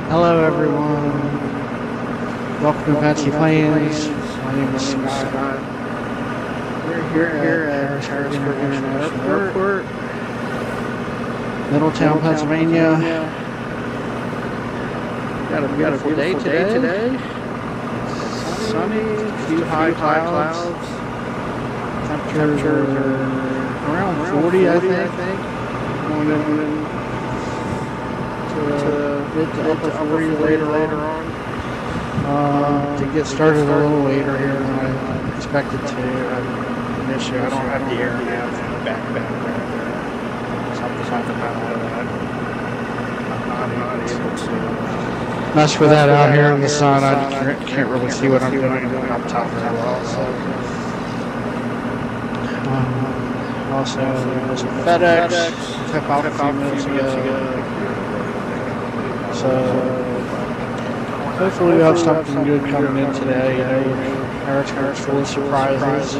Hello everyone, welcome to Fancy Planes. My name is Scott. We're here at Harrisburg International Airport, Middletown, Pennsylvania. Got a beautiful day today. Sunny, a few high clouds. Temperatures are around 40, I think. Going to mid to upper 40s later on. To get started a little later here than I expected to. An issue. I don't have the air nav in the back there. Something about that. I'm not able to mess with that out here in the sun. I can't really see what I'm doing up top very well. Also, there's a FedEx took off a few minutes ago. So, hopefully we have something good coming in today. You know, Harrisburg's full of surprises. A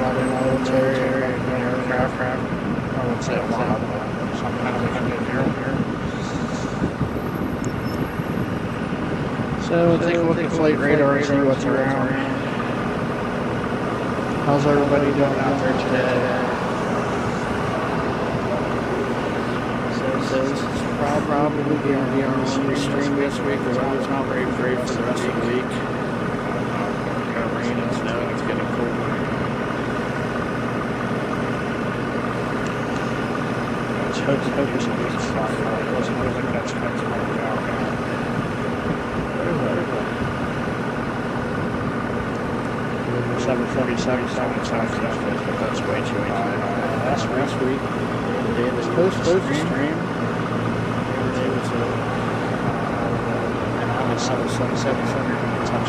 lot of military and aircraft. I would say a lot, but something coming in here. So, we'll take a look at flight radar and see what's around. How's everybody doing out there today? So this is probably going to be on the stream this week. The weather's not very great for the rest of the week. It's got rain and snow and it's getting cold. Let's hope for some good fly. It doesn't look like that's going to work out. The 747 sounds but that's way too high. Last week, the day was close to stream. And I was 777 touch.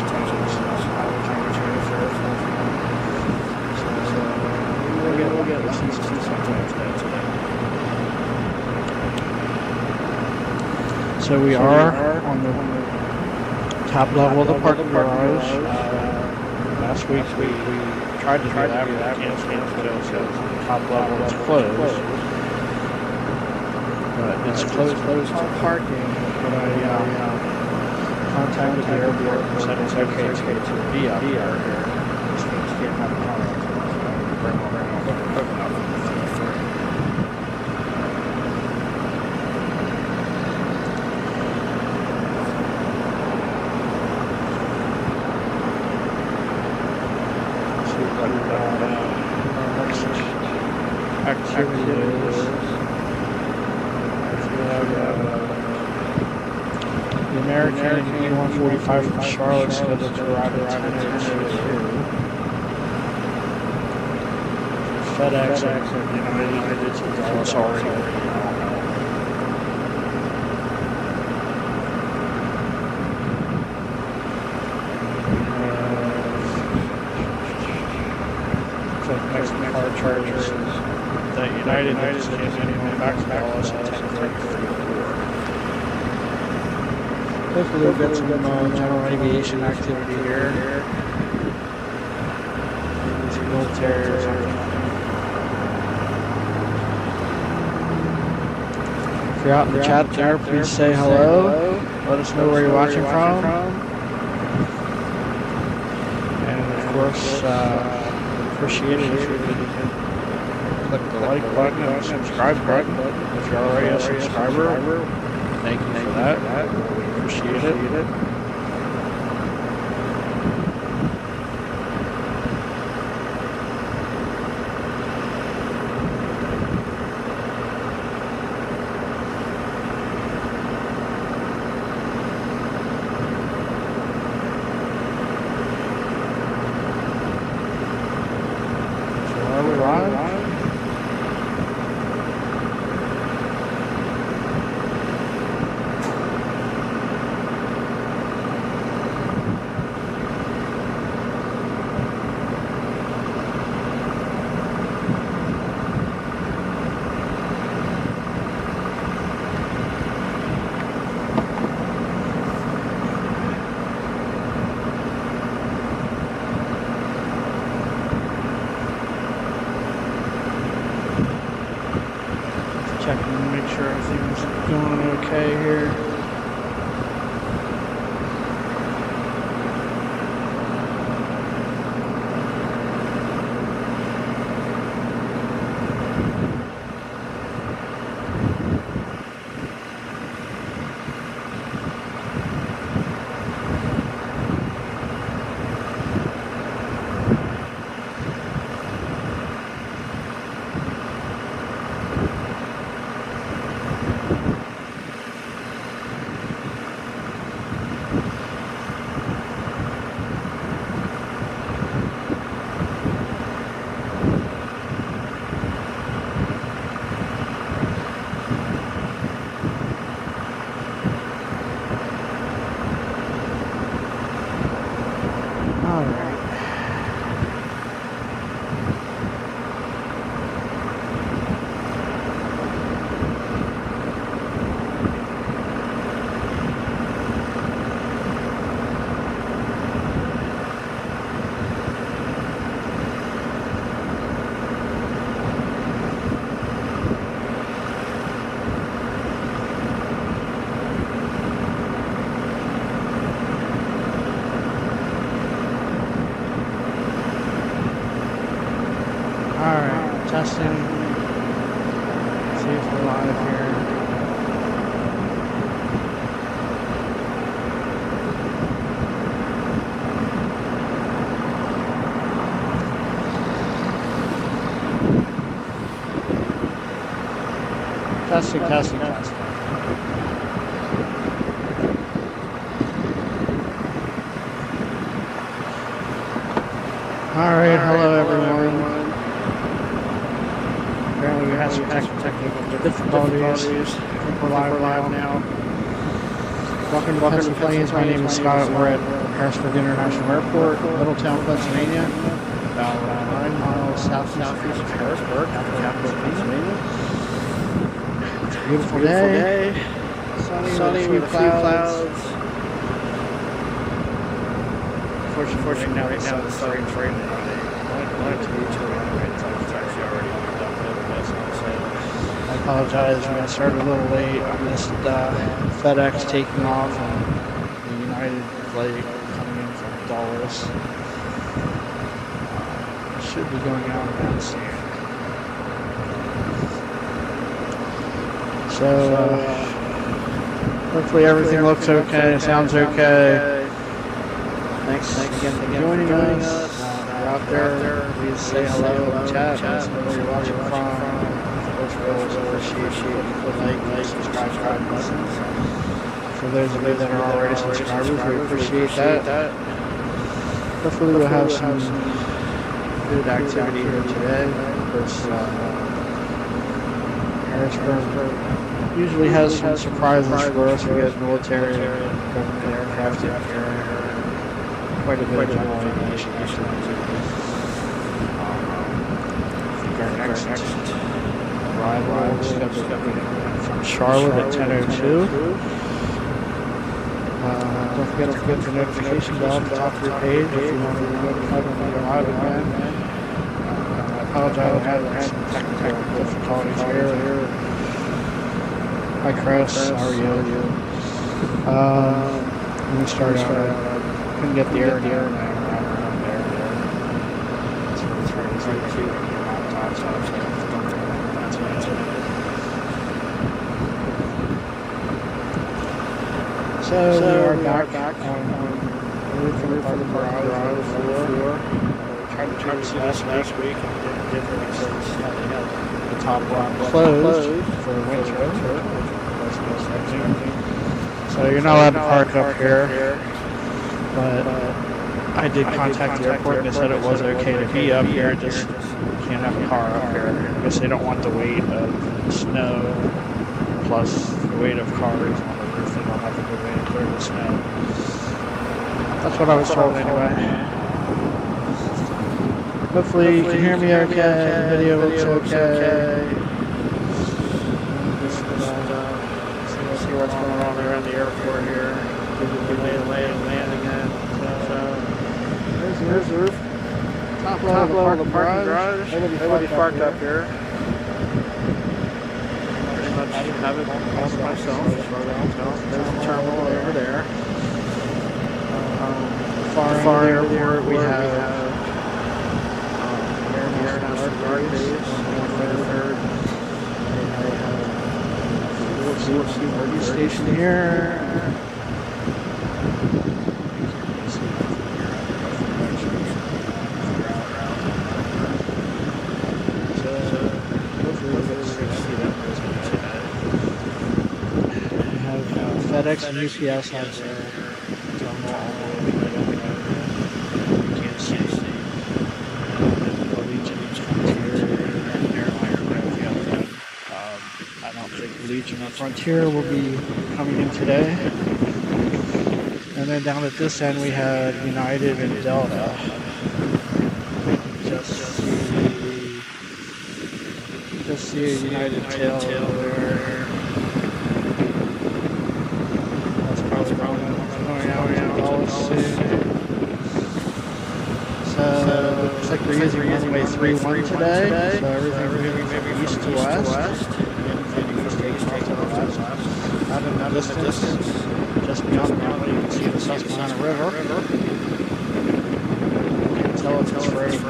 We'll get lessons to something like that today. So we are on the top level of the parking garage. Last week we tried to do that, we canceled, but it was the top level is closed. But it's closed for parking. But I contacted the airport and said it's okay to be up here. These things can't have a car. Bring them up. The American E-145 from Charlotte scheduled to arrive at 10:02. FedEx and United it's already. Next car chargers that United just came in and went back to Dallas at 10:34. Hopefully we'll get some general aviation activity here. Maybe military or something. If you're out in the chat there, please say hello. Let us know where you're watching from. And of course, appreciate it if you could click the like button and subscribe button if you're already a subscriber. Thank you for that. We appreciate it. So are we live? Checking to make sure everything's going okay here. Testing. Alright, hello everyone. Apparently we had some technical difficulties. I think we're live now. Welcome to Pennsylvania. My name is Scott. We're at Harrisburg International Airport, Middletown, Pennsylvania. About 9 miles southeast of Harrisburg, capital of Pennsylvania. It's a beautiful day. Sunny with a few clouds. Unfortunately, right now the sun's right now. I wanted to be too early. It's actually already warmed up a little bit, so I apologize. We got started a little late. I missed FedEx taking off and the United flight coming in from Dallas. Should be going out around soon. So hopefully everything looks okay, sounds okay. Thanks again for joining us. You're out there, please say hello in the chat. Let us know where you're watching from. Of course, we always appreciate if you like, subscribe buttons. For those of you that are already subscribers, we appreciate that. Hopefully we'll have some good activity here today. Of course, Harrisburg usually has some surprises for us. We get military and government aircraft in here. Quite a bit of general aviation activity. I think our next arrival is from Charlotte at 10:02. Don't forget the notification bell at the top of your page if you want to be notified when we go live again. I apologize, I had some technical difficulties here. Hi Chris, how are you? Let me start out. Couldn't get the air now. It's hard to see your laptop, so So we are back on the garage floor. We tried to do this last week and didn't because the top block closed for winter. So you're not allowed to park up here. But I did contact the airport and they said it was okay to be up here, just can't have a car up here. I guess they don't want the weight of snow plus the weight of cars on the roof. They don't have a good way to clear the snow. That's what I was told anyway. Hopefully you can hear me okay, the video looks okay. Just see what's going on around the airport here. Give me a lay of land again. There's the roof. Top level of the parking garage. Nobody parked up here. Pretty much have it all to myself. There's the terminal over there. Far airport we have Air National Guard base. We have a station here. FedEx and UPS have their terminal all the way over there. You can't see the Legion Frontier and airliner right. I don't think Legion and Frontier will be coming in today. And then down at this end we had United and Delta. Just see a United tail over there. So looks like we're using runway 31 today. So everything's moving from east to west. Out in the distance, just beyond the runway, you can see the Susquehanna River. You can tell it's frozen.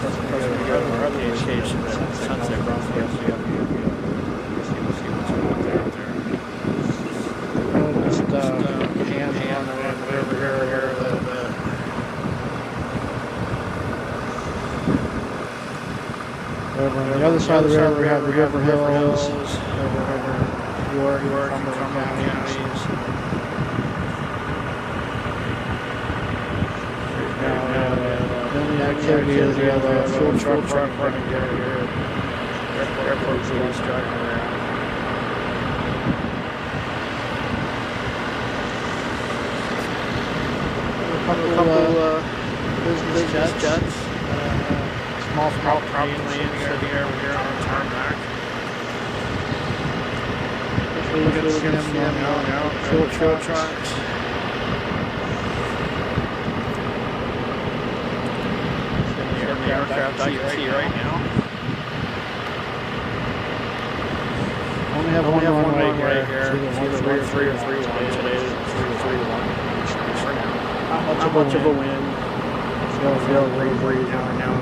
That's because we go to our other location, Sunset Brownfield. Hand over here a little bit. on the other side of the river, we have the river hills, York, Cumberland counties. The only activity is we have a fuel truck running here. Airport police driving around. A couple business jets. Small planes sitting here on the tarmac. Look at them now. Fuel trucks. Sitting the aircraft I can see right now. Only have one runway here. It's either 1-3 or 3-1 today. It's 3-1 for now. Not much of a wind. Feel breeze now and now.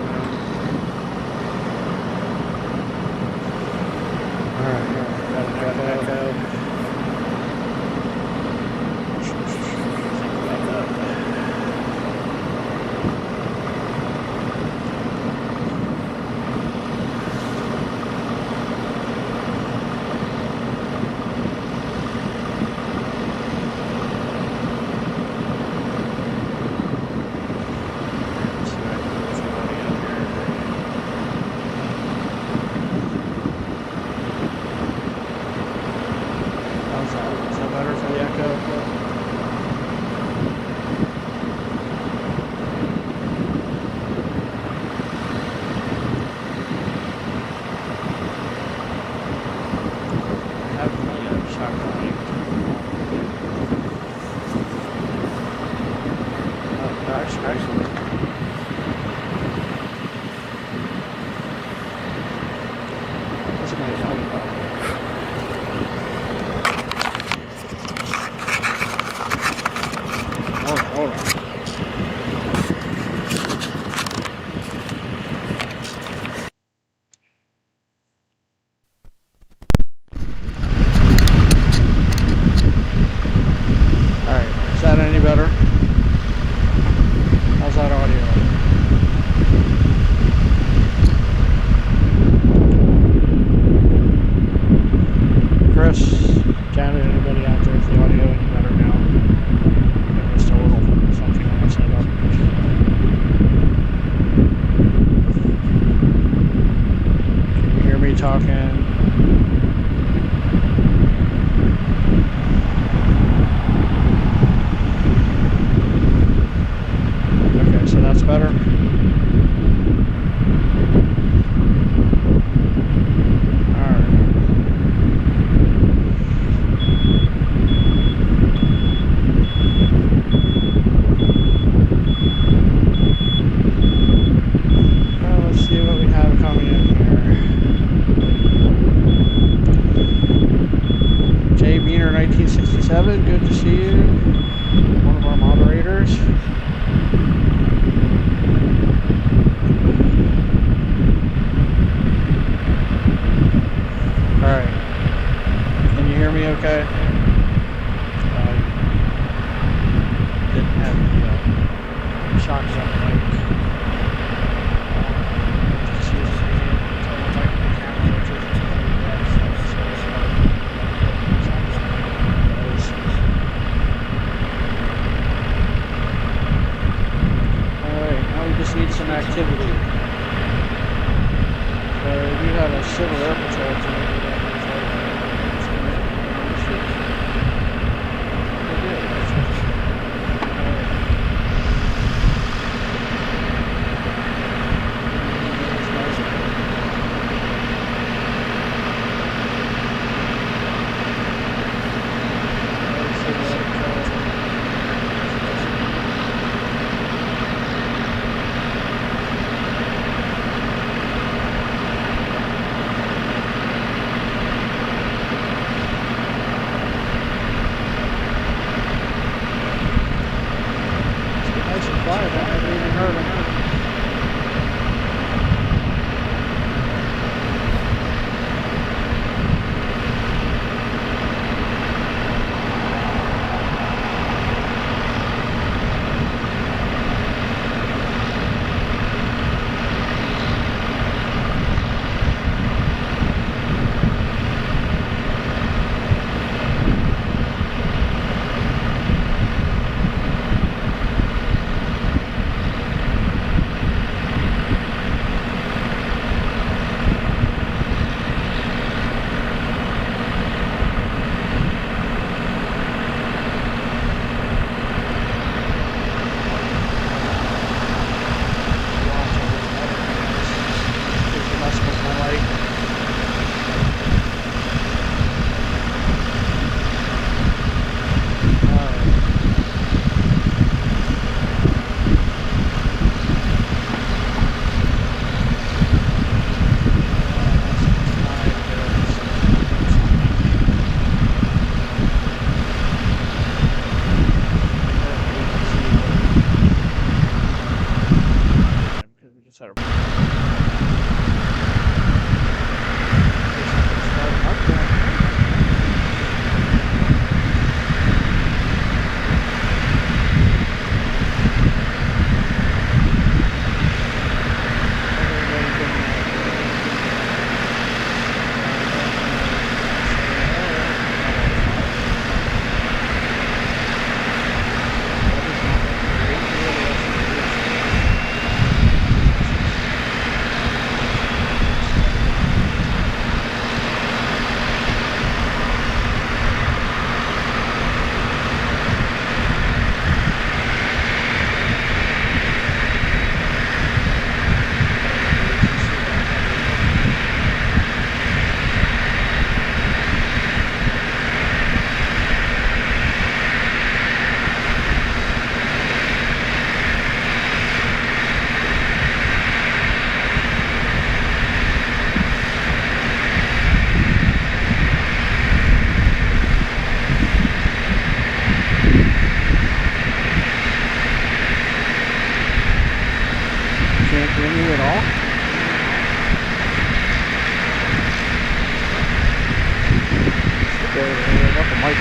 Alright, got back up. Good to see you. One of our moderators. Alright. Can you hear me okay? Didn't have the shocks on the mic. Need some activity. So we have a civil air patrol team.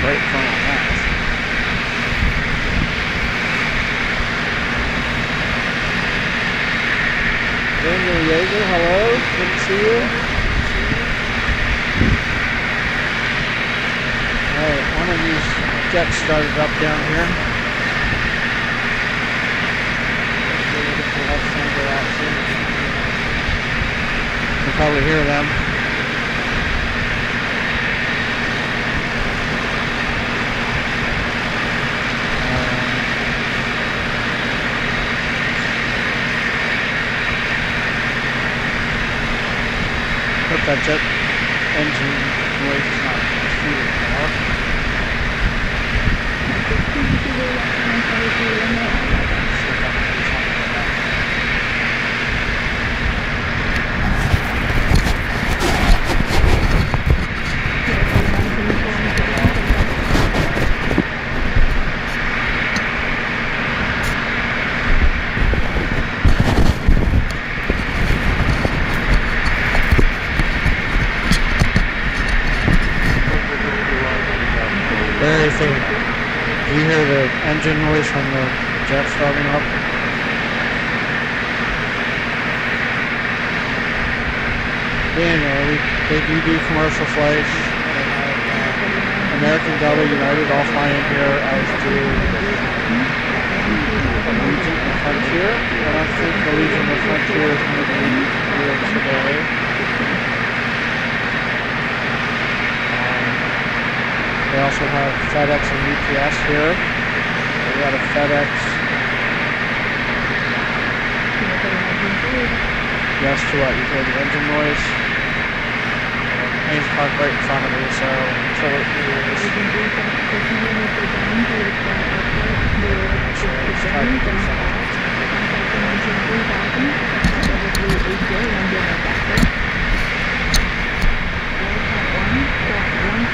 right in front of my mouth. Daniel Yeager, hello. Good to see you. Alright, one of these jets started up down here. You can probably hear them. Hope that jet engine noise is not too loud. Very faint. Do you hear the engine noise from the jet starting up? Anyway, they do commercial flights. American Delta United all fly in here as do Allegiant and Frontier. I don't think Allegiant and Frontier is going to be here today. They also have FedEx and UPS here. We got a FedEx. Yes, to what? You hear the engine noise? Plane's parked right in front of me, so until it moves.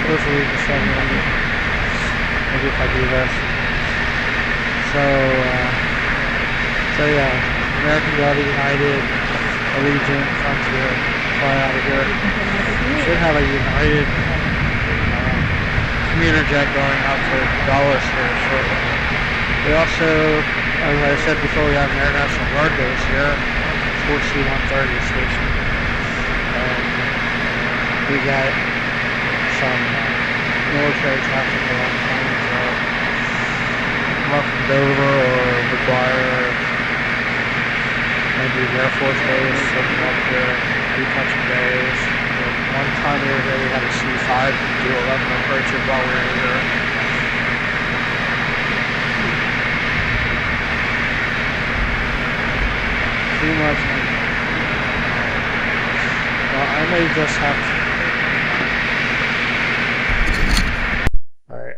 Hopefully we can send maybe if I do this. So yeah, American Delta United, Allegiant, Frontier, fly out of here. Should have a United commuter jet going out to Dallas here shortly. We also, as I said before, we have an Air National Guard base here, 4C-130 station. And we got some military traffic along planes that come up from Dover or McGuire, maybe the Air Force Base, something up here, retouching days. One time we were here, we had a C-5 do 11 approaches while we were here. Too much. Well, I may just have to. Alright.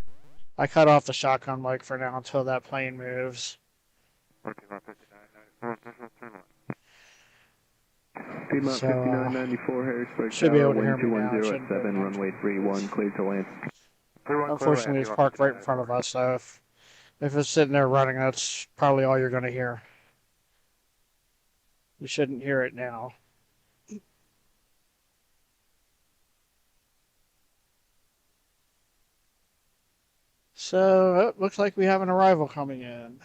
I cut off the shotgun mic for now until that plane moves. Piedmont 5994 Harrisburg should be able to hear Tower, me now. 1207, runway 31, clear to land. Unfortunately, it's parked right in front of us, so if it's sitting there running, that's probably all you're going to hear. You shouldn't hear it now. So, it looks like we have an arrival coming in.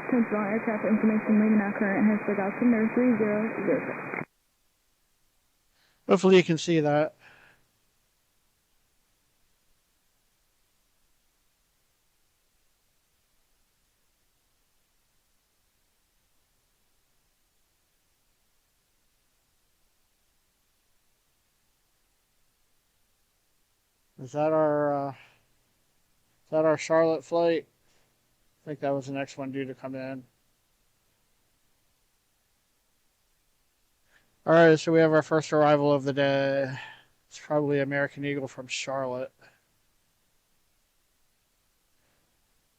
Control aircraft information leaving now current Harrisburg altimeter 3006. Hopefully you can see that. Is that our Charlotte flight? I think that was the next one due to come in. Alright, so we have our first arrival of the day. It's probably American Eagle from Charlotte.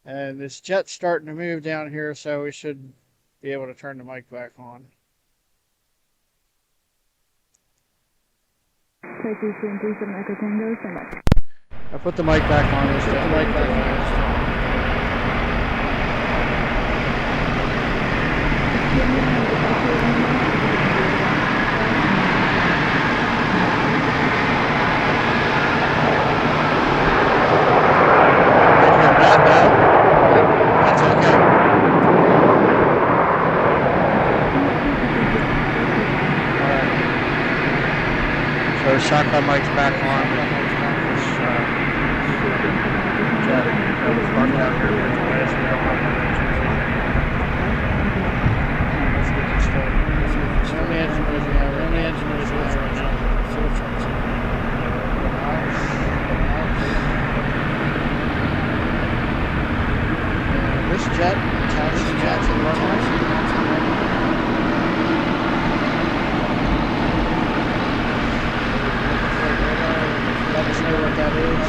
And this jet's starting to move down here, so we should be able to turn the mic back on. I put the mic back on. Let's put the mic back on. So shotgun mic's back on. Jet was parked out here near the last rail. Only engine noise we have. Only engine noise we have right now. This jet taxi jet to the runway. Let us know what that is.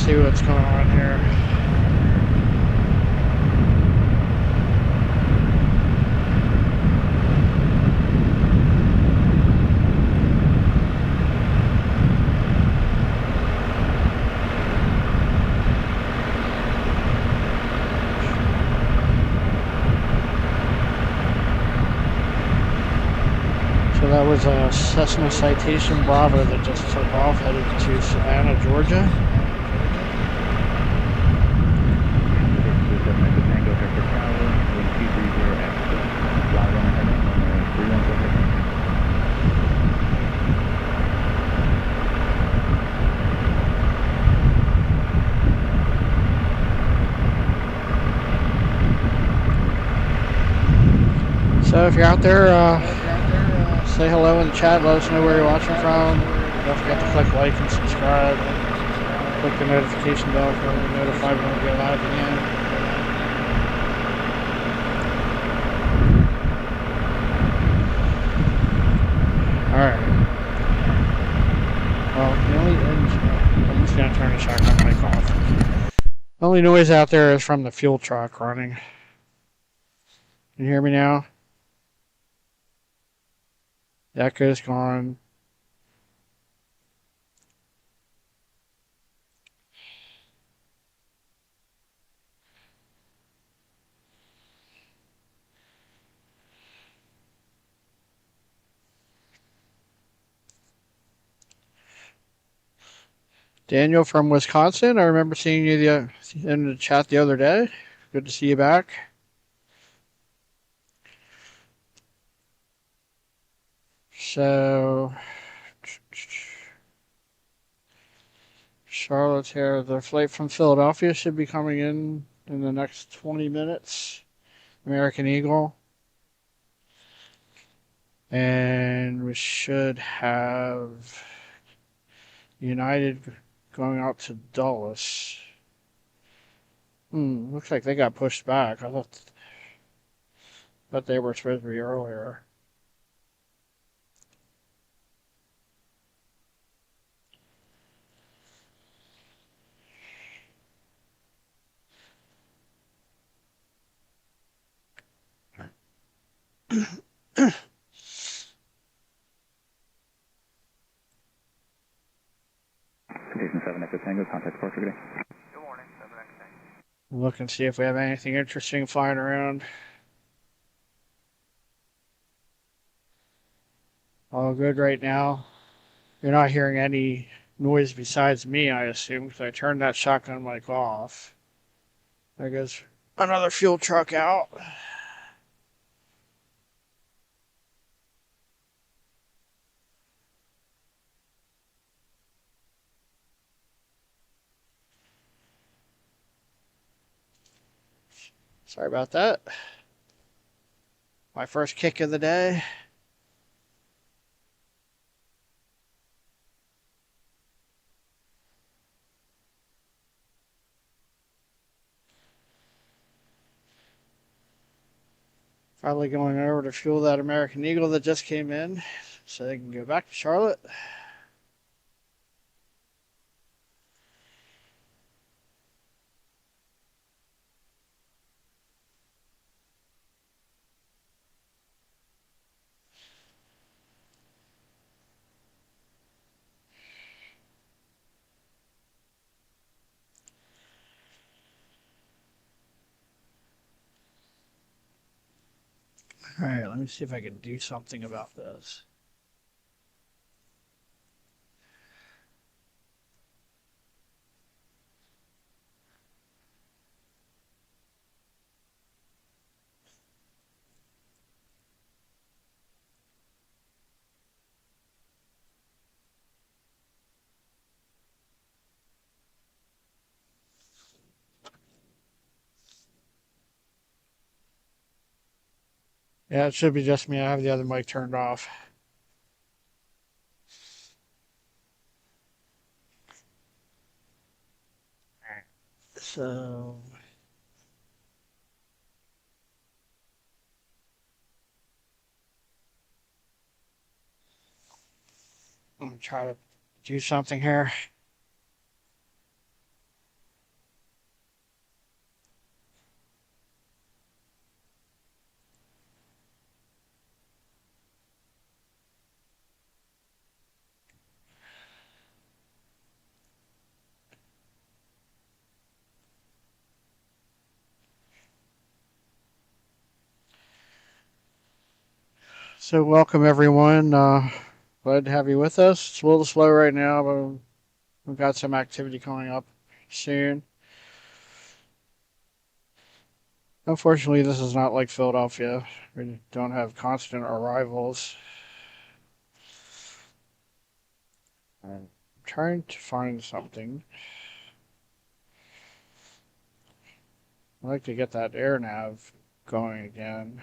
see what's going on here. So that was a Cessna Citation Bravo that just took off, headed to Savannah, Georgia. So if you're out there, say hello in the chat. Let us know where you're watching from. Don't forget to click like and subscribe. Click the notification bell for be notified when we go live again. Alright. Well, I'm just going to turn the shotgun mic off. The only noise out there is from the fuel truck running. Can you hear me now? The echo's gone. Daniel from Wisconsin, I remember seeing you in the chat the other day. Good to see you back. So, Charlotte's here. The flight from Philadelphia should be coming in the next 20 minutes. American Eagle. And we should have United going out to Dulles. Looks like they got pushed back. I thought they were supposed to be earlier. Condition 7 Echo Tango, contact departure today. Good morning, 7 Echo Tango. Look and see if we have anything interesting flying around. All good right now. You're not hearing any noise besides me, I assume, because I turned that shotgun mic off. There goes another fuel truck out. Sorry about that. My first kick of the day. Probably going over to fuel that American Eagle that just came in so they can go back to Charlotte. All right, let me see if I can do something about this. Yeah, it should be just me. I have the other mic turned off. So I'm gonna try to do something here. So welcome everyone. Glad to have you with us. It's a little slow right now, but we've got some activity coming up soon. Unfortunately, this is not like Philadelphia. We don't have constant arrivals. I'm trying to find something. I'd like to get that air nav going again.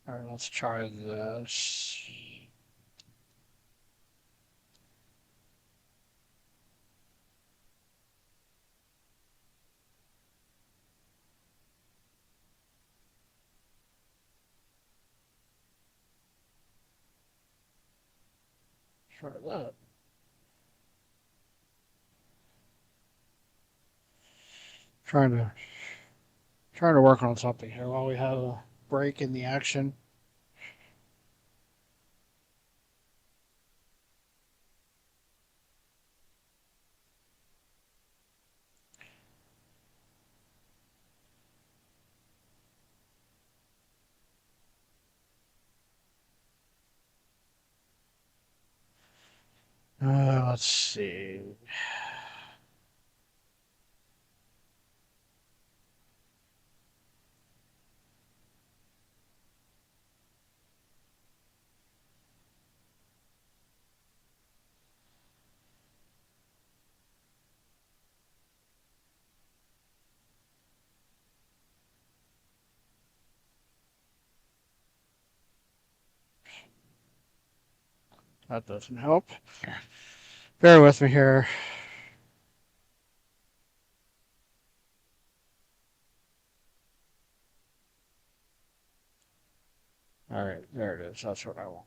All right, let's try this. Try that. Trying to work on something here while we have a break in the action. Let's see. That doesn't help. Bear with me here. All right, there it is. That's what I want.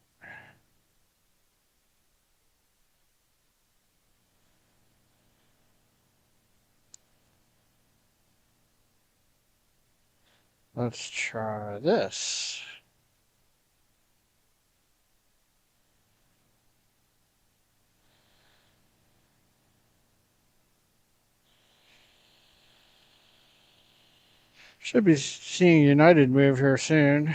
Let's try this. Should be seeing United move here soon.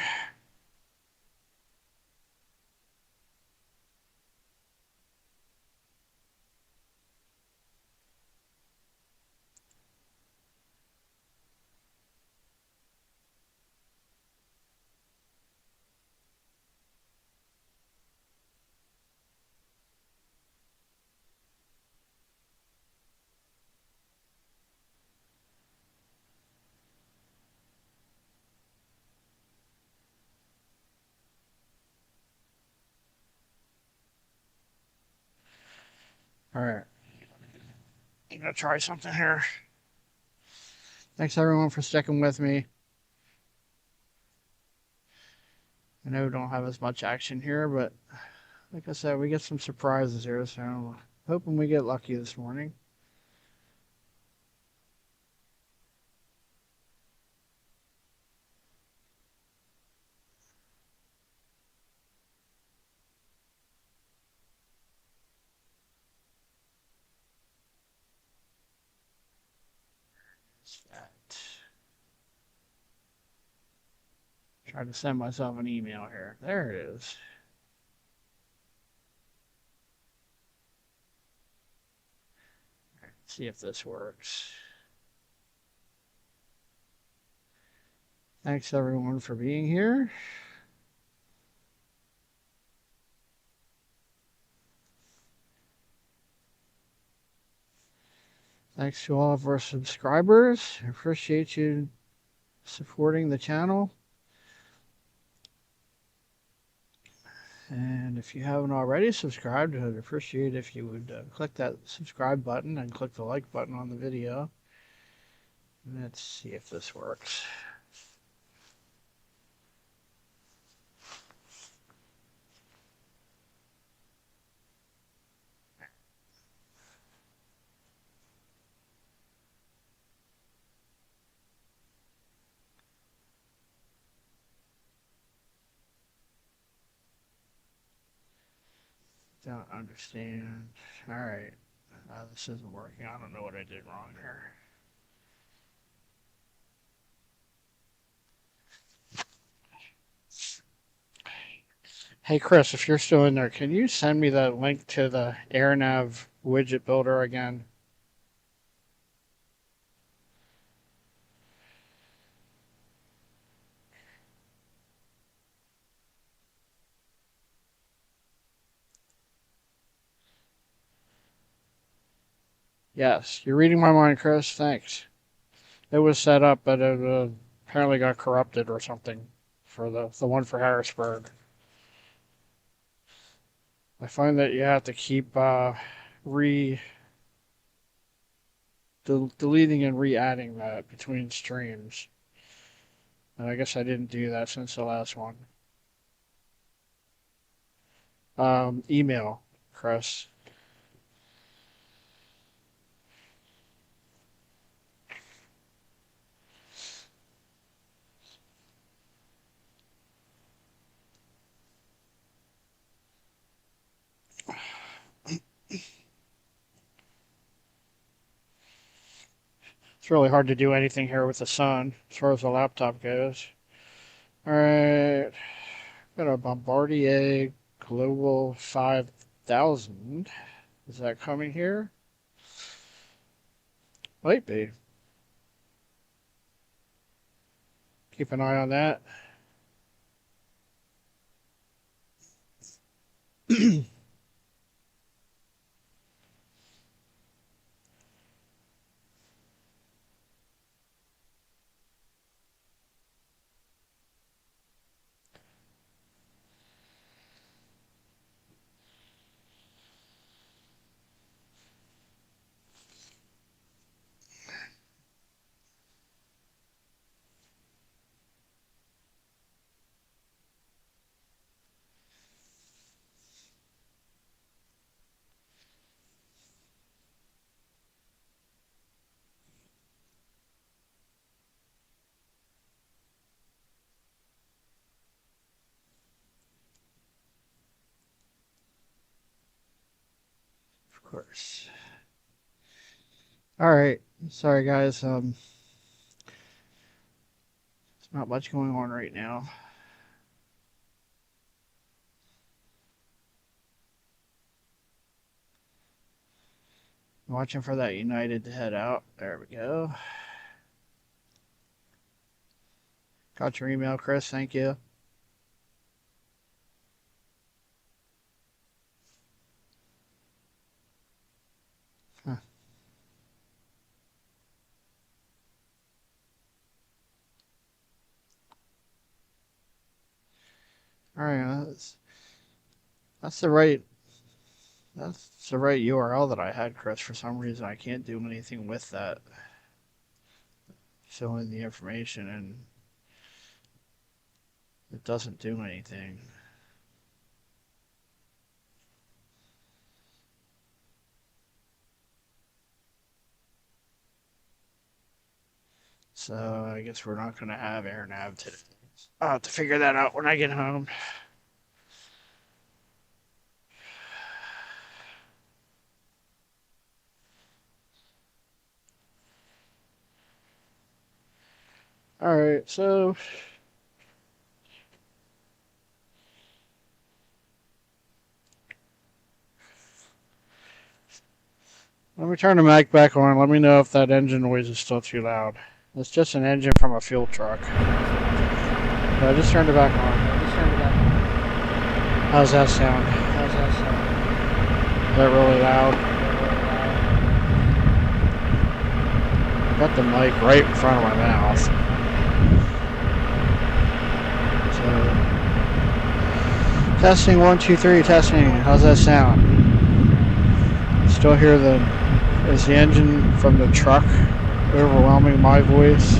All right. I'm going to try something here. Thanks everyone for sticking with me. I know we don't have as much action here, but like I said, we get some surprises here, so hoping we get lucky this morning. What's that? Try to send myself an email here. There it is. See if this works. Thanks everyone for being here. Thanks to all of our subscribers. I appreciate you supporting the channel. And if you haven't already subscribed, I'd appreciate if you would click that subscribe button and click the like button on the video. Let's see if this works. Don't understand. Alright. This isn't working. I don't know what I did wrong here. Hey Chris, if you're still in there, can you send me the link to the AirNav widget builder again? Yes, you're reading my mind, Chris. Thanks. It was set up, but it apparently got corrupted or something for the one for Harrisburg. I find that you have to keep deleting and re-adding that between streams. And I guess I didn't do that since the last one. Email, Chris. It's really hard to do anything here with the sun as far as the laptop goes. Alright, got a Bombardier Global 5000. Is that coming here? Might be. Keep an eye on that. Of course. Alright, sorry guys, there's not much going on right now. I'm watching for that United to head out. There we go. Got your email, Chris, thank you. Huh. Alright, that's the right URL that I had, Chris. For some reason I can't do anything with that. Fill in the information and it doesn't do anything. So I guess we're not going to have AirNav today. I'll have to figure that out when I get home. Alright, so let me turn the mic back on. Let me know if that engine noise is still too loud. It's just an engine from a fuel truck. But I just turned it back on. How's that sound? Is that really loud? Got the mic right in front of my mouth. Testing 1, 2, 3. Testing. How's that sound? Still hear is the engine from the truck overwhelming my voice?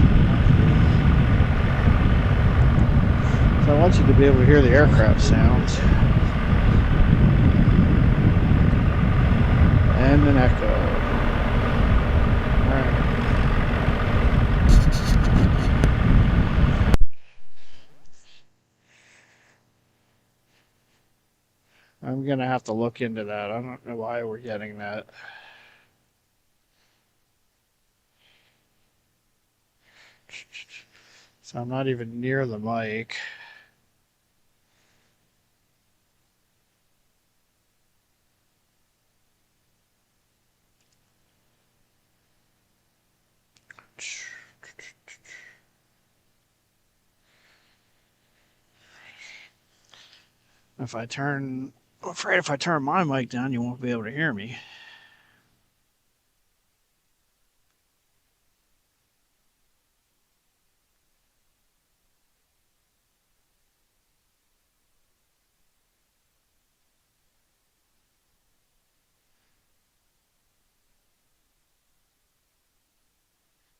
So I want you to be able to hear the aircraft sounds. And an echo. Alright. I'm gonna have to look into that. I don't know why we're getting that. So I'm not even near the mic. I'm afraid if I turn my mic down, you won't be able to hear me.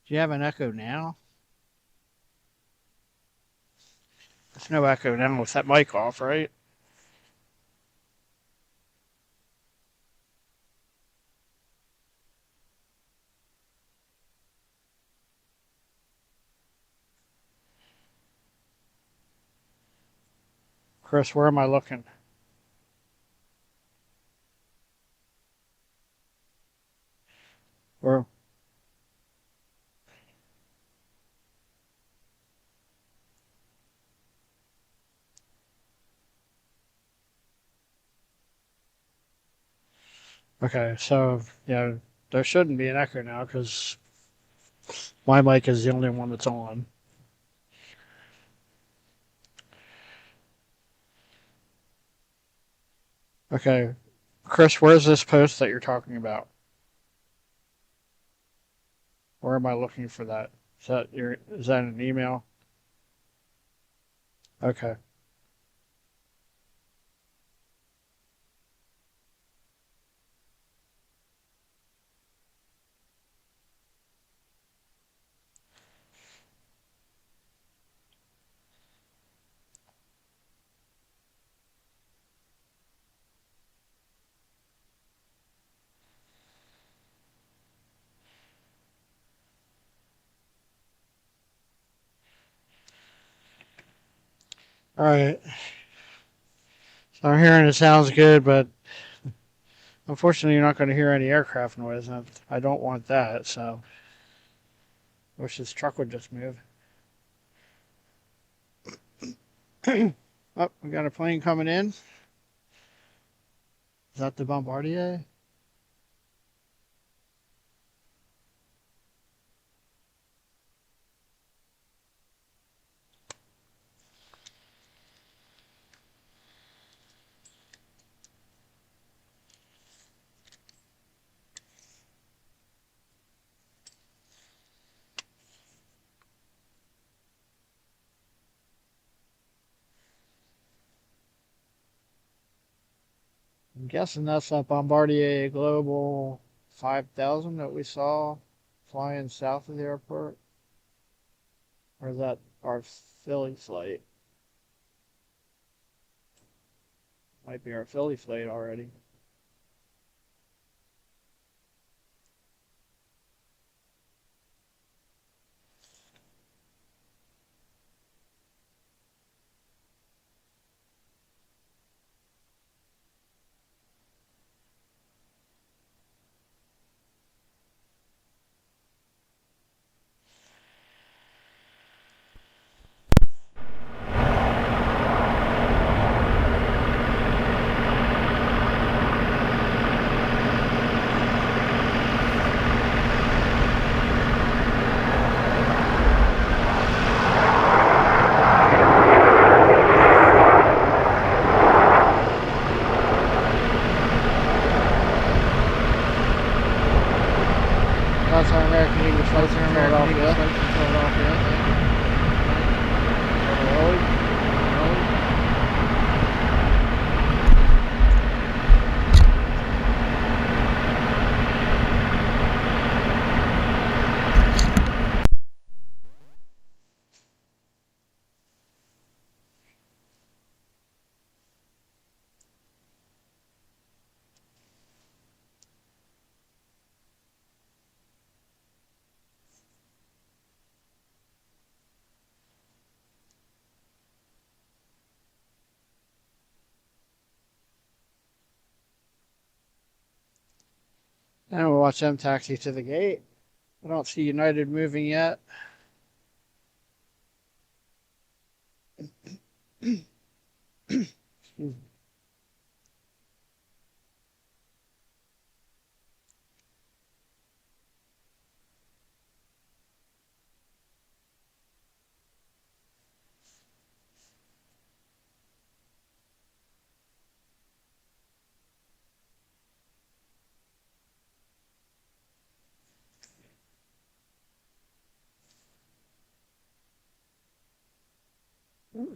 Do you have an echo now? There's no echo now with that mic off, right? Chris, where am I looking? Where? Okay, so yeah, there shouldn't be an echo now because my mic is the only one that's on. Okay, Chris, where's this post that you're talking about? Where am I looking for that? Is that an email? Okay. All right. So I'm hearing it sounds good, but unfortunately, you're not going to hear any aircraft noise. And I don't want that, so I wish this truck would just move. Oh, we got a plane coming in. Is that the Bombardier? I'm guessing that's that Bombardier Global 5000 that we saw flying south of the airport. Or is that our Philly flight? Might be our Philly flight already. That's our American English flight from Philadelphia. And we'll watch them taxi to the gate. I don't see United moving yet. Excuse me.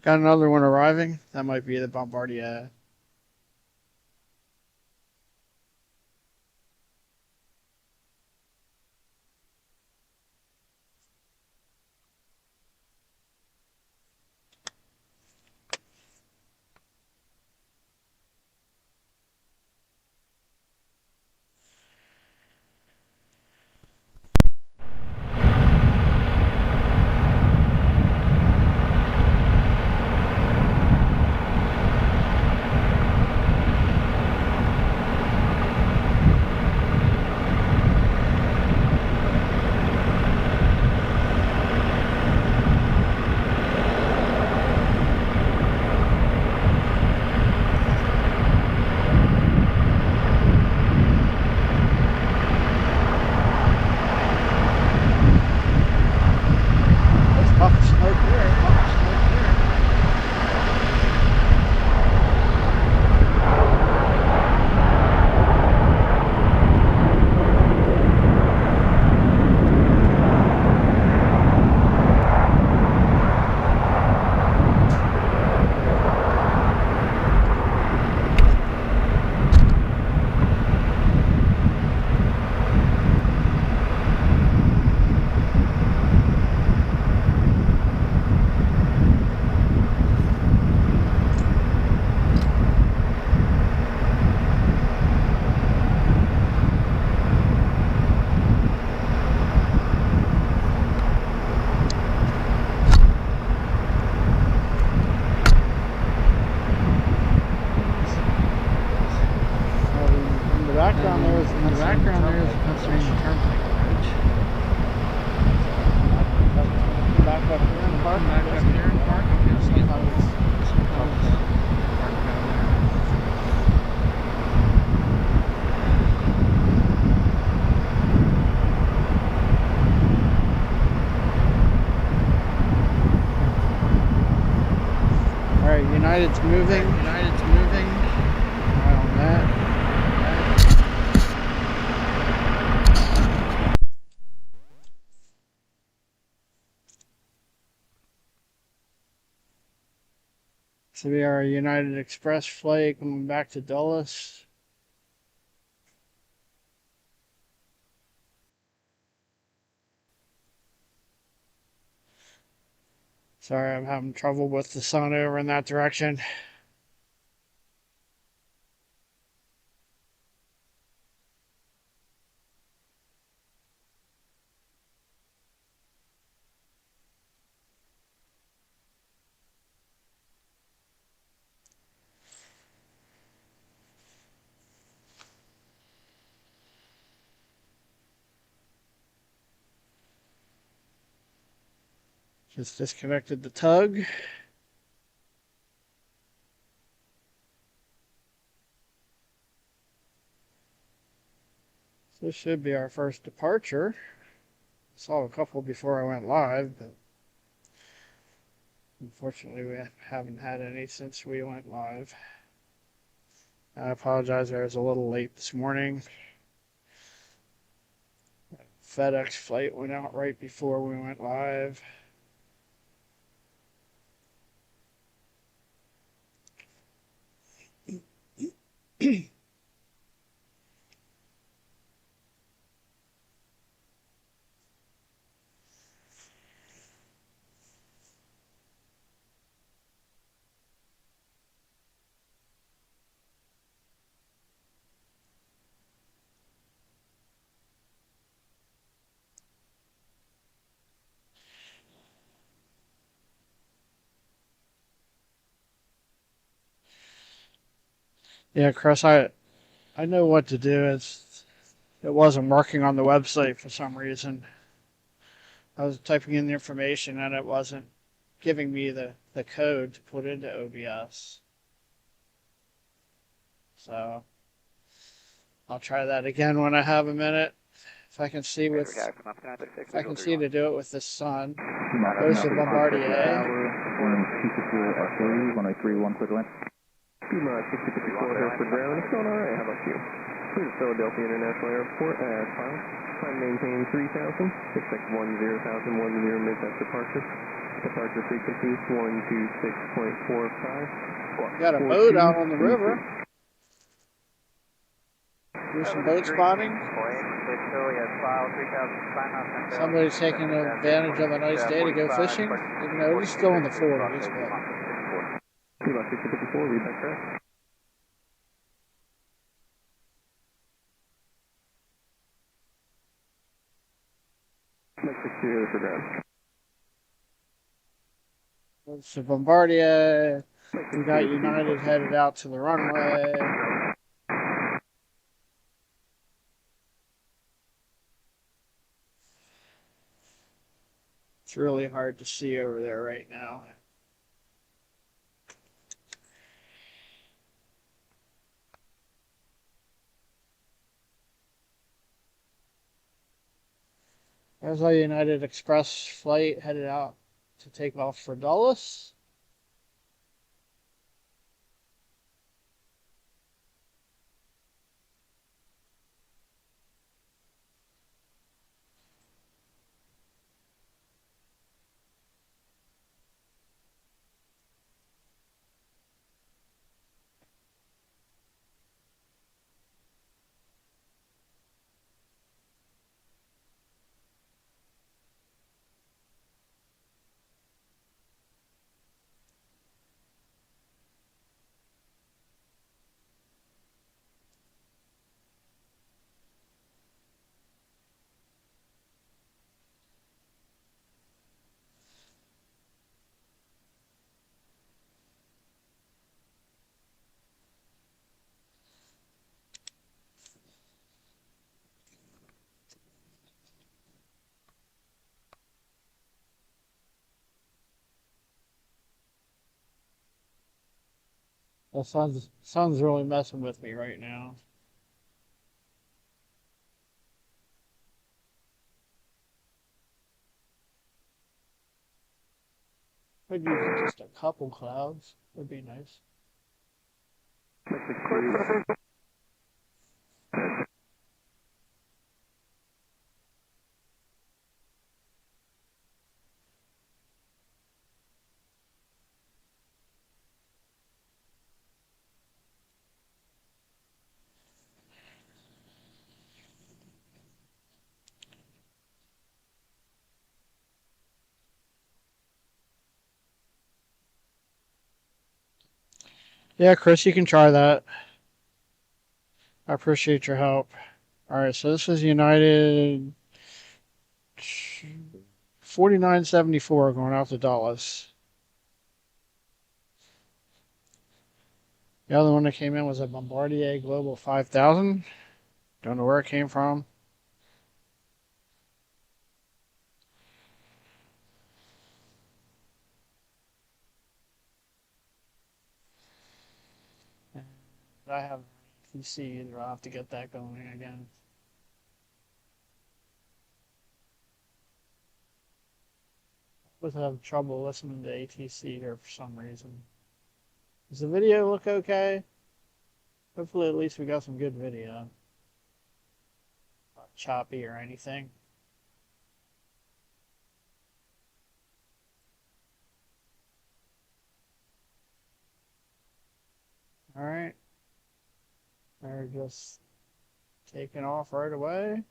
Got another one arriving. That might be the Bombardier. In the background there is a Pennsylvania Turnpike bridge. Back up here in the park. Back up here in the park. Okay, so sometimes park down there. All right, United's moving. United's moving. Eye on that. So we are a United Express flight coming back to Dulles. Sorry, I'm having trouble with the sun over in that direction. Just disconnected the tug. So this should be our first departure. Saw a couple before I went live, but unfortunately we haven't had any since we went live. I apologize, I was a little late this morning. FedEx flight went out right before we went live. Yeah, Chris, I know what to do. it wasn't working on the website for some reason. I was typing in the information and it wasn't giving me the code to put into OBS. So I'll try that again when I have a minute. If I can see to do it with the sun. There's the Bombardier. Runway 31, clear to land. Puma 6054 Harrisburg ground. It's going alright. How about you? Clear to Philadelphia International Airport as filed. Time maintain 3000. Expect 10,010 mid-test departure. Departure frequency 126.45. Got a boat out on the river. Do some boat spotting. Somebody's taking advantage of a nice day to go fishing, even though he's still in the 40s. But Puma 6054, read that correct? Next 60 for ground. it's the Bombardier. We got United headed out to the runway. It's really hard to see over there right now. There's our United Express flight headed out to take off for Dulles. The sun's really messing with me right now. Could use just a couple clouds. Would be nice. Yeah, Chris, you can try that. I appreciate your help. All right, so this is United 4974 going out to Dulles. The other one that came in was a Bombardier Global 5000. Don't know where it came from. And I have ATC, and I'll have to get that going again. I was having trouble listening to ATC here for some reason. Does the video look okay? Hopefully at least we got some good video. Not choppy or anything. Alright. They're just taking off right away.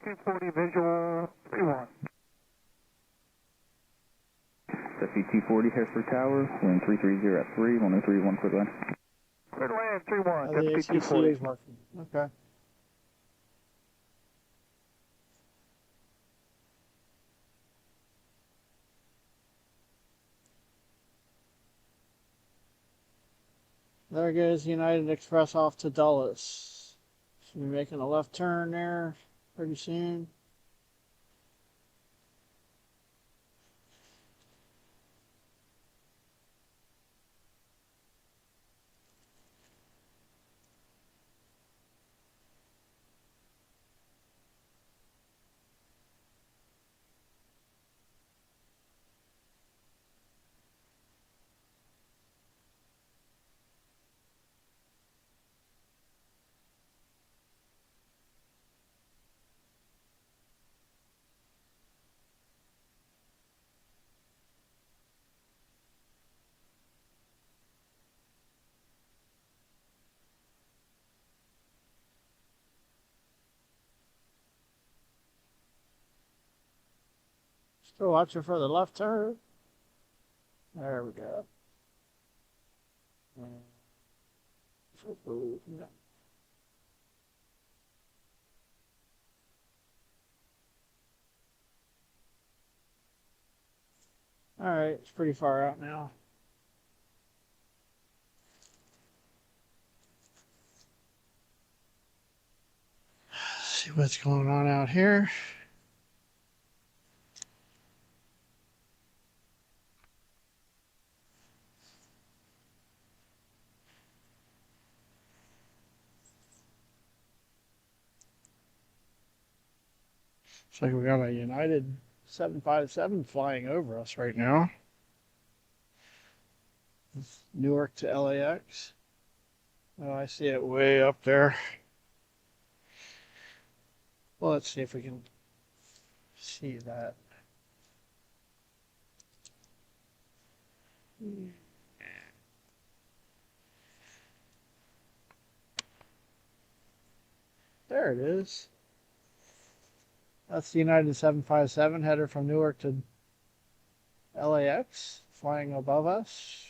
240 visual 3-1. That's T40 Harrisburg Tower, wind 330 at 3, 1031, clear land. Clear to land 3-1, The Jet Ski ACC 240. is working. Okay. There goes United Express off to Dulles. Should be making a left turn there pretty soon. Still watching for the left turn. There we go. Alright, it's pretty far out now. See what's going on out here. Looks like we got a United 757 flying over us right now. Newark to LAX. Oh, I see it way up there. Well, let's see if we can see that. There it is. That's the United 757 headed from Newark to LAX, flying above us.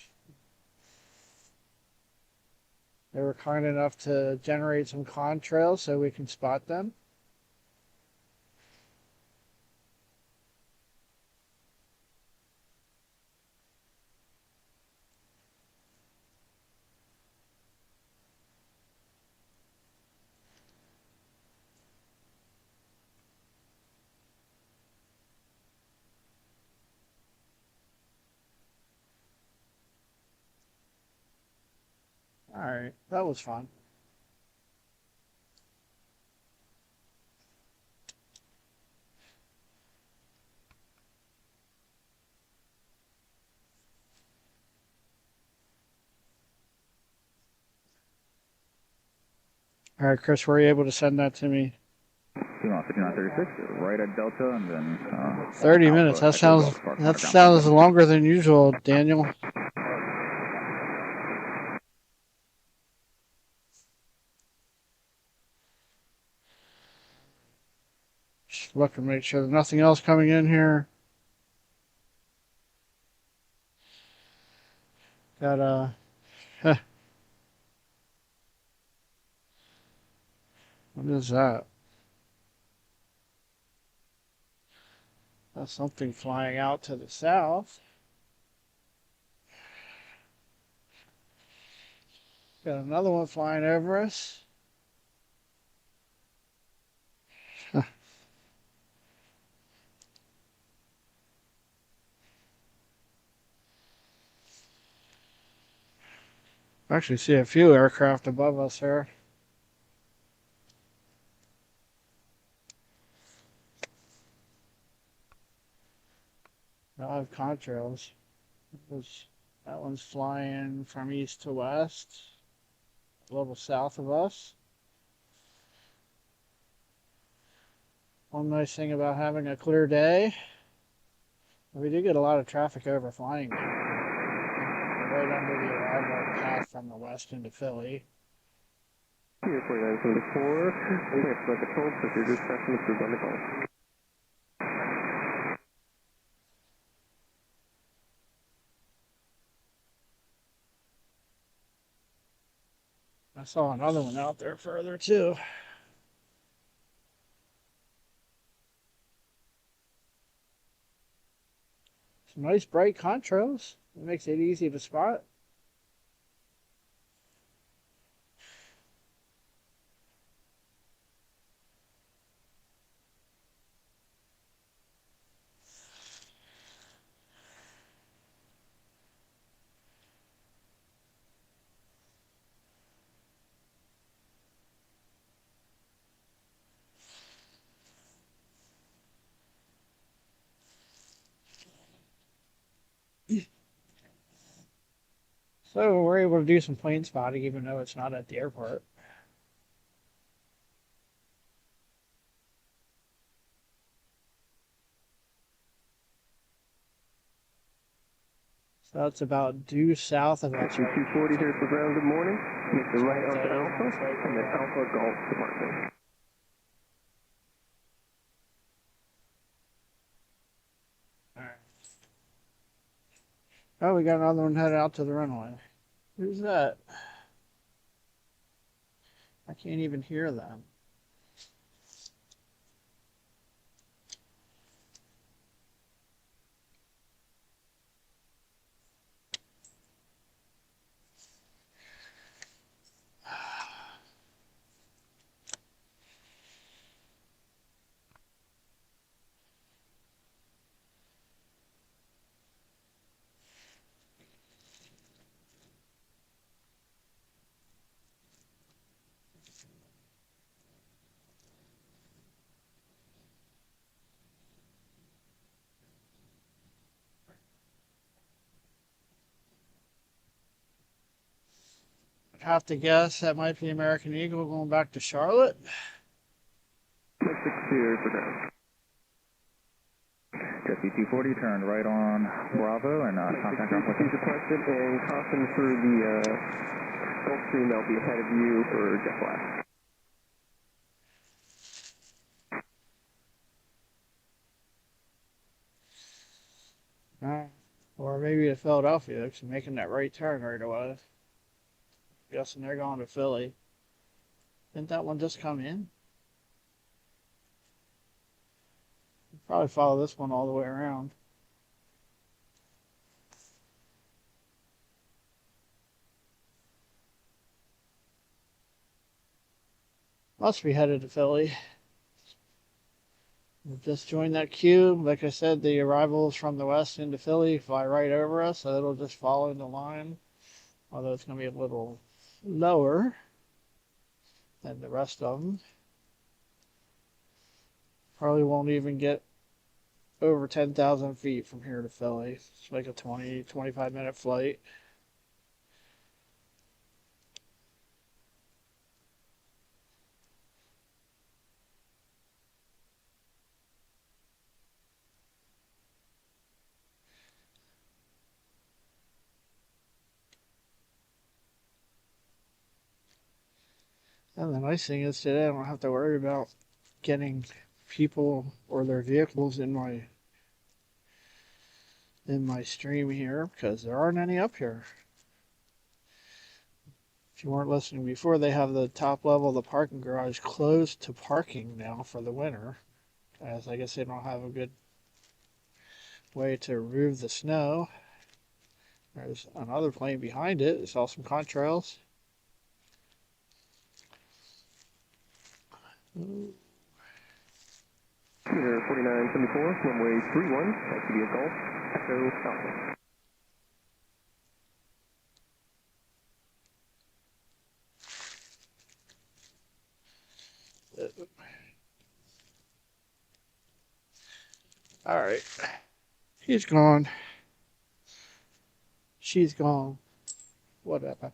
They were kind enough to generate some contrails so we can spot them. Alright, that was fun. Alright, Chris, were you able to send that to me? 5936, right at Delta, and then 30 minutes. That sounds longer than usual, Daniel. Just look and make sure there's nothing else coming in here. Got what is that? That's something flying out to the south. Got another one flying over us. I actually see a few aircraft above us here. I have contrails. That one's flying from east to west, a little south of us. One nice thing about having a clear day, we do get a lot of traffic overflying now. We're right under the arrival path from the west into Philly. Here, 4974, Harrisburg Control, proceed to discussion approved on the call. I saw another one out there further too. Some nice bright contrails. It makes it easy to spot. So we're able to do some plane spotting even though it's not at the airport. So that's about due south of us. 240 here for ground, good morning. Make the right onto Alpha, and then Alpha Golf Department. Alright. Oh, we got another one headed out to the runway. Who's that? I can't even hear them. I'd have to guess that might be American Eagle going back to Charlotte. 6 here for ground. Jesse 240 turned right on Bravo and contact Please Alpha. requested and caution for the Gulfstream, they'll be ahead of you for jet blast. Or maybe to Philadelphia, because making that right turn right away. Guessing they're going to Philly. Didn't that one just come in? Probably follow this one all the way around. Must be headed to Philly. We've just joined that queue. Like I said, the arrivals from the west into Philly fly right over us, so it'll just follow in the line. Although it's going to be a little lower than the rest of them. Probably won't even get over 10,000 feet from here to Philly. It's like a 25-minute flight. And the nice thing is today I don't have to worry about getting people or their vehicles in my stream here because there aren't any up here. If you weren't listening before, they have the top level of the parking garage closed to parking now for the winter, as I guess they don't have a good way to remove the snow. There's another plane behind it. I saw some contrails. Here, 4974, runway 31, that should be a Gulf, Echo Alpha. All right. He's gone. She's gone. Whatever.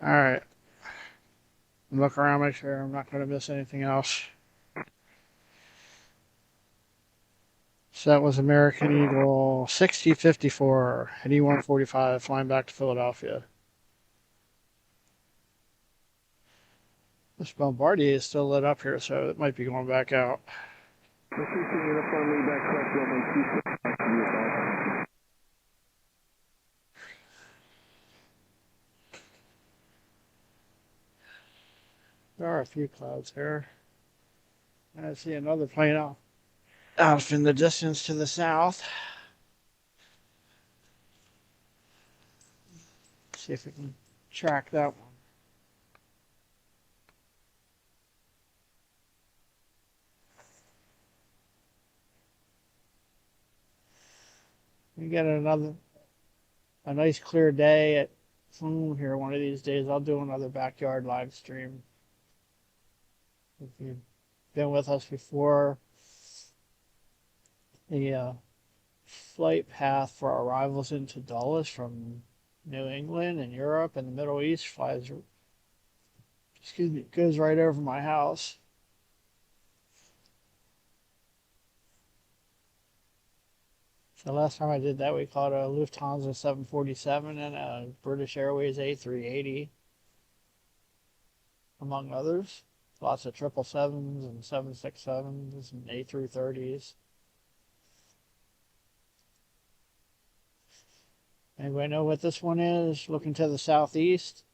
All right. Look around, make sure I'm not going to miss anything else. So that was American Eagle 6054 at E145 flying back to Philadelphia. This Bombardier is still lit up here, so it might be going back out. There are a few clouds here. I see another plane out in the distance to the south. See if we can track that one. We get a nice clear day at here one of these days. I'll do another backyard live stream. If you've been with us before, the flight path for arrivals into Dulles from New England and Europe and the Middle East goes right over my house. So last time I did that, we caught a Lufthansa 747 and a British Airways A380, among others. Lots of 777s and 767s and A330s. Anybody know what this one is? Looking to the southeast.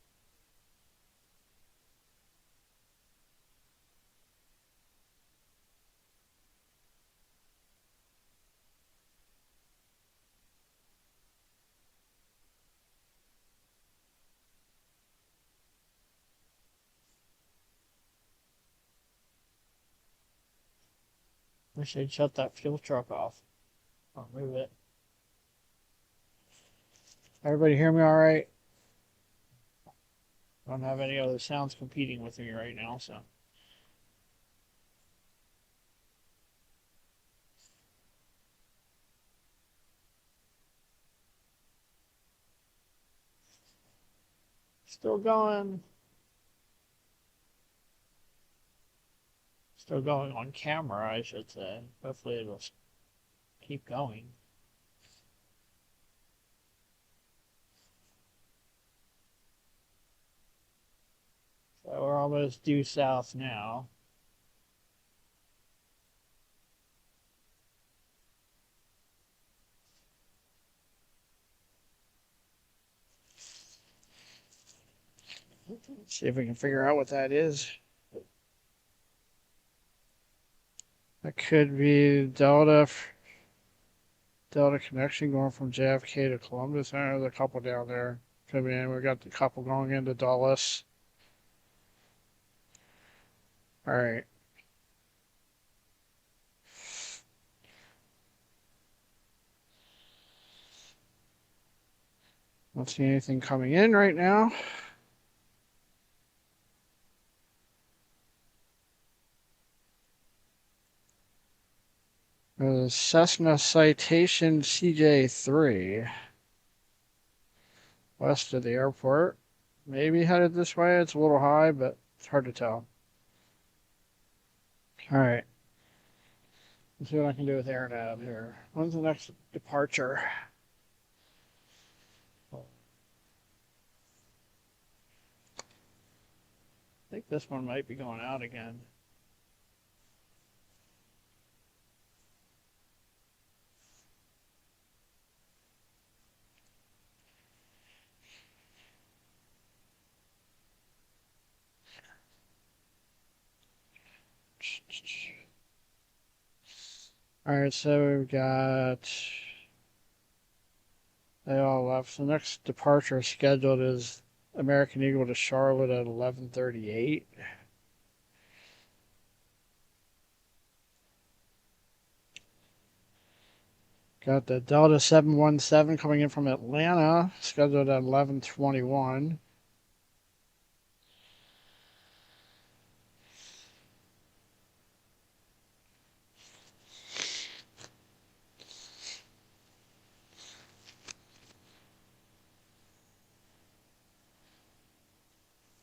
Wish they'd shut that fuel truck off. Or move it. Everybody hear me all right? I don't have any other sounds competing with me right now, so. Still going. Still going on camera, I should say. Hopefully it'll keep going. So we're almost due south now. Let's see if we can figure out what that is. That could be Delta connection going from JFK to Columbus. There's a couple down there coming in. We got the couple going into Dulles. All right. Don't see anything coming in right now. Cessna Citation CJ3 west of the airport. Maybe headed this way. It's a little high, but it's hard to tell. All right. Let's see what I can do with AirNav here. When's the next departure? I think this one might be going out again. All right, so we've got, they all left. The next departure scheduled is American Eagle to Charlotte at 11:38. Got the Delta 717 coming in from Atlanta, scheduled at 11:21.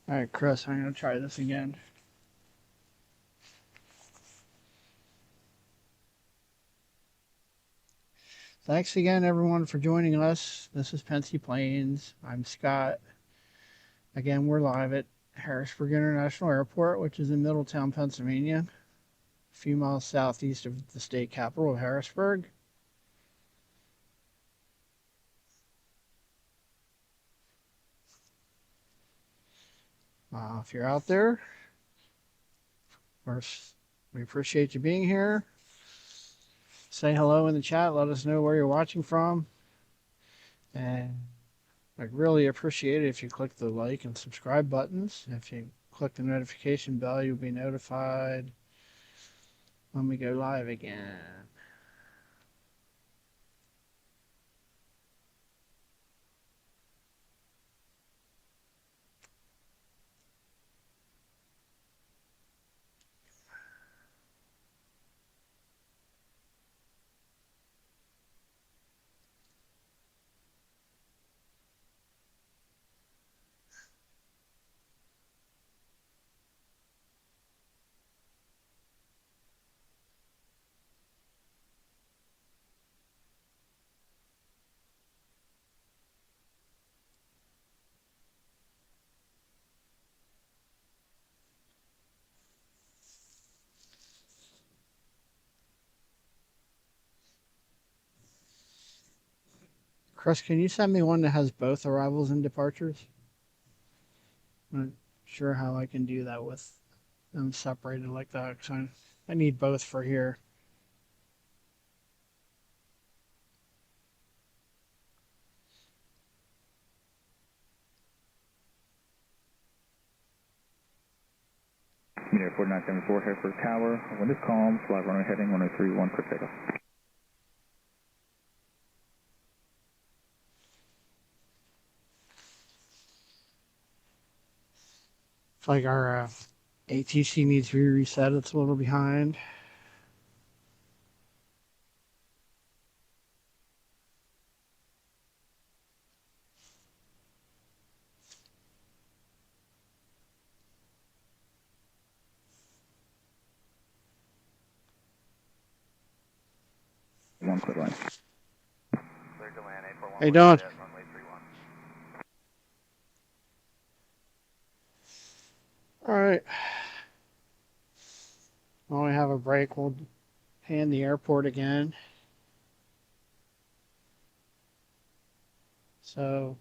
All right, Chris, I'm going to try this again. thanks again, everyone, for joining us. This is Pensy Plains. I'm Scott. Again, we're live at Harrisburg International Airport, which is in Middletown, Pennsylvania, a few miles southeast of the state capital of Harrisburg. If you're out there, of course, we appreciate you being here. Say hello in the chat. Let us know where you're watching from. And I'd really appreciate it if you click the like and subscribe buttons. If you click the notification bell, you'll be notified when we go live again. Chris, can you send me one that has both arrivals and departures? I'm not sure how I can do that with them separated like that, because I need both for here. Unit 4974, Harrisburg Tower. Wind is calm, flight runway heading 1031 for takeoff. It's like our ATC needs to be reset. It's a little behind. One clear line. How you doing? All right. When we have a break, we'll pan the airport again. So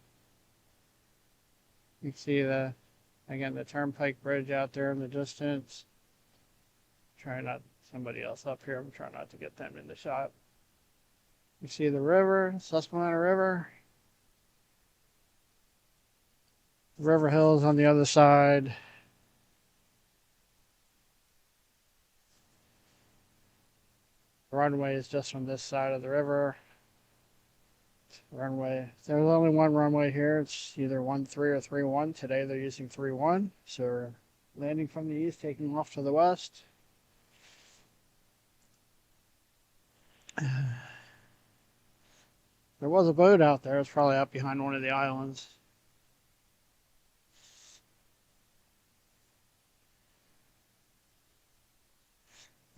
you can see again, the Turnpike Bridge out there in the distance. Somebody else up here, I'm trying not to get them in the shot. You see the river, Susquehanna River. River Hills on the other side. The runway is just from this side of the river. Runway, there's only one runway here. It's either 13 or 31. Today they're using 31. So we're landing from the east, taking off to the west. There was a boat out there. It's probably up behind one of the islands.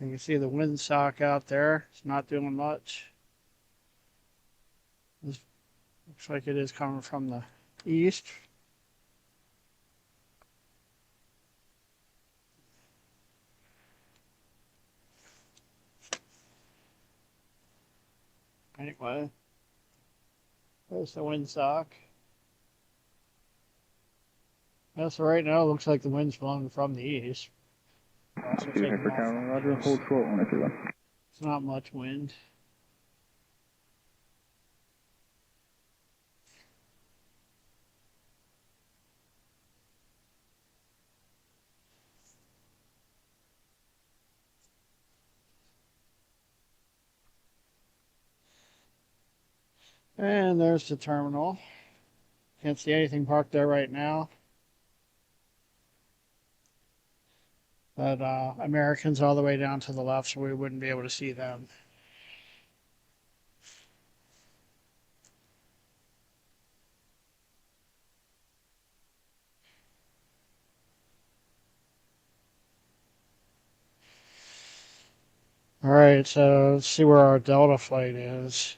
You can see the windsock out there. It's not doing much. This looks like it is coming from the east. Anyway, there's the windsock. Yeah, so right now it looks like the wind's blowing from the east. Harrisburg Tower, roger, hold short 1031. It's not much wind. And there's the terminal. Can't see anything parked there right now. But Americans all the way down to the left, so we wouldn't be able to see them. All right, so let's see where our Delta flight is.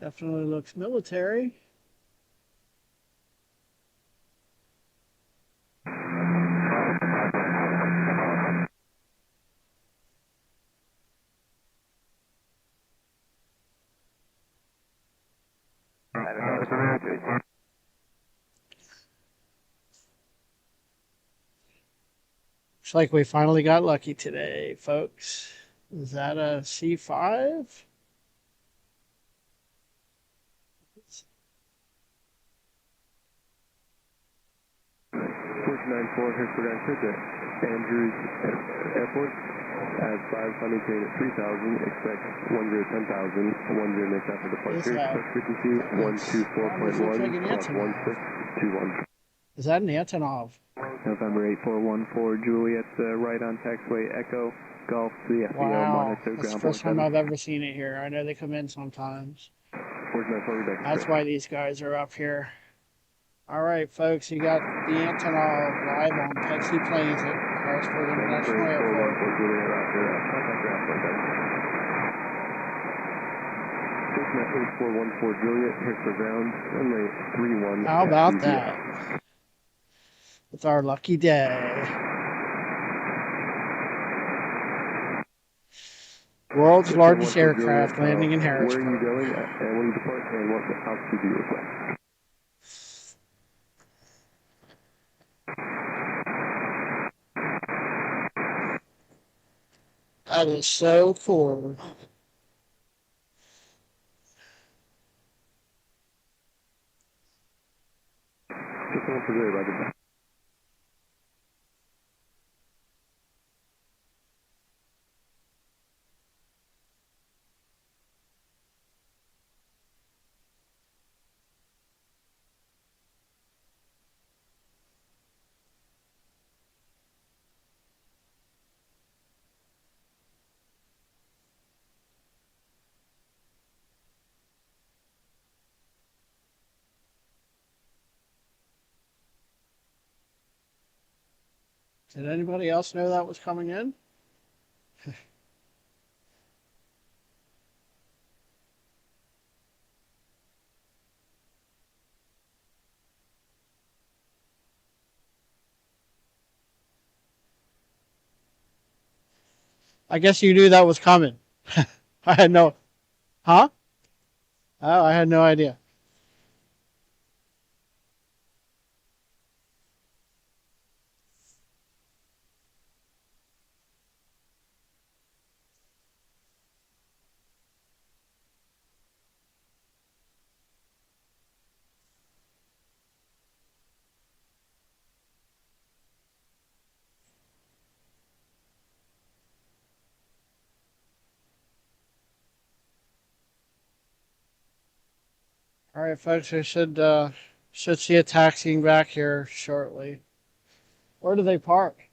Definitely looks military. Looks like we finally got lucky today, folks. Is that a C5? Push 94, Harrisburg answered to Andrews Airport. At 5 Honey Crane at 3,000, expect 10,000, 10 minutes after departure. Press frequency 124.1, 1621. Is that an Antonov? November 8414, Juliet, right on taxiway Echo, Golf to the FBO, Wow, monitor, that's the ground first time 7. I've ever seen it here. I know they come in sometimes. Where's my forward That's why these guys are up here. All right, folks, you got the Antonov live on Taxi Planes at Harrisburg International Airport. Cessna 8414 Juliet, Harrisburg ground, runway 31. How about that? It's our lucky day. World's largest aircraft landing in Harrisburg. Where are you going and when you depart and what altitude do you request? That is so cool. Just someone for good, Roger. Did anybody else know that was coming in? I guess you knew that was coming. I had no... Huh? Oh, I had no idea. All right, folks, we should see a taxiing back here shortly. Where do they park?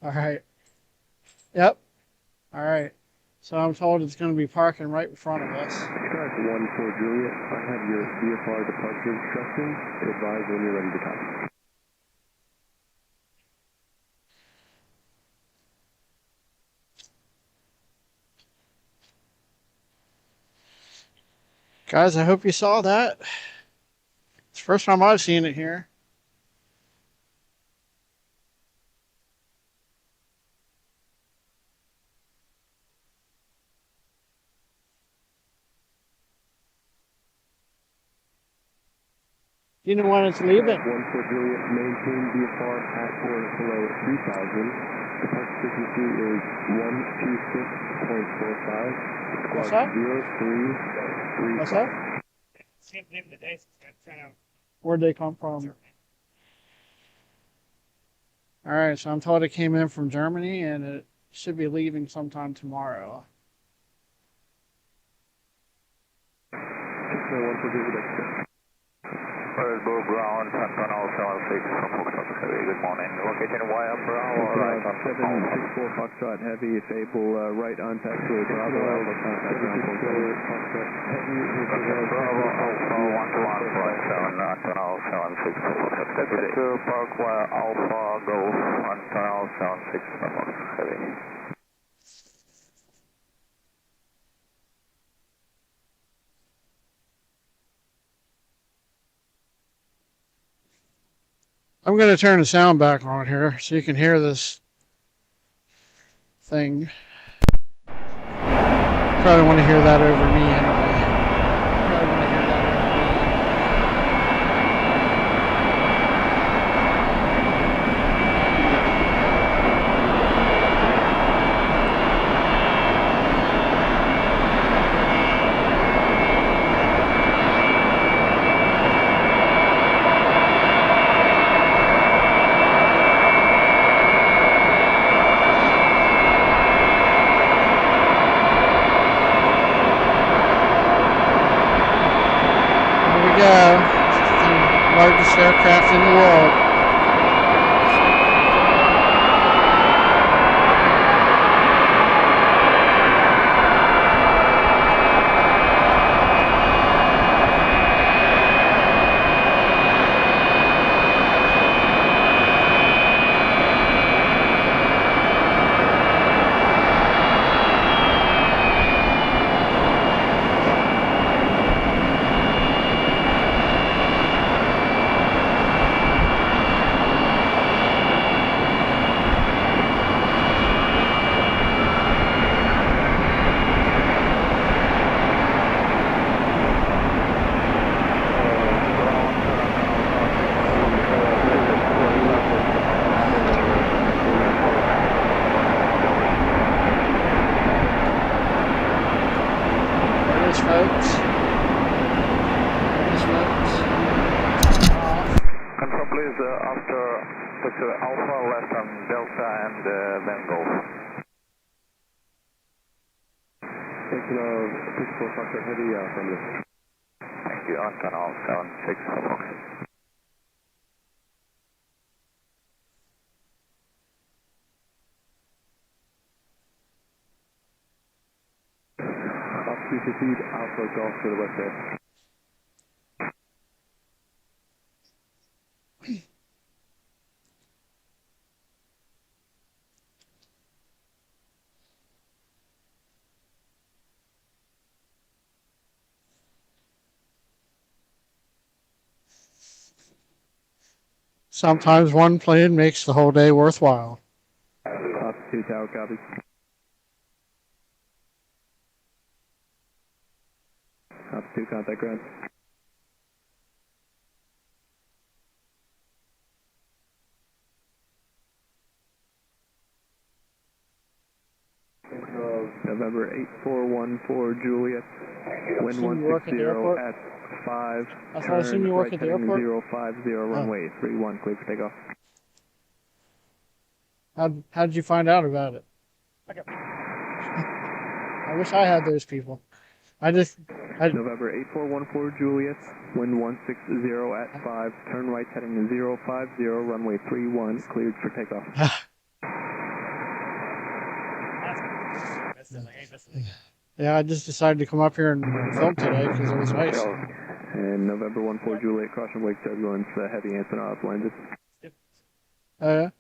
All right. Yep. All right. So I'm told it's going to be parking right in front of us. Shark 14 Juliet, I have your VFR departure instructions. Advise when you're ready to copy. Guys, I hope you saw that. It's the first time I've seen it here. Do you know when it's leaving? 14 Juliet, maintain VFR at or below 3,000. Departure frequency is 126.45. What's that? 0335. What's that? Same name of the day. Where'd they come from? All right, so I'm told it came in from Germany and it should be leaving sometime tomorrow. Harrisburg ground, Antonov 76 from Foxtrot Heavy. Good morning. Location Wire Bravo, right on 764 Foxtrot Heavy, if able, right on taxiway Bravo, Alpha contact ground 47. Foxtrot Heavy, Bravo Alpha 121.7, Antonov 76 from Foxtrot Heavy. To Park Wire Alpha Golf, Antonov 76 from Foxtrot Heavy. I'm going to turn the sound back on here so you can hear this thing. Probably want to hear that over me anyway. Probably want to hear that over me. Largest aircraft in the world. Confirm please after Picture Alpha less than Delta and Bengal. Antonov, Pistol Foxtrot Heavy, affirmative. Thank you, Antonov 76 Fox. Off-speed feed, Alpha Golf to the west side. Sometimes one plane makes the whole day worthwhile. Altitude tower, copy. Altitude contact ground. November 8414 Juliet. Wind 160 at 5. I thought I seen you work at the airport. 050 runway 31, clear for takeoff. How did you find out about it? I wish I had those people. November 8414 Juliet, wind 160 at 5, turn right heading 050, runway 31, cleared for takeoff. Yeah, I just decided to come up here and film today because it was nice. And November 14 Juliet, caution wake turbulence, heavy Antonov landed. Oh, yeah?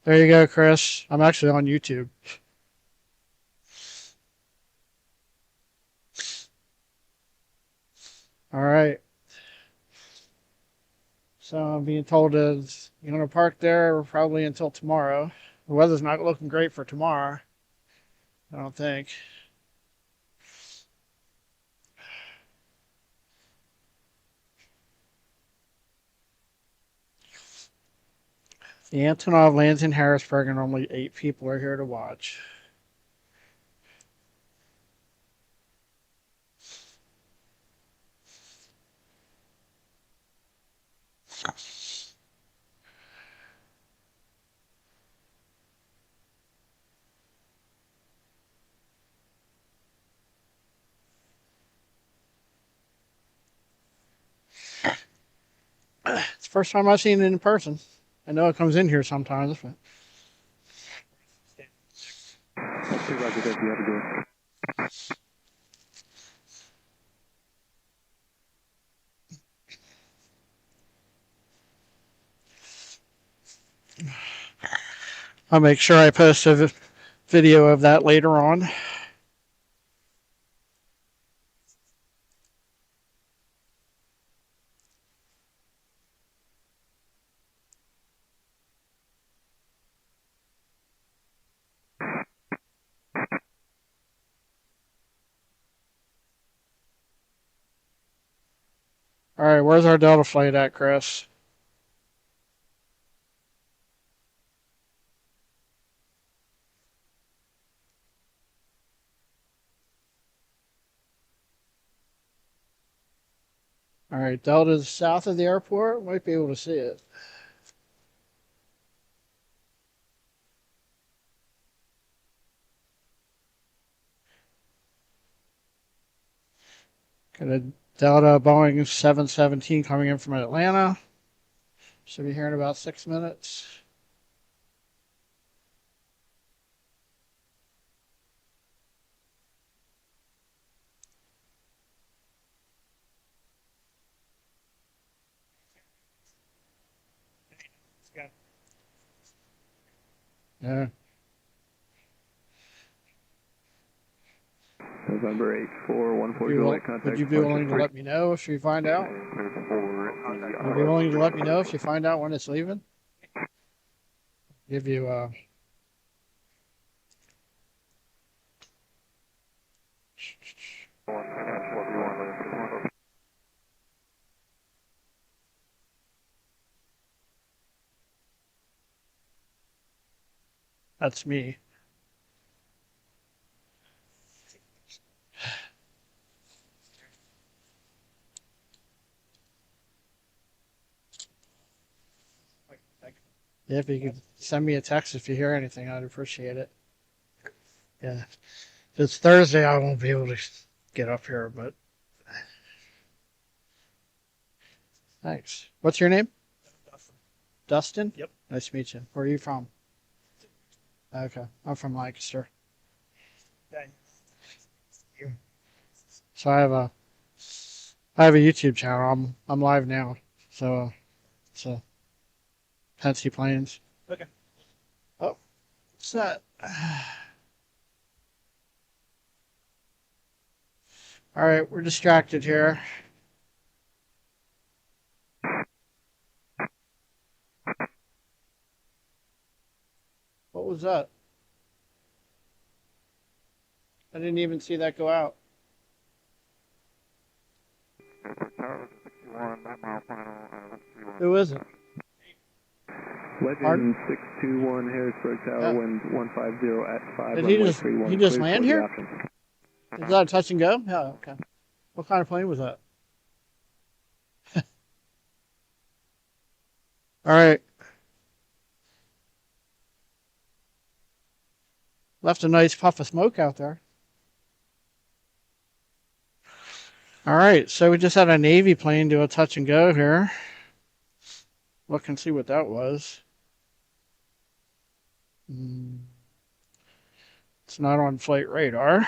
There you go, Chris. I'm actually on YouTube. All right. So I'm being told that you're going to park there probably until tomorrow. The weather's not looking great for tomorrow, I don't think. The Antonov lands in Harrisburg and only 8 people are here to watch. It's the first time I've seen it in person. I know it comes in here sometimes, but... Okay, Roger, thank you. Have a good one. I'll make sure I post a video of that later on. All right, where's our Delta flight at, Chris? All right, Delta's south of the airport. Might be able to see it. Got a Delta Boeing 717 coming in from Atlanta. Should be here in about 6 minutes. Yeah. November 8414 Juliet, contact. Would you be willing to let me know if you find out? Would you be willing to let me know if you find out when it's leaving? Give you that's me. Yeah, if you could send me a text if you hear anything, I'd appreciate it. Yeah. If it's Thursday, I won't be able to get up here, but thanks. What's your name? Dustin. Dustin? Yep. Nice to meet you. Where are you from? Okay. I'm from Lancaster. Okay. So I have a YouTube channel. I'm live now. So it's a Pensy Plains. Okay. Oh, what's that? All right, we're distracted here. What was that? I didn't even see that go out. Who is it? Legend 621 Harrisburg Tower, Yeah. wind 150 at 5. Did runway 31, he just cleared land for the here? option. Is that a touch and go? Yeah, okay. What kind of plane was that? All right. Left a nice puff of smoke out there. All right, so we just had a Navy plane do a touch and go here. Look and see what that was. It's not on flight radar.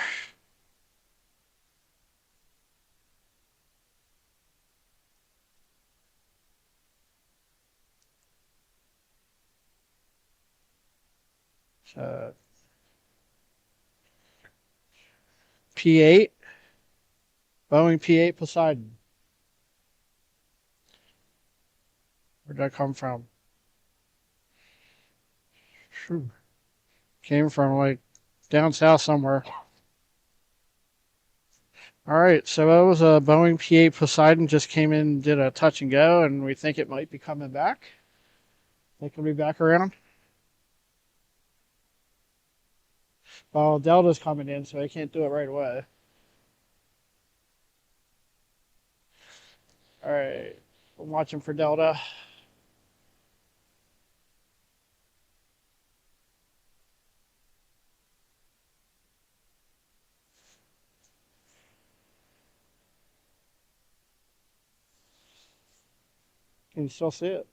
P8, Boeing P8 Poseidon. Where'd that come from? Came from like down south somewhere. All right, so that was a Boeing P8 Poseidon just came in, did a touch and go, and we think it might be coming back. Think it'll be back around. Well, Delta's coming in, so I can't do it right away. All right, I'm watching for Delta. Can you still see it?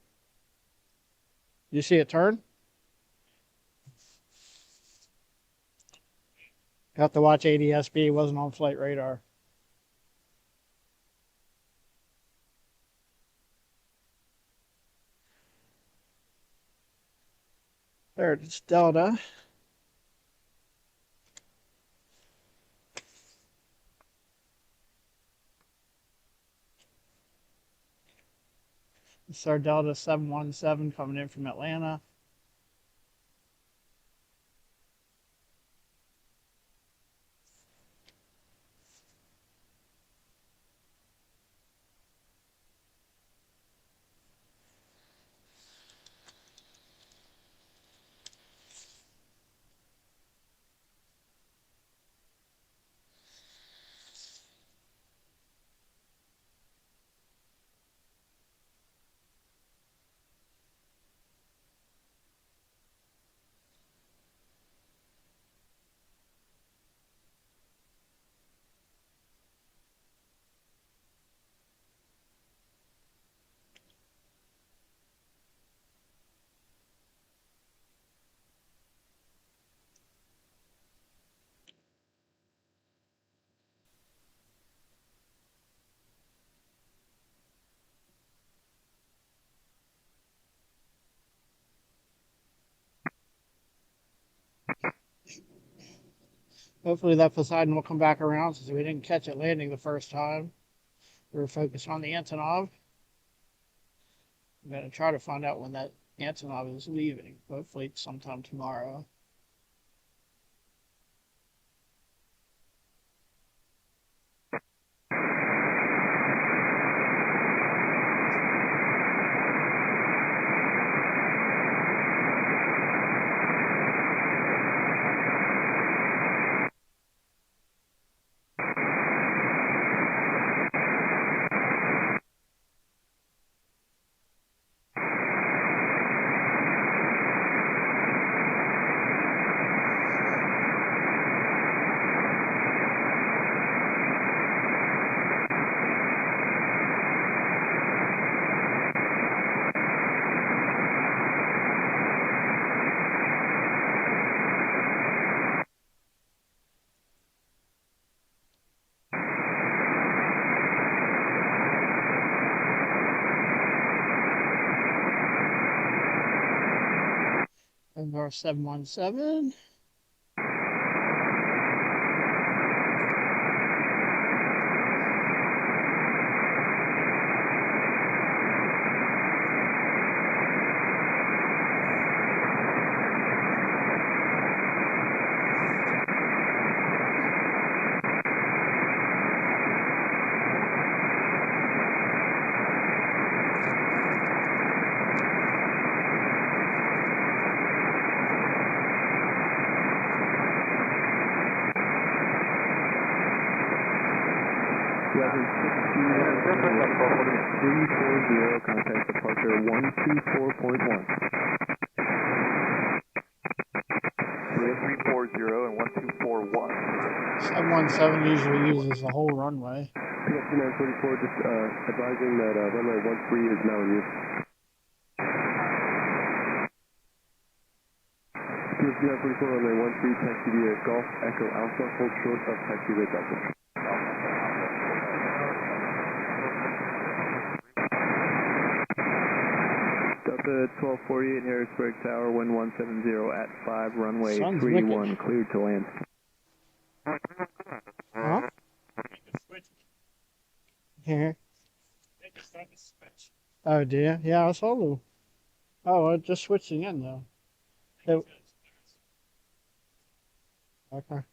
You see it turn? You have to watch ADSB. It wasn't on flight radar. There, it's Delta. It's our Delta 717 coming in from Atlanta. Hopefully that Poseidon will come back around since we didn't catch it landing the first time. We were focused on the Antonov. I'm going to try to find out when that Antonov is leaving. Hopefully sometime tomorrow. And our 717. Contact departure 124.1. 340 and 1241. 717 usually uses the whole runway. PFC 944 just advising that runway 13 is now in use. PFC 944 runway 13 taxi via Golf Echo Alpha, hold short of taxi red Delta. Delta 1248 Harrisburg Tower, wind 170 at 5, runway Sun's 31, wicked. cleared to land. Huh? Switch. Here. They just started to switch. Oh, do you? Yeah, I saw Lou. Oh, it just switched again, though. It, okay.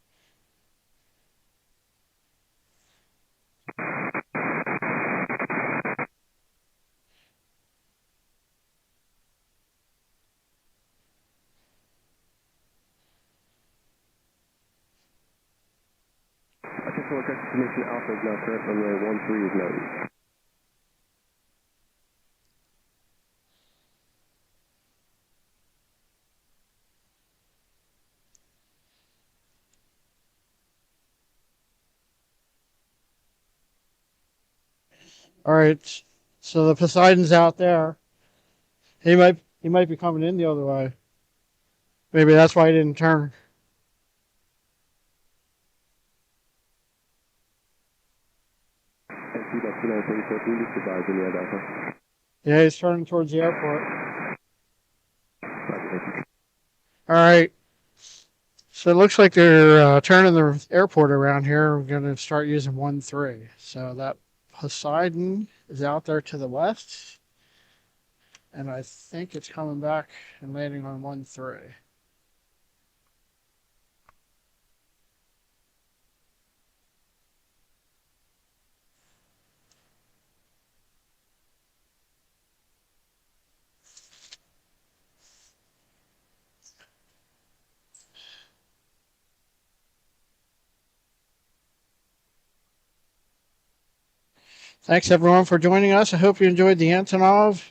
Official Information Alpha is now current, runway 13 is now used. All right. So the Poseidon's out there. He might be coming in the other way. Maybe that's why he didn't turn. NC Delta 934, can you just advise in the Ed Alpha? Yeah, he's turning towards the airport. Roger, thank you. All right. So it looks like they're turning the airport around here. We're going to start using 13. So that Poseidon is out there to the west. And I think it's coming back and landing on 13. Thanks everyone for joining us. I hope you enjoyed the Antonov.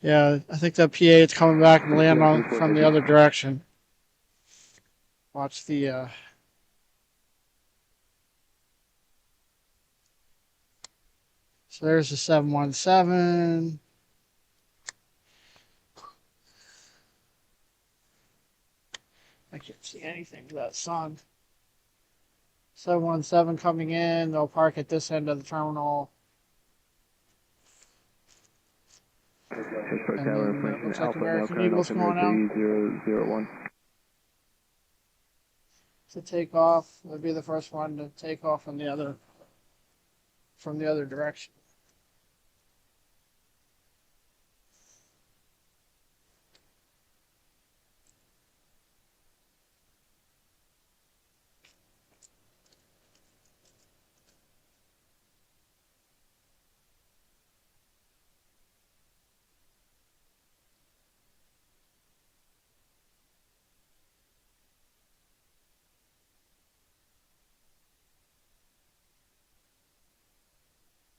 Yeah, I think that PA is coming back and land on from the other direction. Watch the so there's the 717. I can't see anything to that sun. 717 coming in. They'll park at this end of the terminal. Harrisburg And Tower, then information looks like Alpha, now American current Eagle's altimeter going out 3001. to take off. It'll be the first one to take off from the other direction.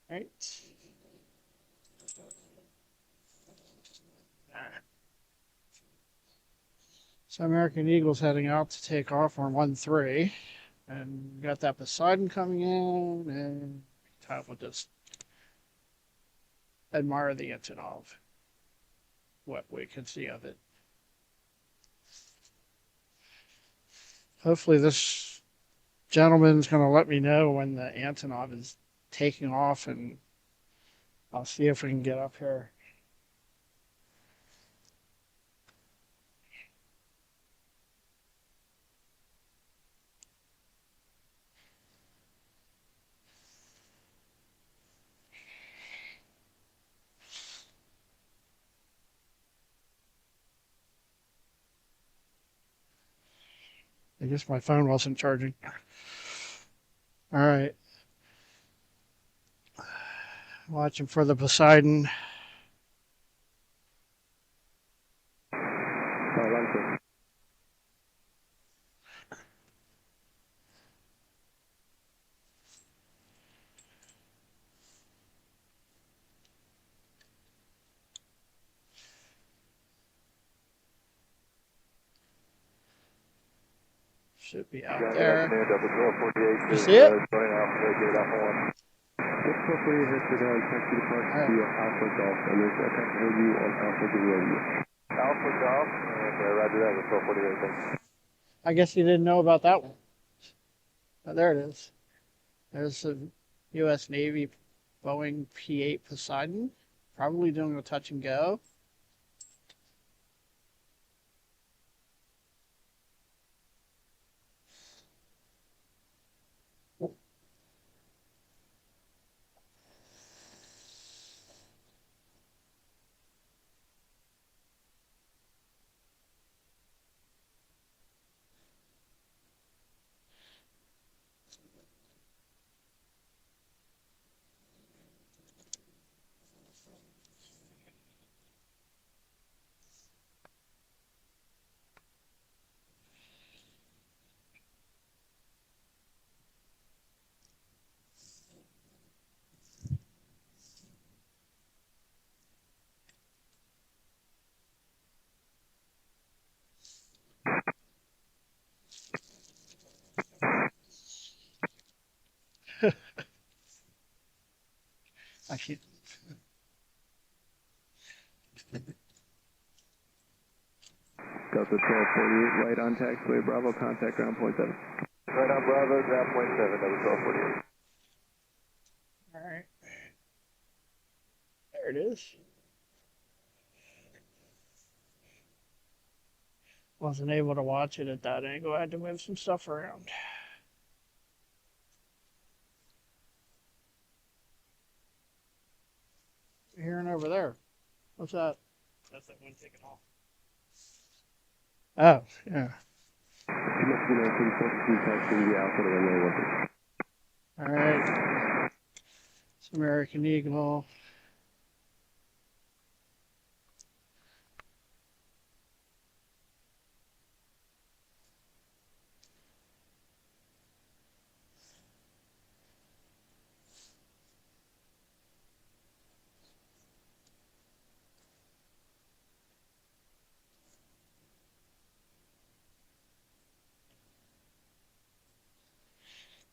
Right. So American Eagle's heading out to take off on 1-3. And we got that Poseidon coming in, and time will just admire the Antonov, what we can see of it. Hopefully this gentleman's going to let me know when the Antonov is taking off, and I'll see if we can get up here. I guess my phone wasn't charging. All right. Watching for the Poseidon. Should be out there. You see it? It's 1248 Harrisburg Island, taxi departure via Alpha Golf, and there's a passenger view on Alpha Romeo. Alpha Golf, and roger that, with 1248, thanks. I guess you didn't know about that one. Oh, there it is. There's a U.S. Navy Boeing P-8 Poseidon, probably doing a touch and go. Actually, Delta 1248, right on taxiway Bravo, contact ground point 7. Right on Bravo, ground point 7, that was 1248. all right. There it is. Wasn't able to watch it at that angle. I had to move some stuff around. Hearing over there. What's that? That's that one taking off. Oh, yeah. Mexican 1942, taxiing via Alpha to Romeo 13. All right. It's American Eagle.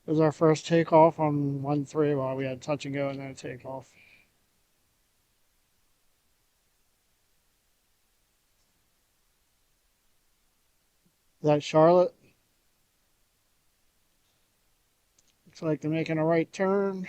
It was our first takeoff on 1-3 while we had touch and go and then a takeoff. Is that Charlotte? Looks like they're making a right turn.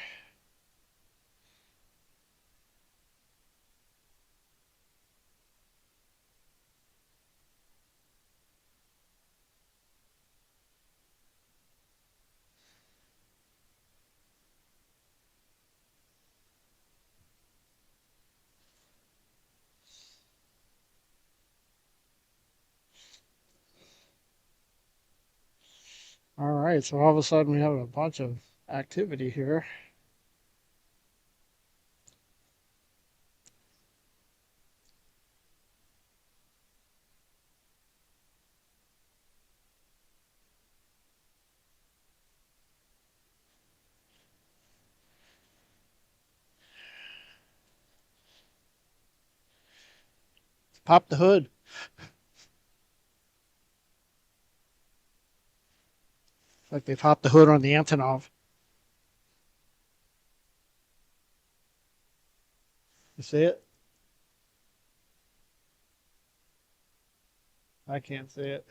right, so all of a sudden we have a bunch of activity here. Pop the hood. Like they popped the hood on the Antonov. You see it? I can't see it.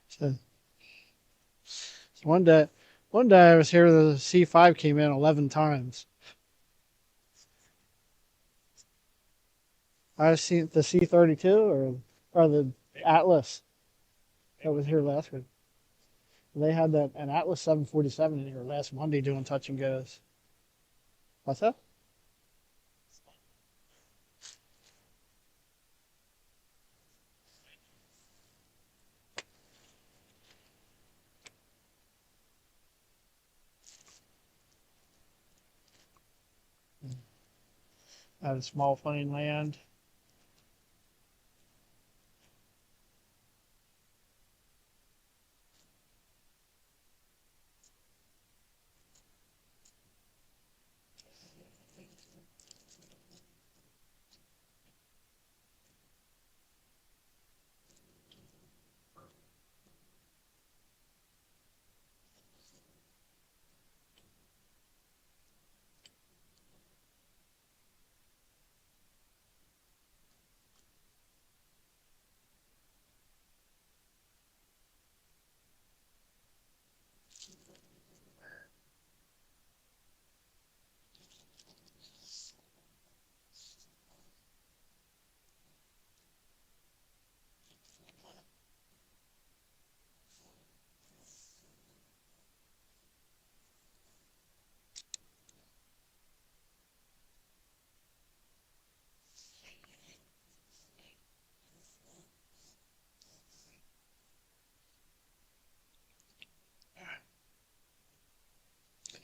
So one day I was here, the C5 came in 11 times. I've seen the C32 or the Atlas that was here last week. They had an Atlas 747 in here last Monday doing touch and goes. What's that? Had a small plane land.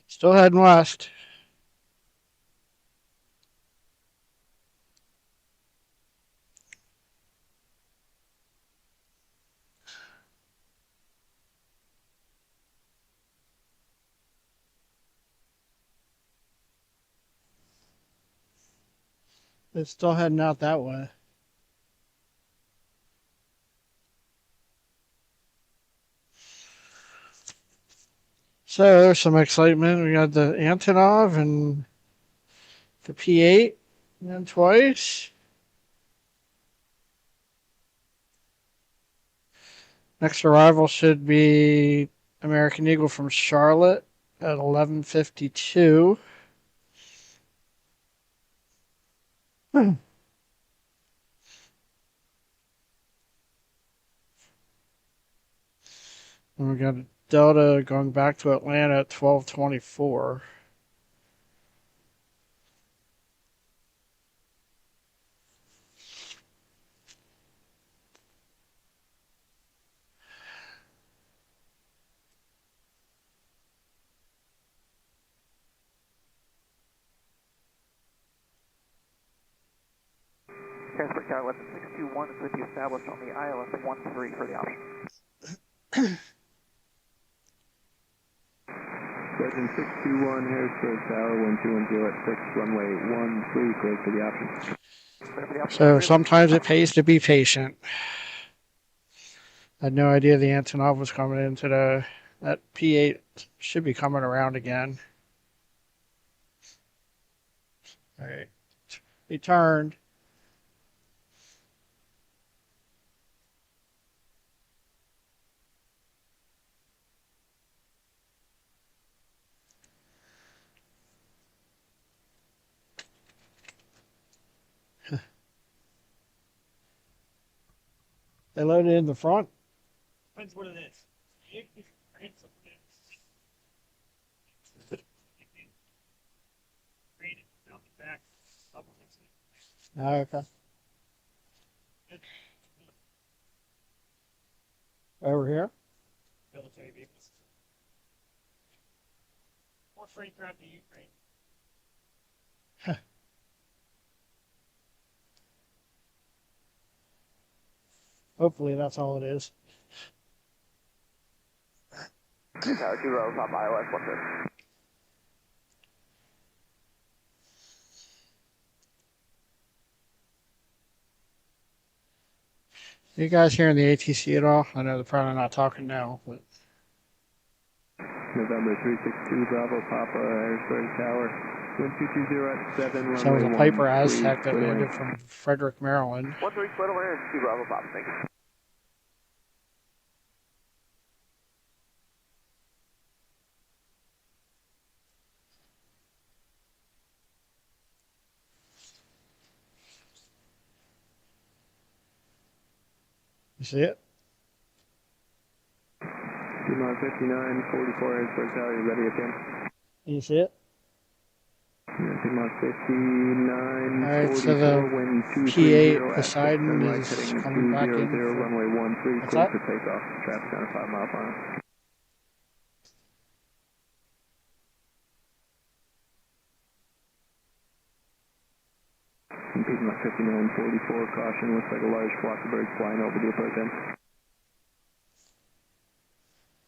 Still heading west. It's still heading out that way. So there's some excitement. We got the Antonov and the P8 and twice. Next arrival should be American Eagle from Charlotte at 11:52. And we got a Delta going back to Atlanta at 12:24. Harrisburg Tower, West 621 is with you established on the ILS 13 for the option. Legend 621, Harrisburg Tower, 1210 at 6, runway 13, clear for the option. So sometimes it pays to be patient. I had no idea the Antonov was coming in today. That P8 should be coming around again. All right. He turned. They loaded in the front. Depends what it is. Oh, okay. freight throughout the Ukraine. Hopefully that's all it is. Tower 2 Bravo Pop iOS 1 You guys hearing the ATC at all? I know they're probably not talking now, but November 362 Bravo Papa Harrisburg Tower. Wind 220 at 7, so it was a runway Piper 13, Aztec that clear landed away. from Frederick, Maryland. 13 split away and 2 Bravo Papa, thank you. You see it? T-Mod 59, 44 Harrisburg Tower, you ready again? You see it? Yeah, T-Mod 59, All right, 44, so the wind 230 P8 at 6, Poseidon turn right, is heading coming back in 200, for, runway 13, what's clear that? for takeoff. Traffic on a 5 mile per hour. Piedmont 5944, caution, looks like a large flock of birds flying over the approach end.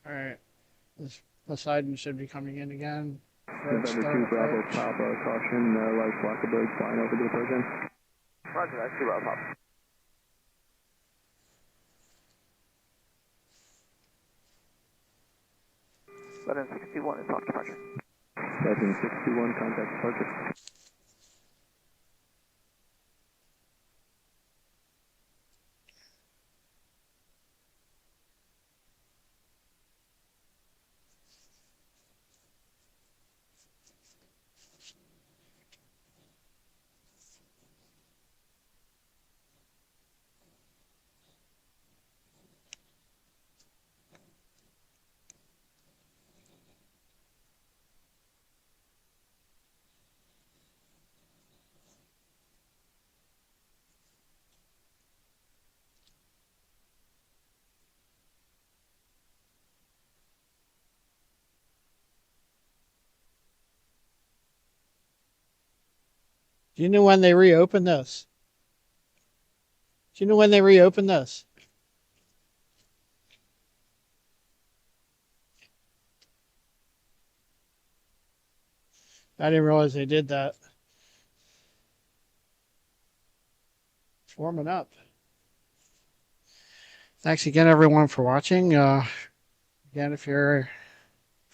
All right, this Poseidon should be coming in again for its November third 2 Bravo approach. Papa, caution, large flock of birds flying over the approach end. Roger, that's 2 Bravo Papa. 1161 is off departure. 1161, contact departure. Do you know when they reopened this? Do you know when they reopened this? I didn't realize they did that. It's warming up. Thanks again, everyone, for watching. Again, if you're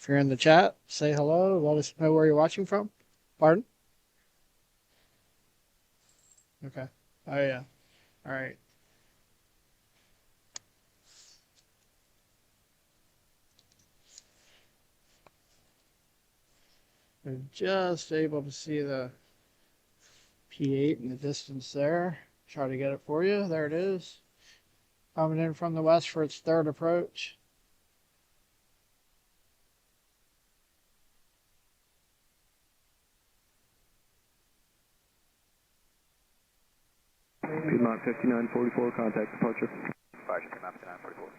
in the chat, say hello. Let us know where you're watching from. Pardon? Okay. Oh yeah. All right. We're just able to see the P8 in the distance there. Try to get it for you. There it is. Coming in from the west for its third approach. Piedmont 5944, contact departure. Roger, Piedmont 5944.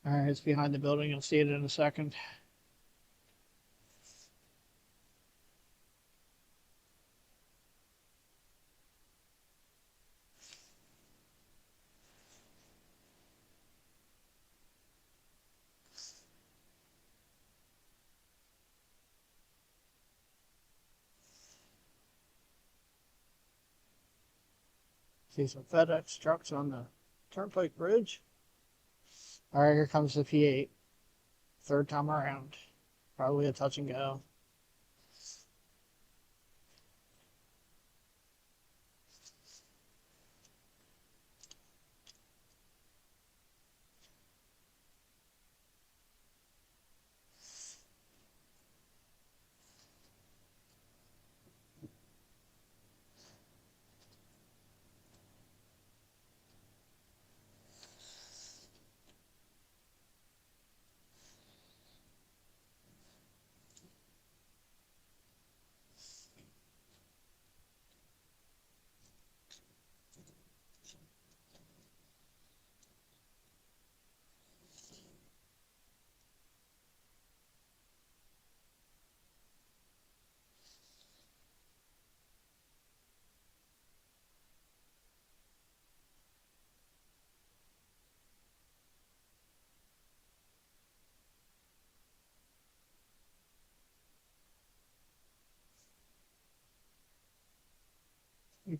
All right, it's behind the building. You'll see it in a second. See some FedEx trucks on the Turnpike Bridge. All right, here comes the P8. Third time around. Probably a touch and go.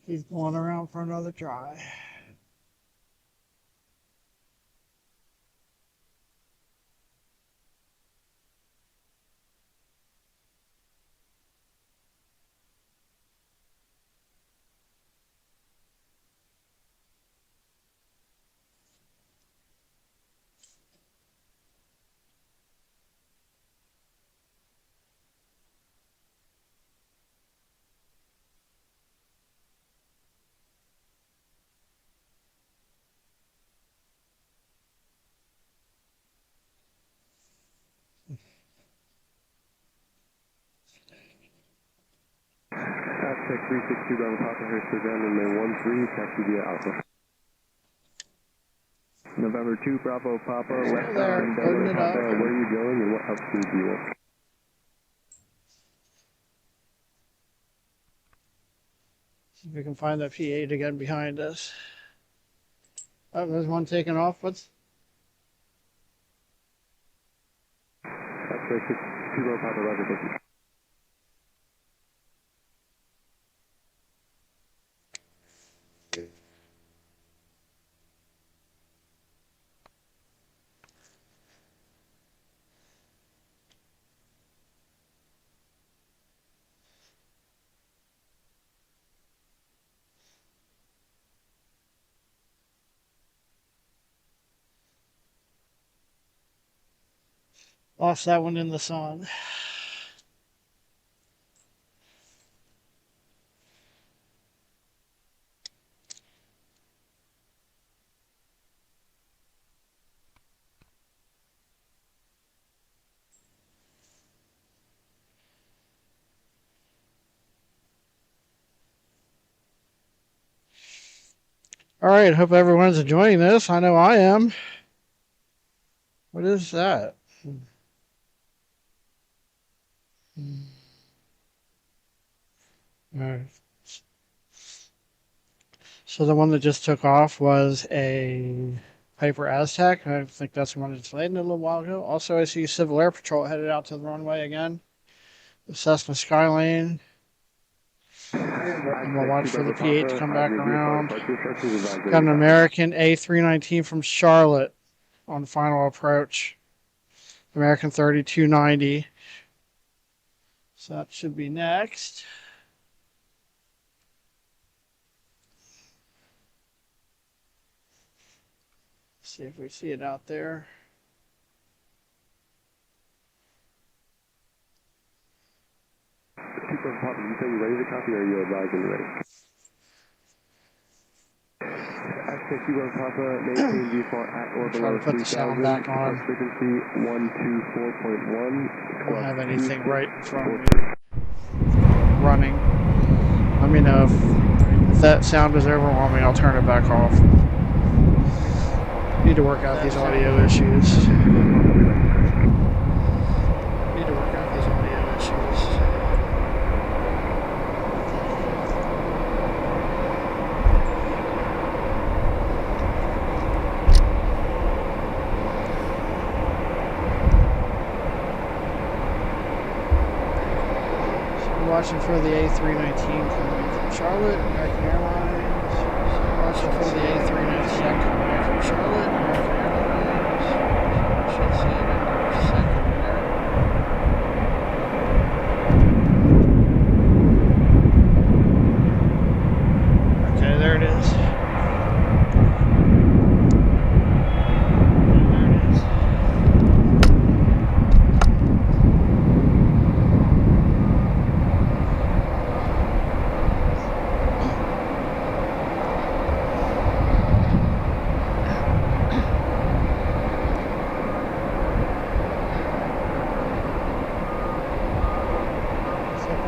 He's going around for another try. Aztec 362 Bravo Papa, Harrisburg ground runway 13, taxi via Alpha. November 2 Bravo Papa, left there, on loading it up. Papa, where are you going and what altitude do you want? See if we can find that P8 again behind us. Oh, there's one taking off. What's... Aztec 362 Bravo Papa, Roger, thank you. Lost that one in the sun. All right, hope everyone's enjoying this. I know I am. What is that? All right. So the one that just took off was a Piper Aztec. I think that's the one that's landed a little while ago. Also, I see Civil Air Patrol headed out to the runway again. The Cessna Skylane. And we'll watch for the P8 to come back around. Got an American A319 from Charlotte on final approach. American 3290. So that should be next. See if we see it out there. Super Papa, you say you're ready to copy or are you advised when you're ready? Aztec Super Papa, maintain default at or Try below to put the sound back on. frequency 124.1. I don't have anything right in front of me running. Let me know if that sound is overwhelming. I'll turn it back off. Need to work out these audio issues. Watching for the A319 coming from Charlotte, American Airlines. Watching for the A319 coming from Charlotte, American Airlines. Should see it in a second there. Okay, there it is.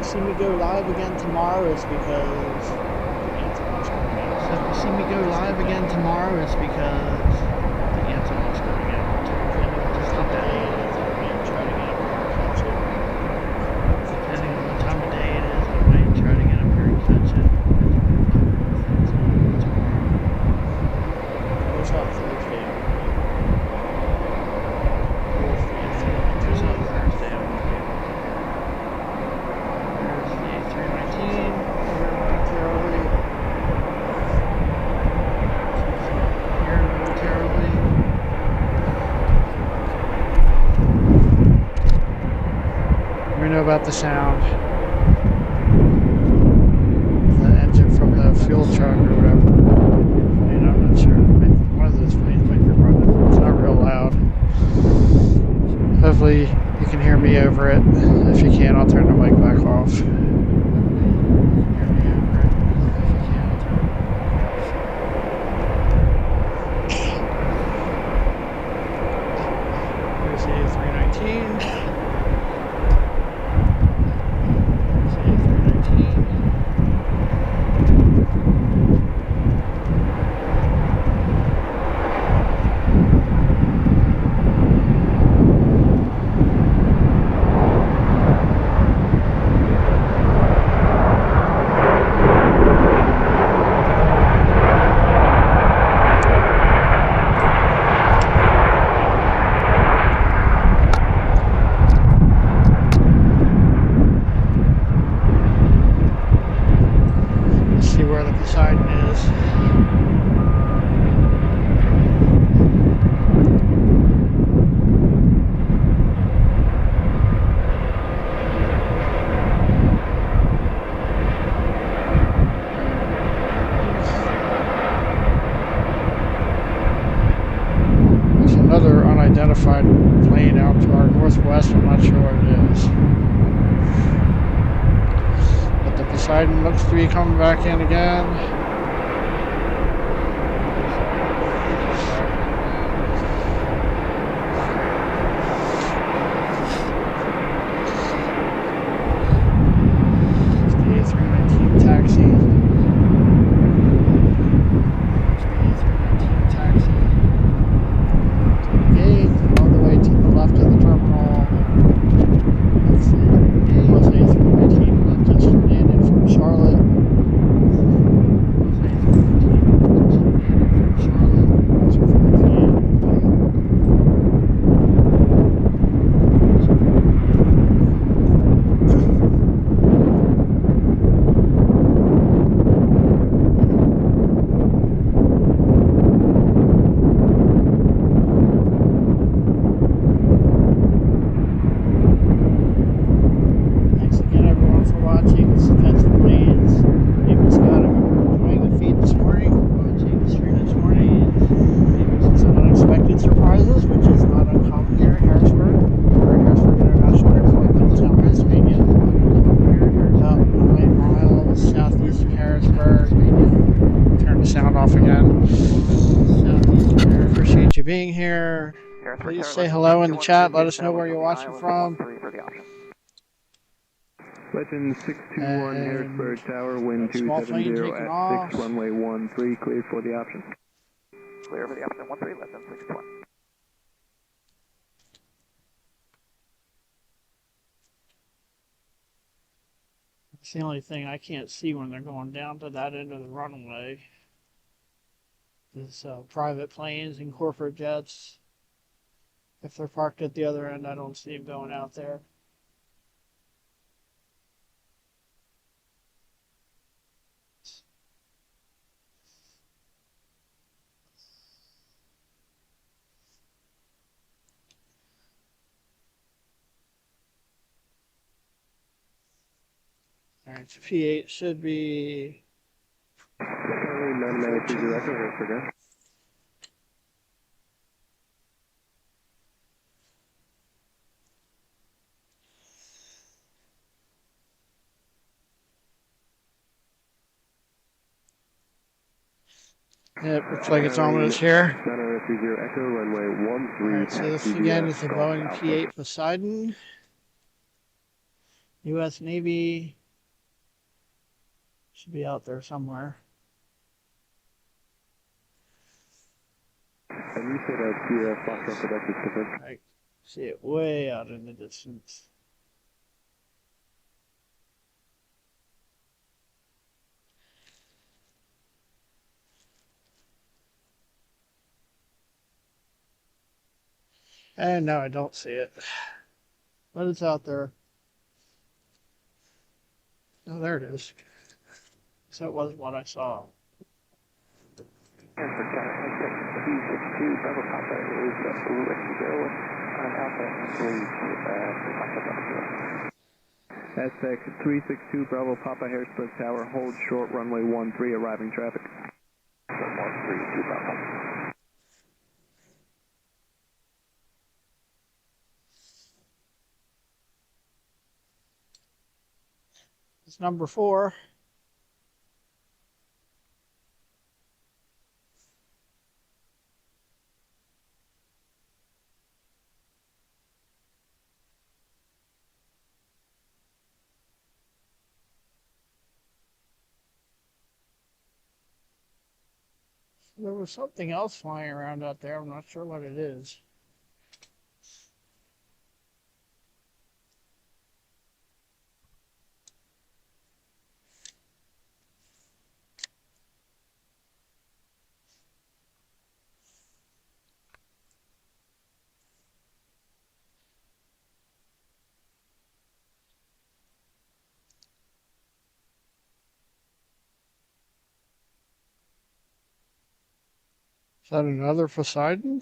See me go live again tomorrow is because so if you see me go live again tomorrow it's because the Antonov's coming out. Just a day and try to get up here and catch it. Depending on what time of day it is, I might try to get up here and catch it. What's up, Thursday? What's up, Thursday? There's the A319, very early. about the sound. The engine from the fuel truck or whatever. I mean, I'm not sure. One of those planes might be running. It's not real loud. Hopefully you can hear me over it. If you can, I'll turn the mic back off. There's the A319. See where the Poseidon is. There's another unidentified plane out to our northwest. I'm not sure what it is. The Poseidon looks to be coming back in again. It's the A319 taxi. It's the A319 taxi. Gate all the way to the left of the terminal. Let's see. It was A319 that just landed from Charlotte. Thanks again, everyone, for watching. This is Pets and Planes. Maybe Scott, I'm enjoying the feed this morning, watching the stream this morning. Maybe some unexpected surprises, which is not uncommon here in Harrisburg. We're at Harrisburg International Airport, Middletown, Pennsylvania. We're about 9 miles southeast of Harrisburg. Turn the sound off again. Southeast here. Appreciate you being here. Please say hello in the chat. Let us know where you're watching from. Legend 621 And Harrisburg Tower, wind small plane 270 taking at off. 6, runway 13, clear for the option. Clear for the option 13, less than 620. It's the only thing I can't see when they're going down to that end of the runway. Is private planes and corporate jets. If they're parked at the other end, I don't see them going out there. All right, so P8 should be. Currently 9 direct over Harrisburg. Yeah, it looks like it's almost here. 9030 Echo, runway 13. Alright, so this again is the Boeing P8 Poseidon. U.S. Navy should be out there somewhere. And you said that Foxtrot Quebec is different. I see it way out in the distance. And no, I don't see it. But it's out there. Oh, there it is. So it was what I saw. Harrisburg Tower, X6, 262, Bravo Papa is ready to go on Alpha 3, SX 362 Bravo Papa Harrisburg Tower, hold short runway 13, arriving traffic. 13, Bravo. It's number 4. There was something else flying around out there. I'm not sure what it is. Is that another Poseidon?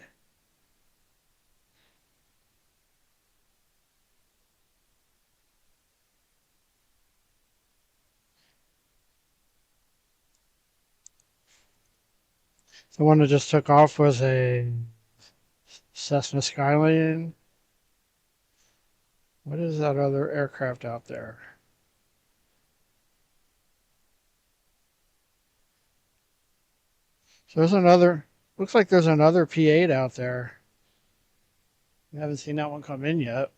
The one that just took off was a Cessna Skyline. What is that other aircraft out there? So there's another, looks like there's another P-8 out there. I haven't seen that one come in yet.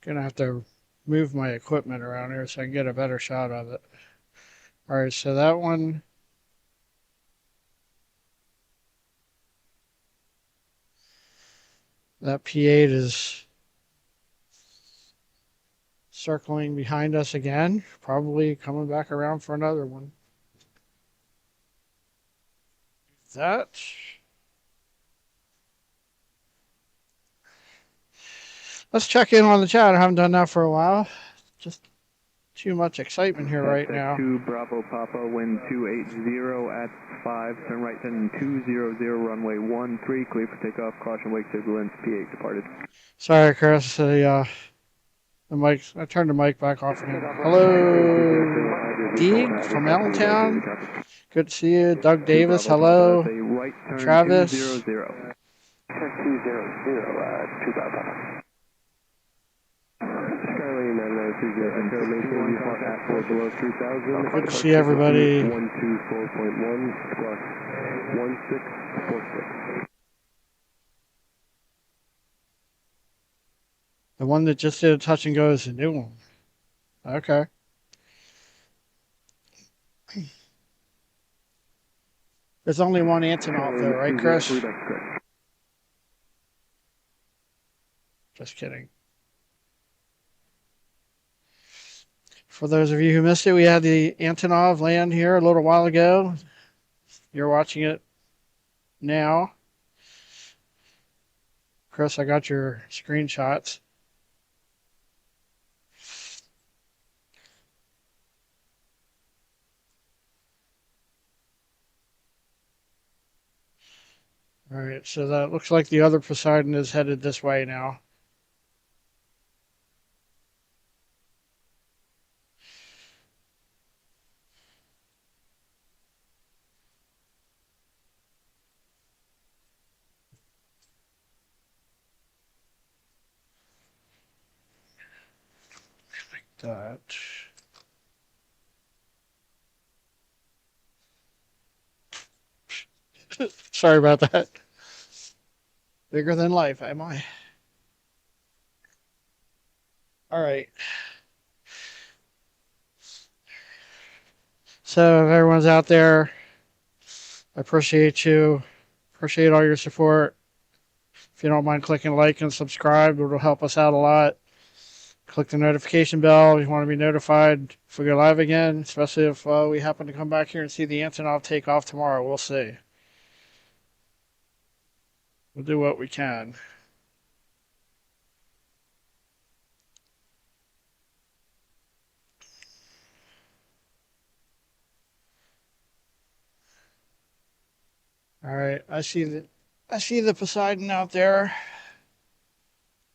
Gonna have to move my equipment around here so I can get a better shot of it. All right, so that one, that P-8 is circling behind us again, probably coming back around for another one. That. Let's check in on the chat. I haven't done that for a while. Just too much excitement here right now. 2 Bravo Papa, wind 280 at 5, turn right 10 200, runway 13, clear for takeoff, caution wake turbulence, P8 departed. Sorry, Chris. The mic. I turned the mic back off again. Hello, Deeg from Allentown. Good to see you. Doug Davis. Hello. Right turn Travis. 200. Turn 200, 2 Bravo. Skyline 9930, maintain default at 4 below 3000. Good to see everybody. 124.1 plus 1646. The one that just did a touch and go is the new one. Okay. There's only one Antonov there, right, Chris? Just kidding. For those of you who missed it, we had the Antonov land here a little while ago. You're watching it now. Chris, I got your screenshots. All right, so that looks like the other Poseidon is headed this way now. That. Sorry about that. Bigger than life, am I? All right. So if everyone's out there, I appreciate you. Appreciate all your support. If you don't mind clicking like and subscribe, it'll help us out a lot. Click the notification bell if you want to be notified if we go live again, especially if we happen to come back here and see the Antonov take off tomorrow. We'll see. We'll do what we can. All right, I see I see the Poseidon out there.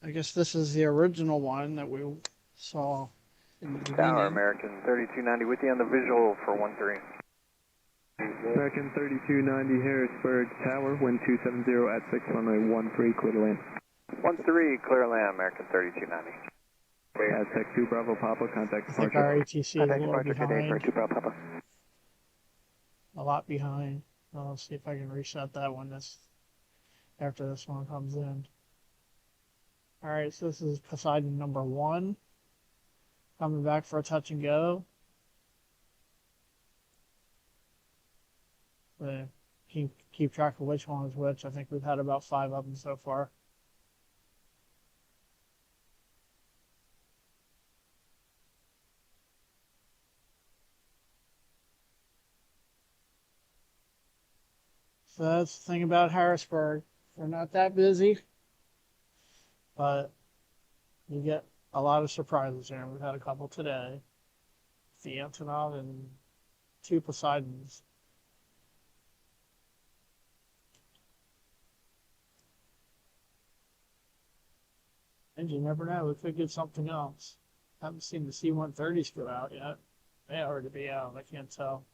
I guess this is the original one that we saw in the beginning. Tower, American 3290 with you on the visual for 13. American 3290 Harrisburg Tower, wind 270 at 6 runway 13, clear to land. 13, clear land, American 3290. Aztec 2 Bravo Papa, contact I think departure. our ATC is a little behind. 2 Bravo Papa. A lot behind. I'll see if I can reset that one after this one comes in. Alright, so this is Poseidon number 1. Coming back for a touch and go. But keep track of which one is which. I think we've had about 5 of them so far. So that's the thing about Harrisburg. We're not that busy, but you get a lot of surprises here. We've had a couple today. The Antonov and 2 Poseidons. And you never know, we could get something else. Haven't seen the C-130s go out yet. They ought to be out, I can't tell.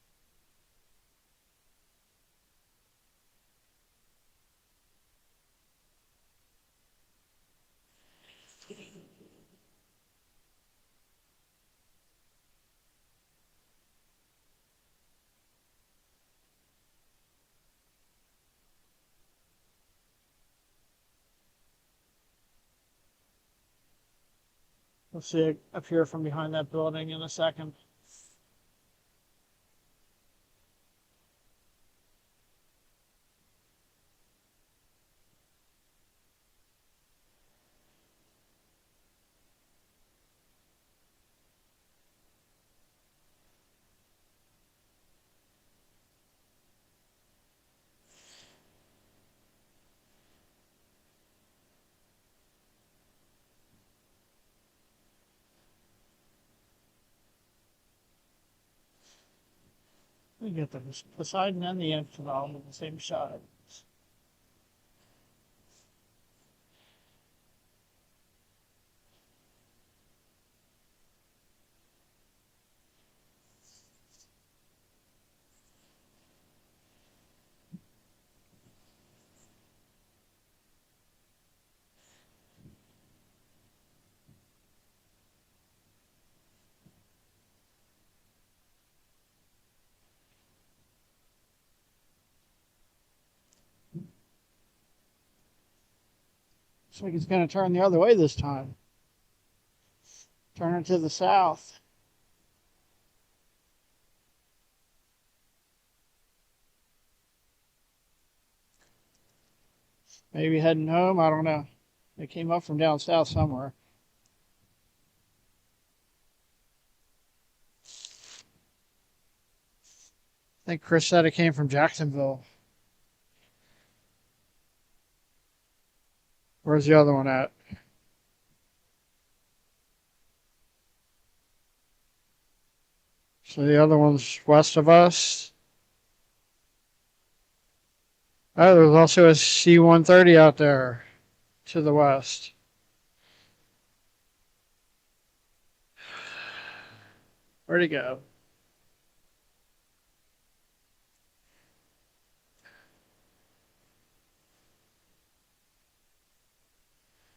We'll see it appear from behind that building in a second. We get the Poseidon and the Antonov in the same shot. Looks like it's going to turn the other way this time. Turn it to the south. Maybe heading home, I don't know. It came up from down south somewhere. I think Chris said it came from Jacksonville. Where's the other one at? So the other one's west of us. Oh, there's also a C-130 out there to the west. Where'd he go?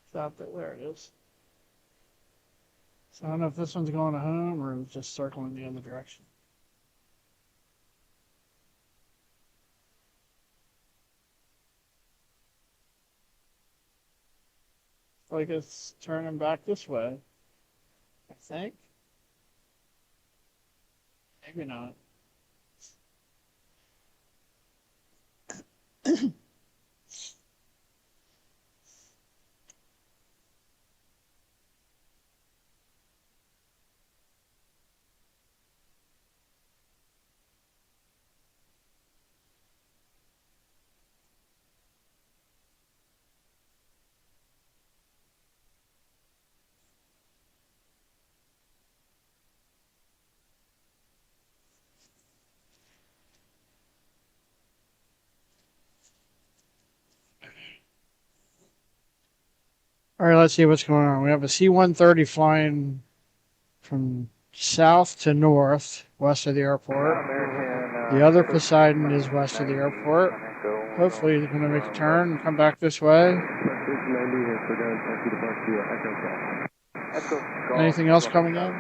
It's out there. There it is. So I don't know if this one's going to home or just circling the other direction. Like it's turning back this way, I think. Maybe not. All right, let's see what's going on. We have a C-130 flying from south to north, west of the airport. The other Poseidon is west of the airport. Hopefully he's going to make a turn and come back this way. Anything else coming in?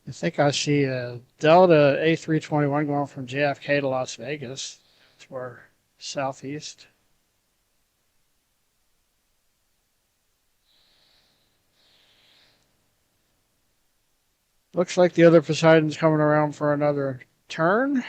I think I see a Delta A321 going from JFK to Las Vegas. It's where southeast. Looks like the other Poseidon's coming around for another turn.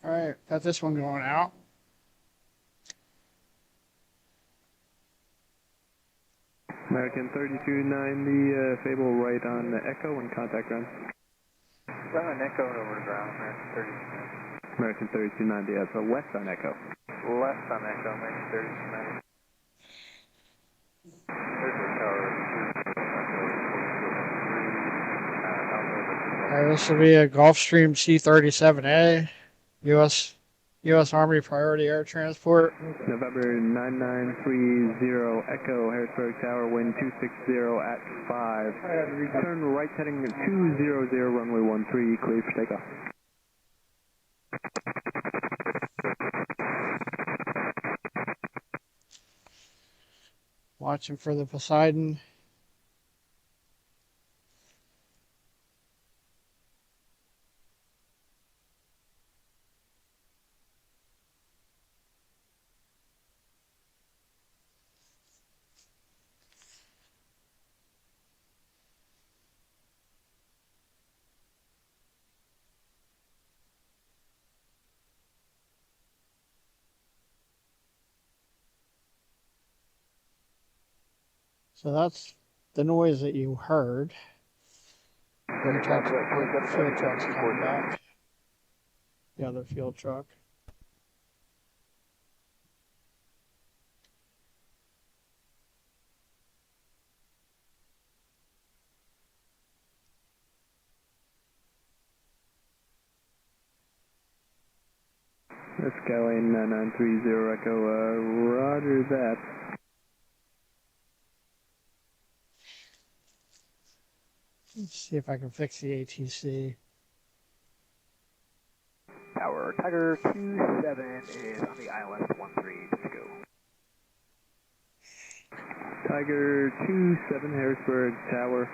All right, got this one going out. American 3290, Fable right on Echo and contact ground. Ground on Echo over ground, American 3290. American 3290, yeah, so west on Echo. Left on Echo, American 3290. All right, this will be a Gulfstream C-37A, U.S. Army Priority Air Transport. November 9930 Echo, Harrisburg Tower, wind 260 at 5. Turn right heading 200, runway 13, clear for takeoff. Watching for the Poseidon. So that's the noise that you heard. Field truck's coming back. The other field truck. Let's go in 9930 Echo, roger that. Let's see if I can fix the ATC. Tower, Tiger 27 is on the ILS 13, good to go. Tiger 27 Harrisburg Tower,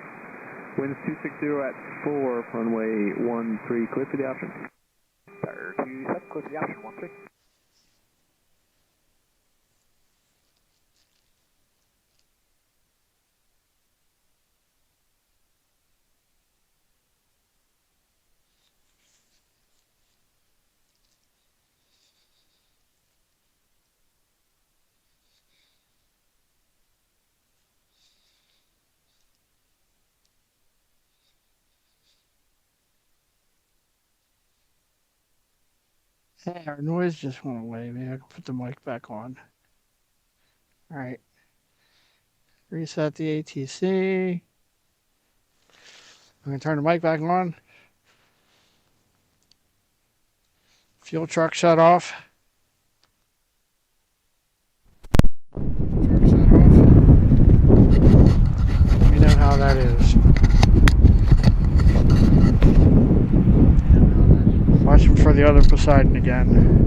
winds 260 at 4, runway 13, clear for the option. Tiger 27, clear for the option 13. Hey, our noise just went away. Maybe I can put the mic back on. All right. Reset the ATC. I'm going to turn the mic back on. Fuel truck shut off. Truck shut off. You know how that is. Watching for the other Poseidon again.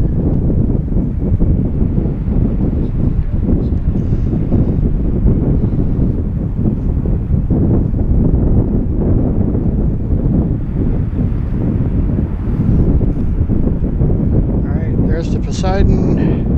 There's the Poseidon.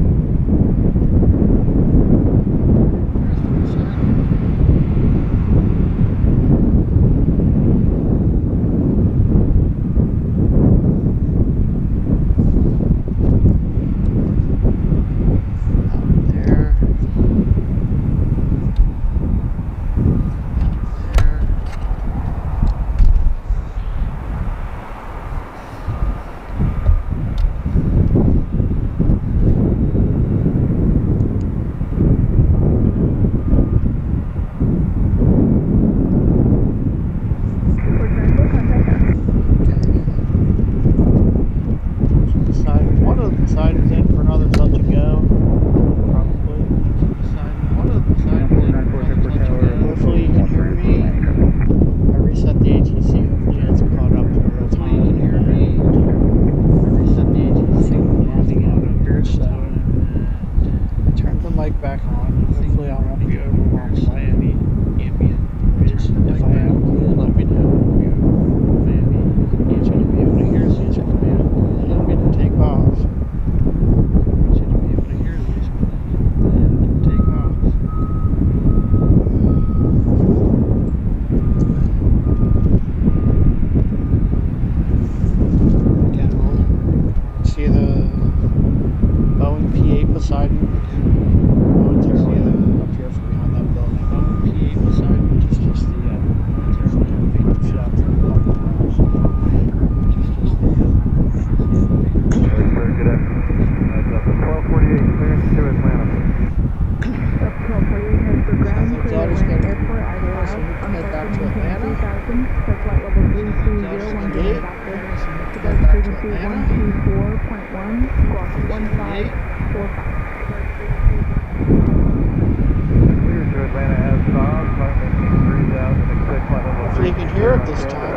You can hear it this time.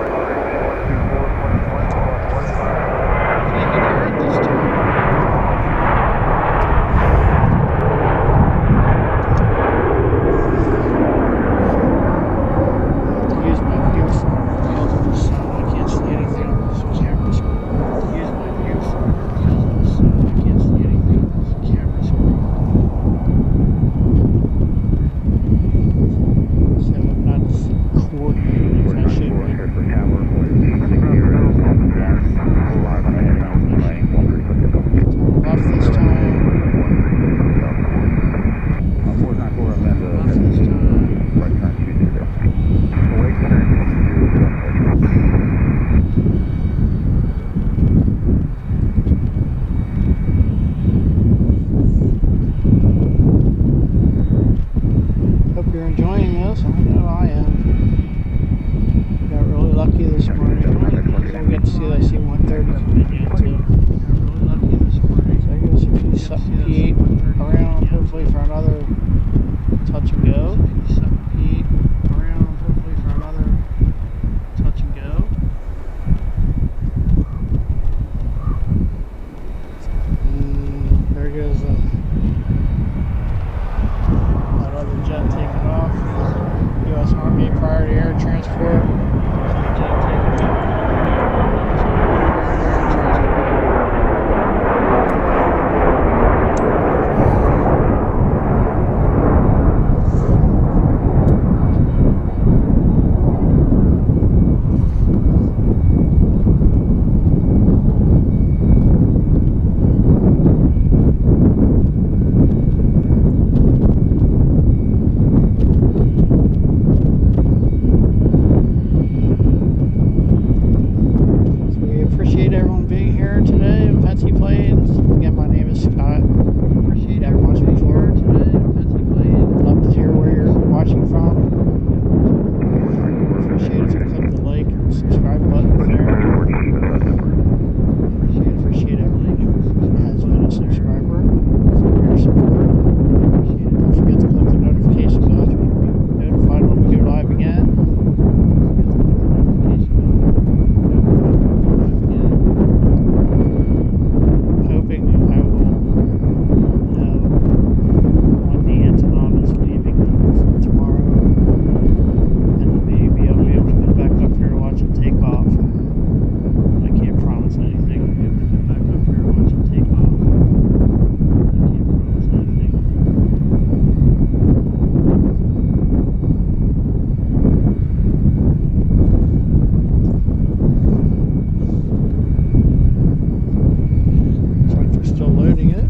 still loading it.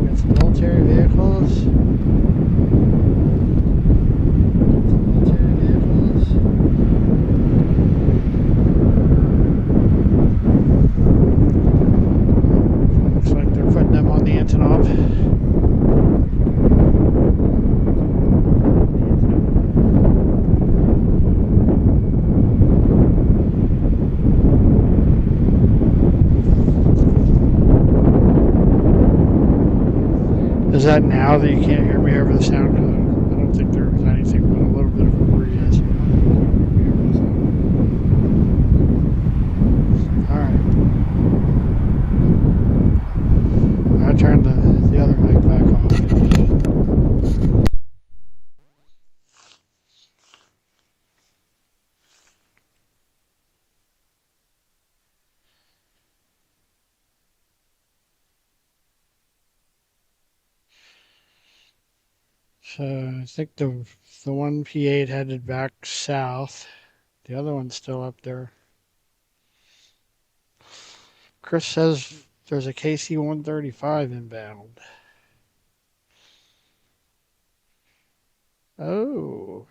Got some military vehicles. Looks like they're putting them on the Antonov. Is that now that you can't hear me over the sound? Because I don't think there was anything but a little bit of a breeze. Alright. I turned the other mic back off. So I think the one P8 headed back south. The other one's still up there. Chris says there's a KC-135 inbound. Oh.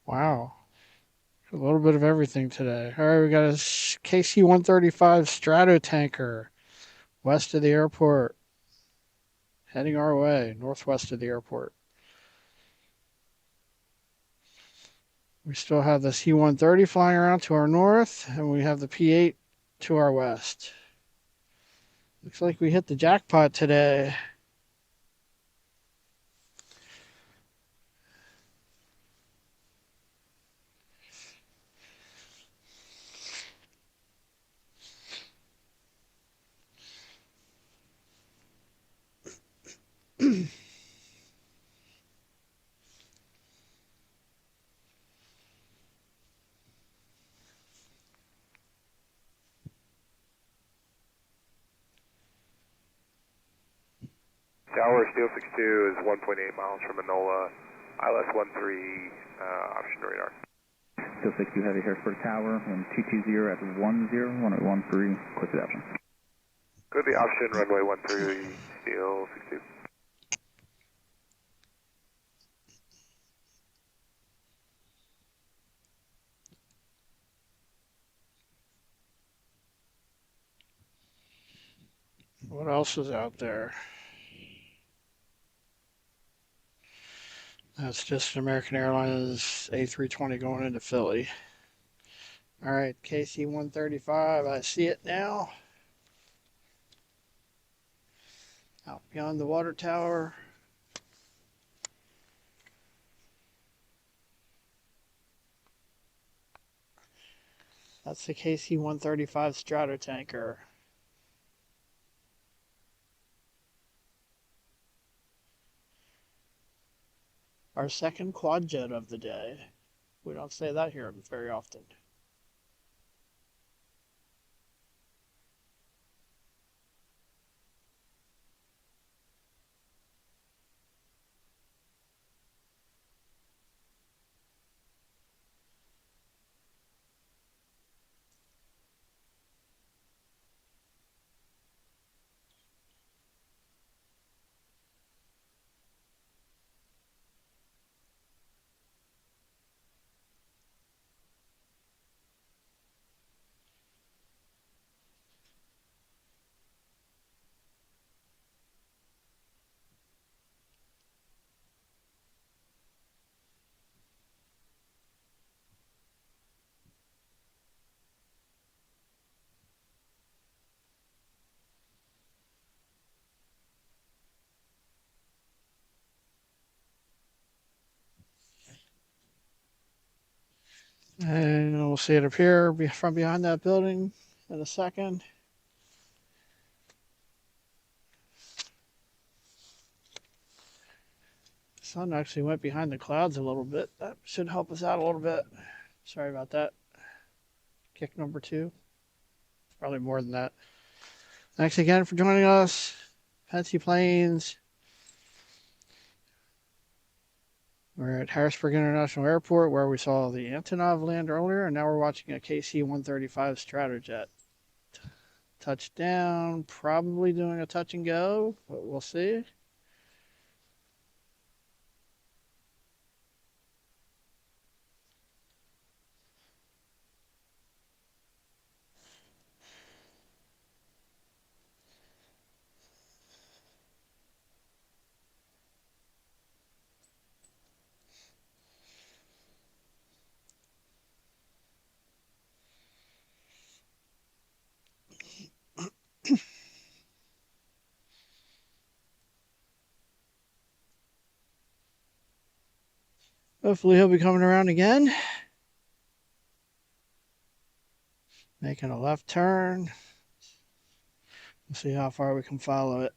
Wow. A little bit of everything today. All right, we got a KC-135 Stratotanker west of the airport. Heading our way, northwest of the airport. We still have the C-130 flying around to our north, and we have the P-8 to our west. Looks like we hit the jackpot today. Tower Steel 62 is 1.8 miles from Manola, ILS 13, option radar. Steel 62 Heavy Harrisburg Tower, wind 220 at 10, runway 13, clear for the option. Good, the option, runway 13, Steel 62. What else is out there? That's just American Airlines A320 going into Philly. All right, KC-135, I see it now. Out beyond the water tower. That's the KC-135 Stratotanker. Our second quad jet of the day. We don't say that here very often. And we'll see it appear from behind that building in a second. The sun actually went behind the clouds a little bit. That should help us out a little bit. Sorry about that. Kick number 2. Probably more than that. Thanks again for joining us. Fancy Planes. We're at Harrisburg International Airport where we saw the Antonov land earlier, and now we're watching a KC-135 Stratojet. Touchdown, probably doing a touch and go, but we'll see. Hopefully he'll be coming around again. Making a left turn. We'll see how far we can follow it.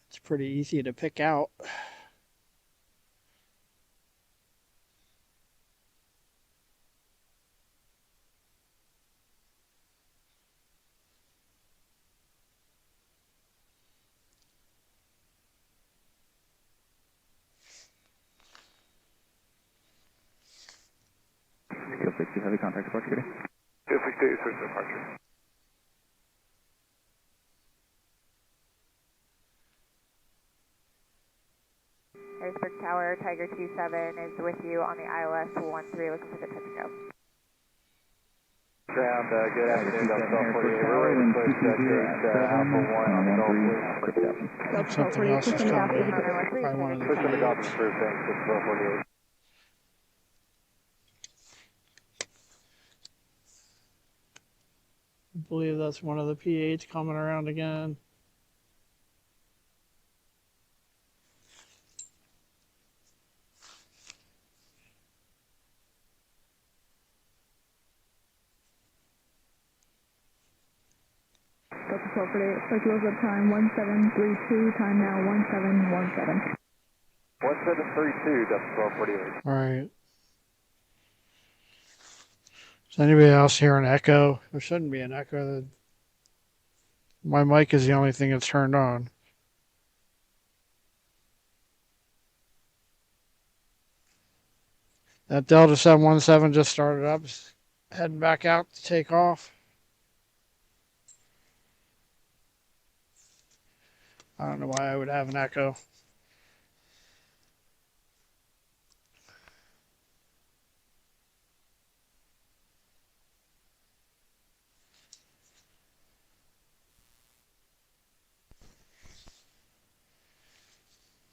It's pretty easy to pick out. Steel 60, heavy contact departure ready. Steel 68, switch to departure. Harrisburg Tower, Tiger 27 is with you on the ILS 13, looking for the touch and go. Ground, good afternoon, Delta 48. We're ready to push Alpha 1 on the Gulf. Something else is coming. Probably one of the Push on the Gulf P8s. first, thanks, Delta 48. I believe that's one of the P8s coming around again. Delta 1248, circulars up time 1732, time now 1717. 1732, Delta 1248. All right. Is anybody else hear an echo? There shouldn't be an echo. My mic is the only thing that's turned on. That Delta 717 just started up. It's heading back out to take off. I don't know why I would have an echo.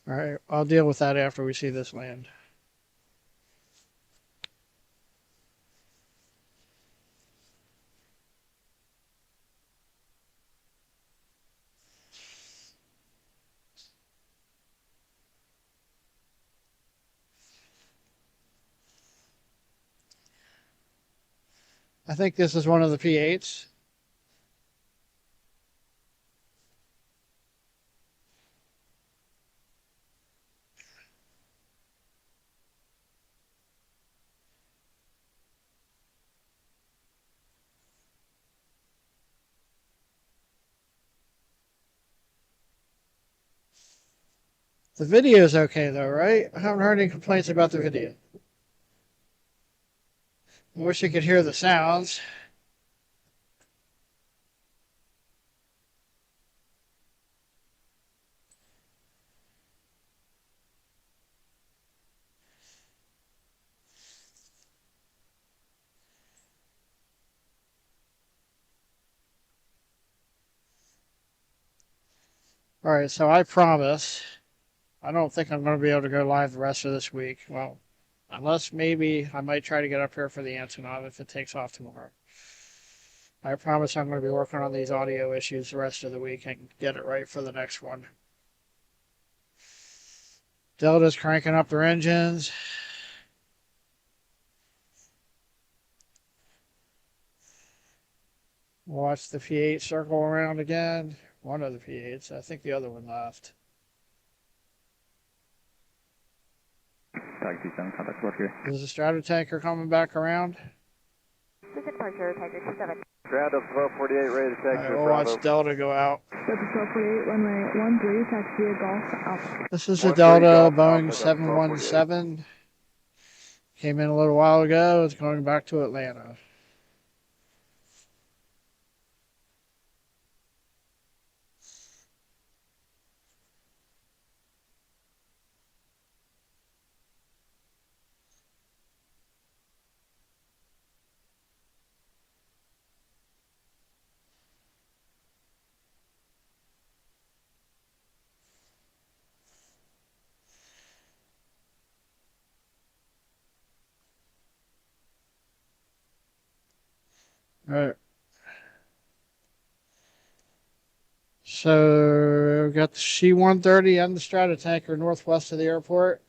All right, I'll deal with that after we see this land. I think this is one of the P8s. The video is okay though, right? I haven't heard any complaints about the video. I wish you could hear the sounds. All right, so I promise, I don't think I'm going to be able to go live the rest of this week. Well, unless maybe I might try to get up here for the Antonov if it takes off tomorrow. I promise I'm going to be working on these audio issues the rest of the week and get it right for the next one. Delta's cranking up their engines. Watch the P8 circle around again. One of the P8s. I think the other one left. Tiger 27, contact departure. Is the Stratotanker coming back around? This is departure, Tiger 27. Ground up 1248, ready to take Alright, we'll watch Delta go out. Delta 1248, runway 13, taxi via Golf Alpha. This is a Delta Boeing 717. Came in a little while ago. It's going back to Atlanta. Alright. So, we've got the C-130 and the Stratotanker northwest of the airport.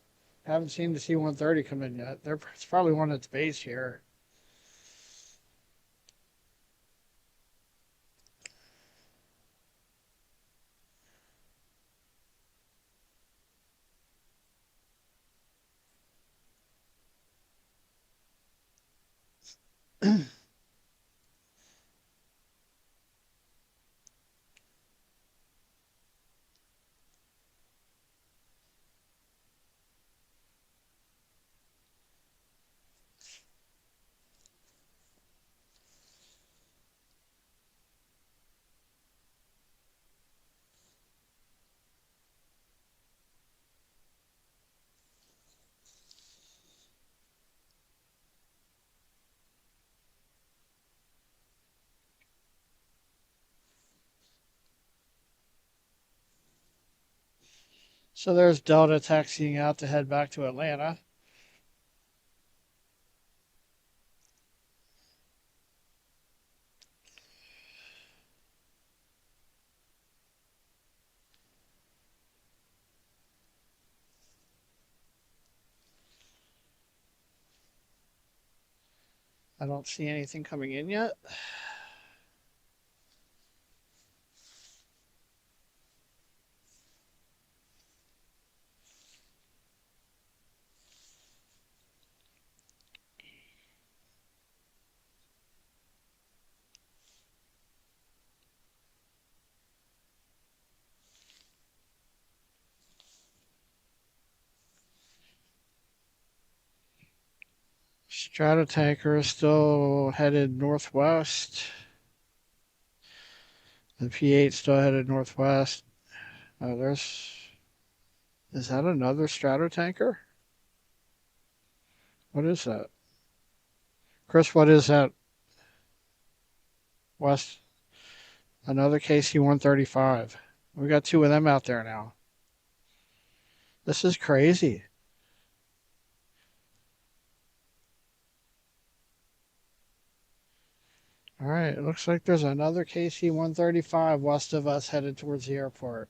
Haven't seen the C-130 come in yet. It's probably one that's based here. So there's Delta taxiing out to head back to Atlanta. I don't see anything coming in yet. Stratotanker is still headed northwest. The P-8 still headed northwest. Oh, is that another Stratotanker? What is that? Chris, what is that? West. Another KC-135. We got two of them out there now. This is crazy. All right, it looks like there's another KC-135 west of us headed towards the airport.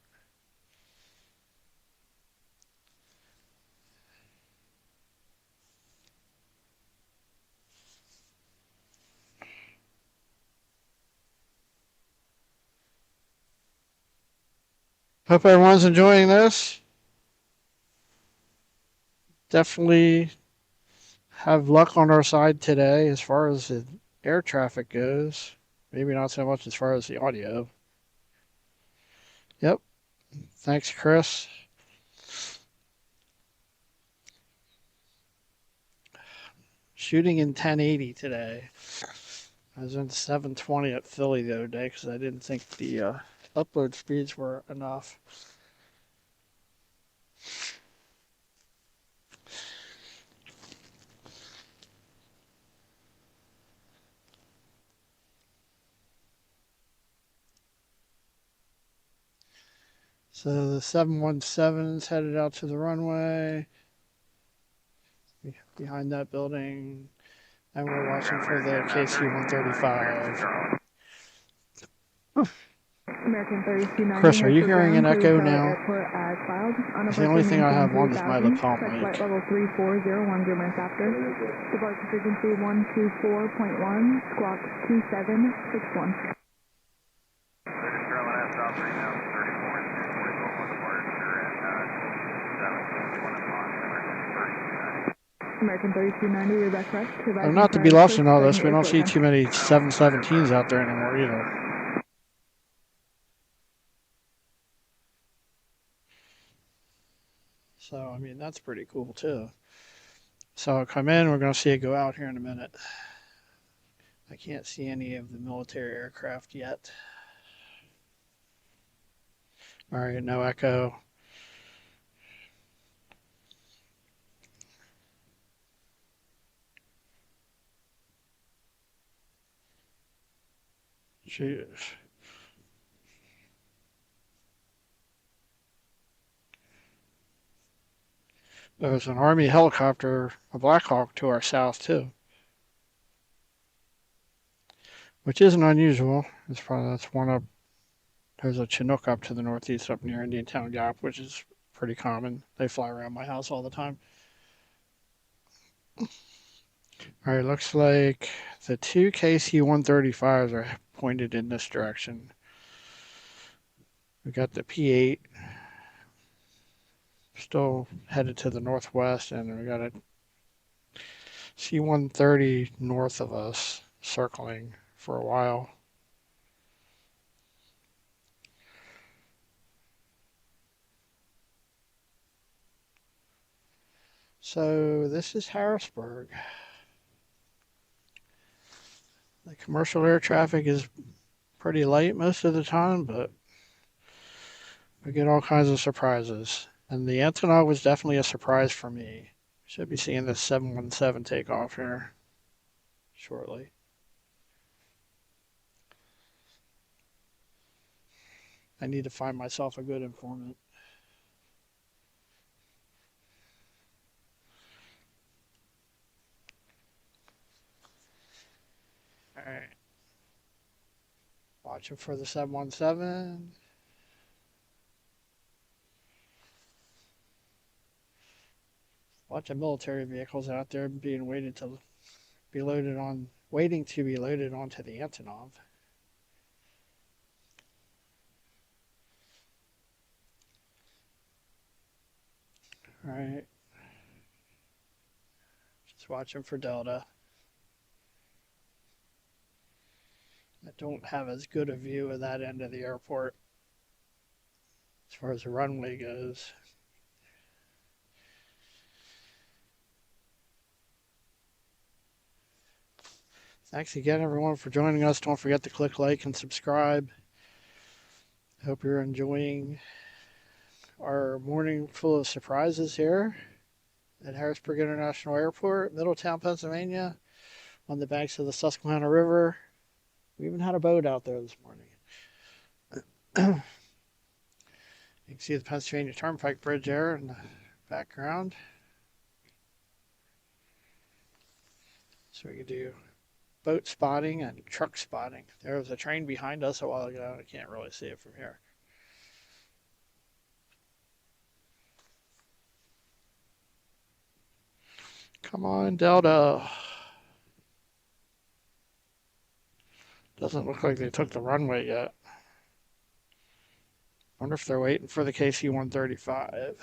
Hope everyone's enjoying this. Definitely have luck on our side today as far as the air traffic goes. Maybe not so much as far as the audio. Yep. Thanks, Chris. Shooting in 1080 today. I was in 720 at Philly the other day because I didn't think the upload speeds were enough. So the 717 is headed out to the runway behind that building, and we're watching for the KC-135. American 3290. Chris, are you hearing an echo now? Airport as filed. The only thing I have on is my lapel mic. Flight level 3401 minutes after. Departure frequency 124.1, squawk 2761. American 3290, you're back west. Oh, not to be lost in all this, we don't see too many 717s out there anymore either. So, I mean, that's pretty cool too. So I'll come in, we're going to see it go out here in a minute. I can't see any of the military aircraft yet. All right, no echo. Jeez. There's an Army helicopter, a Black Hawk, to our south too, which isn't unusual. That's one up. There's a Chinook up to the northeast, up near Indiantown Gap, which is pretty common. They fly around my house all the time. All right, looks like the two KC-135s are pointed in this direction. We got the P-8 still headed to the northwest, and we got a C-130 north of us circling for a while. So this is Harrisburg. The commercial air traffic is pretty light most of the time, but we get all kinds of surprises. And the Antonov was definitely a surprise for me. Should be seeing this 717 take off here shortly. I need to find myself a good informant. All right. Watching for the 717. Bunch of military vehicles out there being waiting to be loaded on, waiting to be loaded onto the Antonov. All right. Just watching for Delta. I don't have as good a view of that end of the airport as far as the runway goes. Thanks again, everyone, for joining us. Don't forget to click like and subscribe. Hope you're enjoying our morning full of surprises here at Harrisburg International Airport, Middletown, Pennsylvania, on the banks of the Susquehanna River. We even had a boat out there this morning. You can see the Pennsylvania Turnpike Bridge there in the background. So we can do boat spotting and truck spotting. There was a train behind us a while ago. I can't really see it from here. Come on, Delta. Doesn't look like they took the runway yet. Wonder if they're waiting for the KC-135.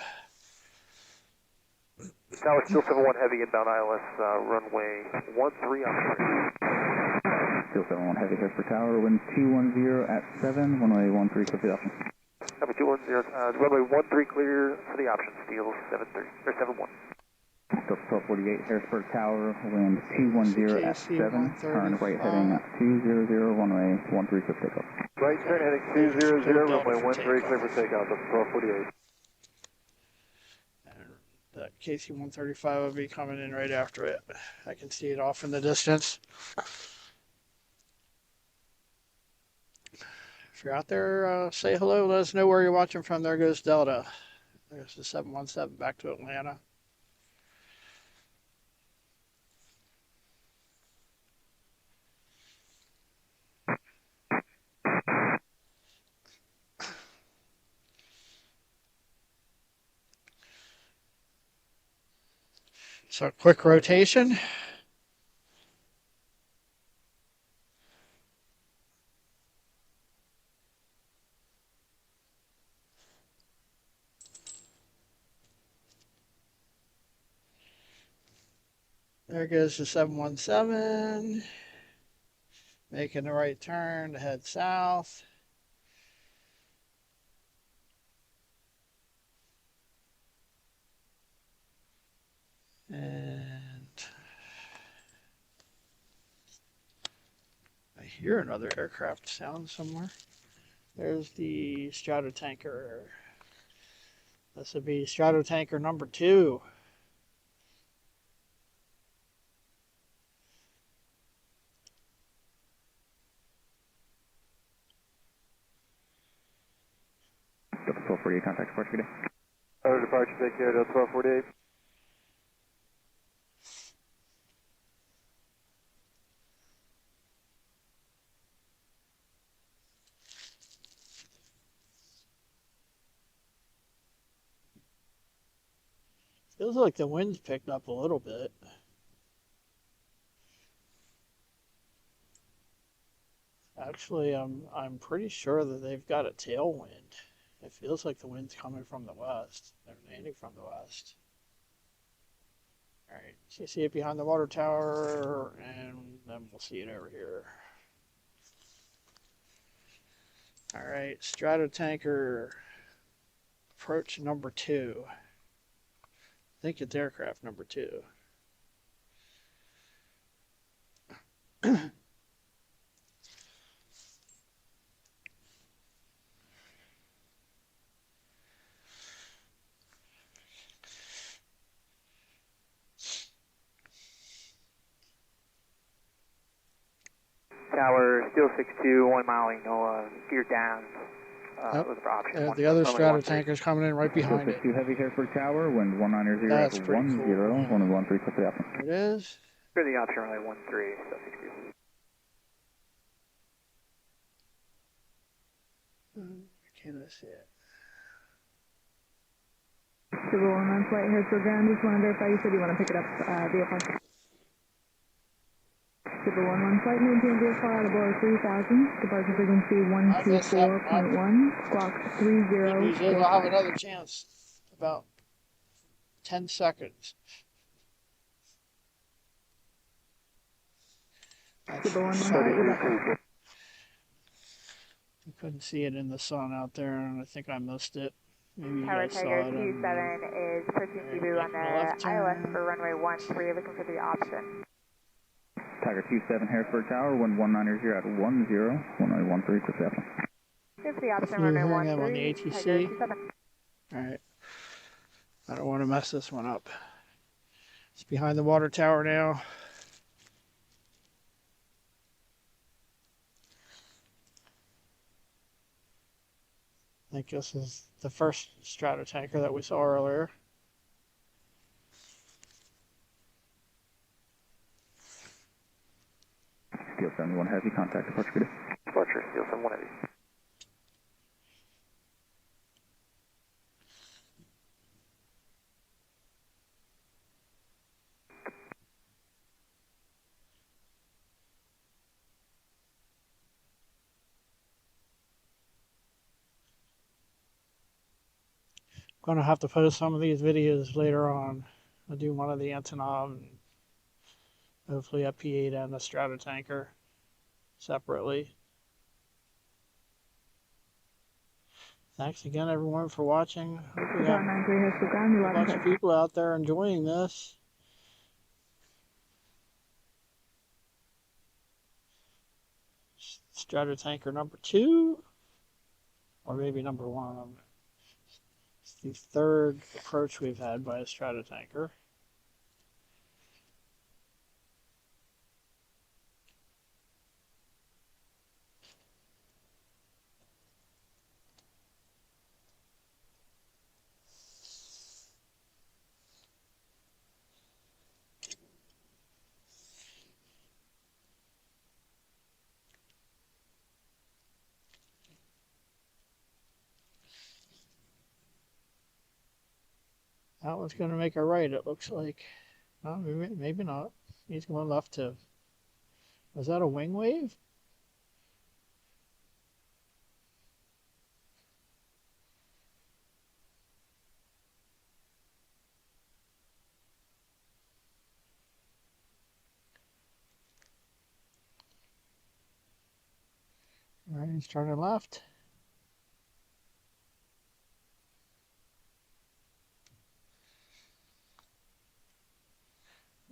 Tower still 71 heavy inbound ILS, runway 13 option. Still 71 heavy Harrisburg Tower, wind 210 at 7, runway 13 clear for the option. Copy 210, runway 13 clear for the option, steel 73, or 71. Still 1248 Harrisburg Tower, wind 210 at 7, turn right heading 200, runway 13 clear for takeoff. Right turn heading 200, runway 13 clear for takeoff, that's 1248. The KC-135 will be coming in right after it. I can see it off in the distance. If you're out there, say hello. Let us know where you're watching from. There goes Delta. There's the 717 back to Atlanta. So quick rotation. There goes the 717. Making the right turn to head south. And I hear another aircraft sound somewhere. There's the Stratotanker. This would be Stratotanker number 2. Delta 1248, contact departure, good day. Our departure, take care, Delta 1248. Feels like the wind's picked up a little bit. Actually, I'm pretty sure that they've got a tailwind. It feels like the wind's coming from the west. They're landing from the west. All right, so you see it behind the water tower, and then we'll see it over here. All right, Stratotanker approach number 2. I think it's aircraft number 2. Tower, Steel 62, 1 mile, NOAA, gear down. Look for option The other Stratotanker's coming in right behind it. 62 Heavy, Harrisburg Tower, wind 190 That's at pretty 10, cool. 113, click the option. It is. For the option runway 13, Steel 62. Can I see it? Civil 11 flight, Harrisburg ground. Just want to verify you said you want to pick it up via phone. Civil 11 flight, maintain vehicle out of below 3,000. Departure frequency 124.1. Squawk 30. Good news is I'll have another chance. About 10 seconds. Civil 11 flight, you're back. I couldn't see it in the sun out there, and I think I missed it. Maybe you Tower guys saw Tiger it. 27 is approaching Cebu on the left ILS turn. for runway 13, looking for the option. Tiger 27 Harrisburg Tower, wind 190 at 10, 113, click the option. Here's the option, You're runway hearing them on the 13, ATC? Tiger 27. Alright. I don't want to mess this one up. It's behind the water tower now. I think this is the first Stratotanker that we saw earlier. Steel 71 Heavy, contact departure, good day. Departure, Steel 71 Heavy. Going to have to post some of these videos later on. I'll do one of the Antonov and hopefully a P8 and a Stratotanker separately. Thanks again, everyone, for watching. Hope we have 93 Harrisburg ground, you're a bunch welcome. of people out there enjoying this. Stratotanker number 2, or maybe number 1. It's the third approach we've had by a Stratotanker. That one's going to make a right, it looks like. No, maybe not. He's going left too. Was that a wing wave? All right, he's turning left.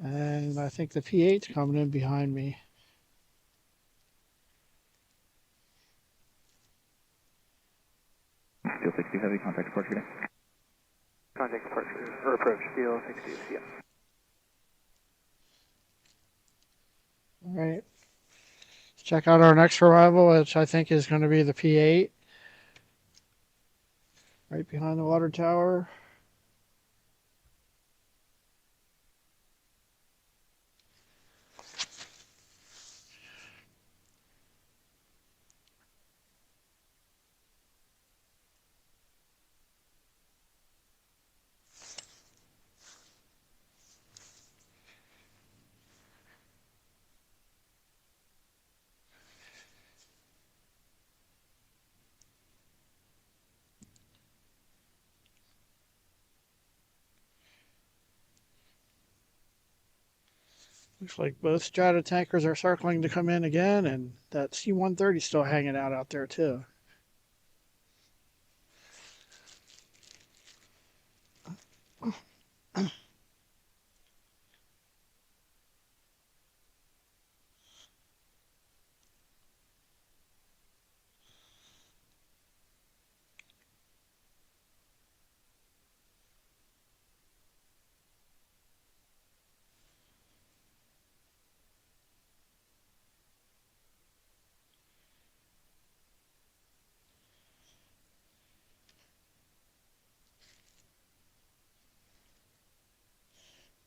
And I think the P8's coming in behind me. Steel 60 heavy, contact departure. Contact departure, or approach, Steel 60, yeah. All right. Let's check out our next arrival, which I think is going to be the P8. Right behind the water tower. Looks like both strata tankers are circling to come in again, and that C-130 is still hanging out there too.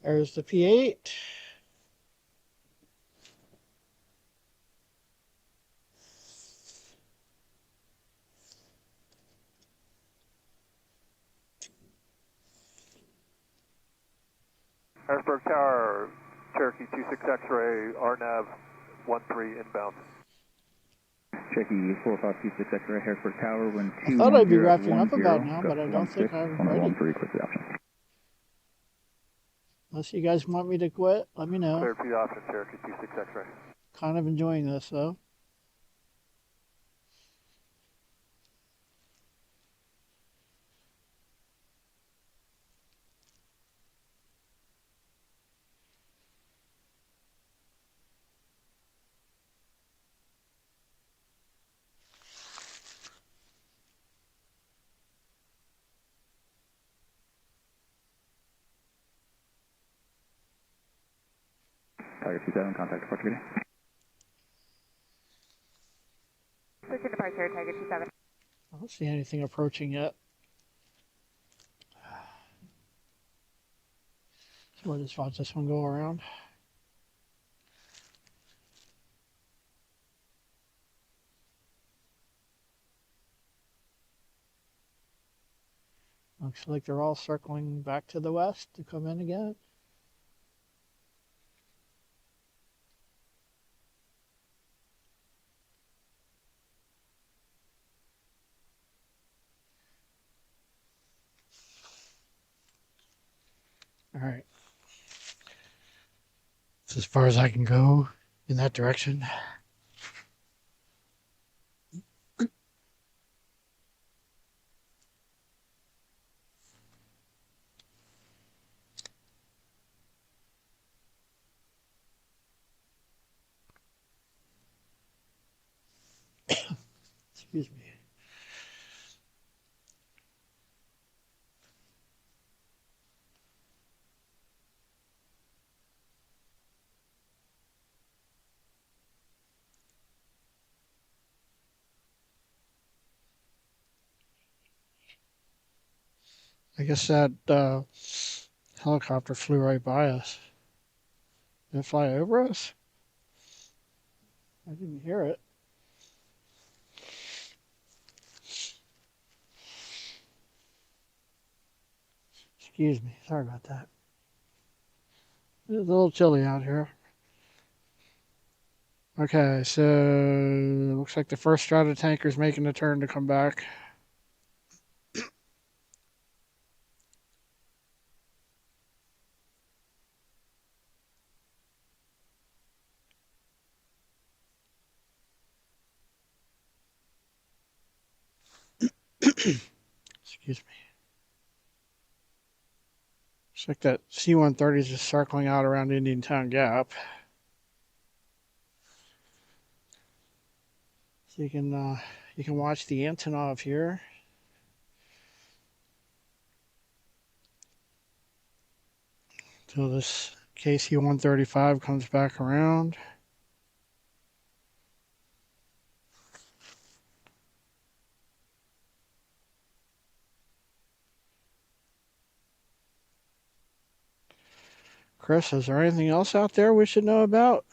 There's the P8. Harrisburg Tower, Cherokee 26 X-ray, RNAV 13 inbound. Cherokee 4526 X-ray, Harrisburg Tower, wind I 210 thought I'd be wrapping at up 10, about now, gust but I don't 16, think I'm on ready. 13, quick the option. Unless you guys want me to quit, let me know. Clear P option, Cherokee 26 X-ray. Kind of enjoying this though. Tiger 27, contact departure. Switching departure, Tiger 27. I don't see anything approaching yet. So we'll just watch this one go around. Looks like they're all circling back to the west to come in again. All right. That's as far as I can go in that direction. Excuse me. I guess that helicopter flew right by us. Did it fly over us? I didn't hear it. Excuse me. Sorry about that. It's a little chilly out here. Okay, so looks like the first strata tanker's making a turn to come back. Excuse me. Looks like that C-130 is just circling out around Indiantown Gap. So you can watch the Antonov here. Till this KC-135 comes back around. Chris, is there anything else out there we should know about?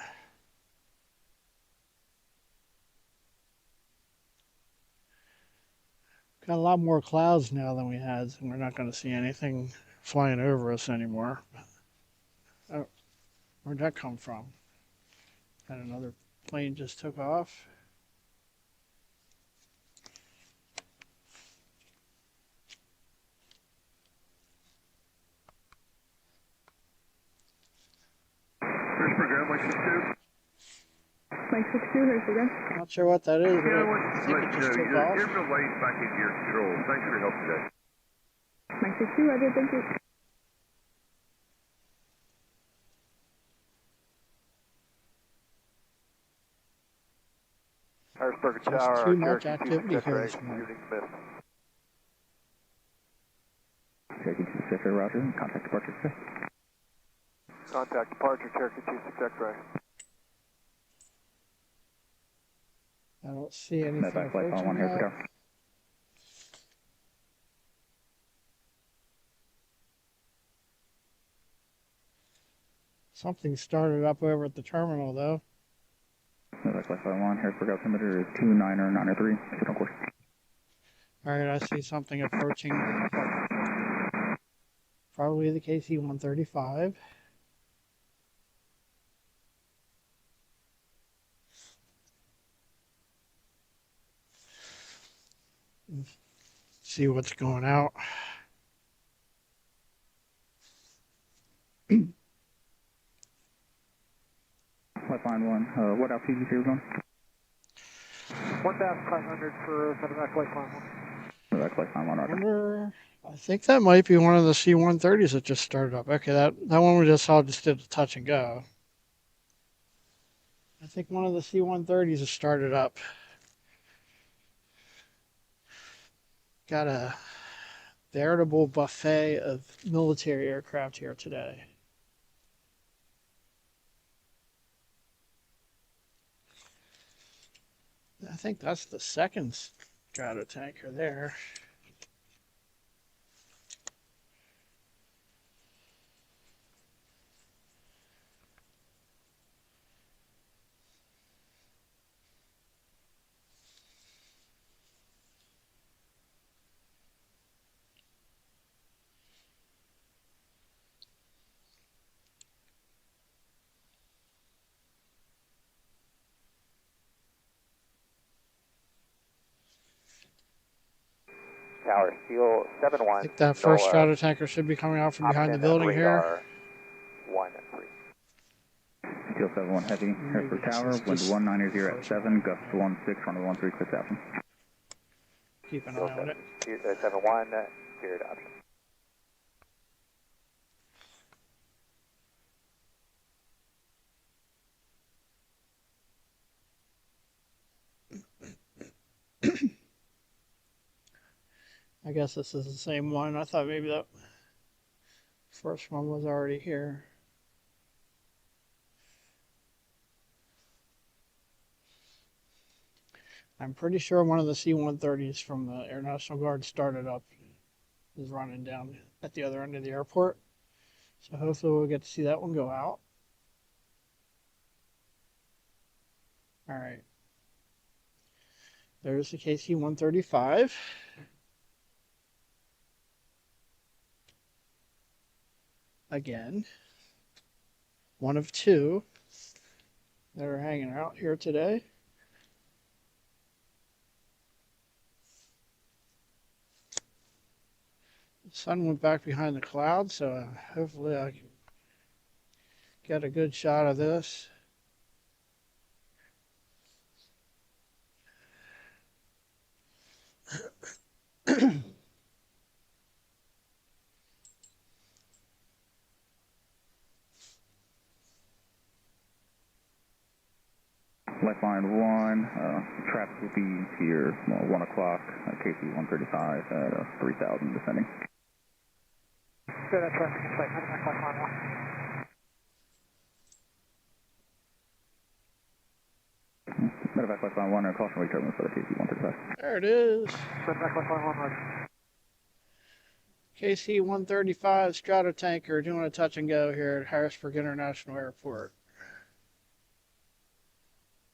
Got a lot more clouds now than we had, so we're not going to see anything flying over us anymore. Oh, where'd that come from? And another plane just took off. Harrisburg, Mike 62. Mike 62, Harrisburg. Not sure what that is, but I think it just took off. You're the light back into your control. Thanks for your help today. Mike 62, Roger, thank you. Harrisburg Just Tower, too much activity here this morning. Cherokee 26 Roger. Contact departure today. Contact departure, Cherokee 26 X-ray. I don't see anything Back flight on 1 approaching Harrisburg that. Tower. Something started up over at the terminal, though. Back flight 1 Harrisburg altimeter is 29093. Sit on course. All right, I see something approaching. Probably the KC-135. See what's going out. Flight line 1. What altitude you say you're going? 1,500 for Medevac Flight Plan 1. Back flight 1 Roger. I think that might be one of the C-130s that just started up. Okay, that one we just saw just did a touch and go. I think one of the C-130s has started up. Got a veritable buffet of military aircraft here today. I think that's the second stratotanker there. Tower, Steel 7-1. I think that first stratotanker should be coming out from behind the building here. 1-3. Steel 7-1 heavy. Harrisburg Tower. Wind 190 at 7. Gust 16. Runway 13. Clear option. Keep an eye on it. 7-1. Cleared option. I guess this is the same one. I thought maybe that first one was already here. I'm pretty sure one of the C-130s from the Air National Guard started up is running down at the other end of the airport. So hopefully we'll get to see that one go out. All right. There's the KC-135. Again, one of two that are hanging out here today. The sun went back behind the clouds, so hopefully I can get a good shot of this. Lifeline 1, traffic will be to your 1 o'clock, KC 135 at 3,000 descending. Good, that's traffic in sight. Medevac lifeline 1. Medevac lifeline 1, caution wake turbulence for the KC 135. There it is. Medevac lifeline 1, roger. KC 135 Stratotanker doing a touch and go here at Harrisburg International Airport.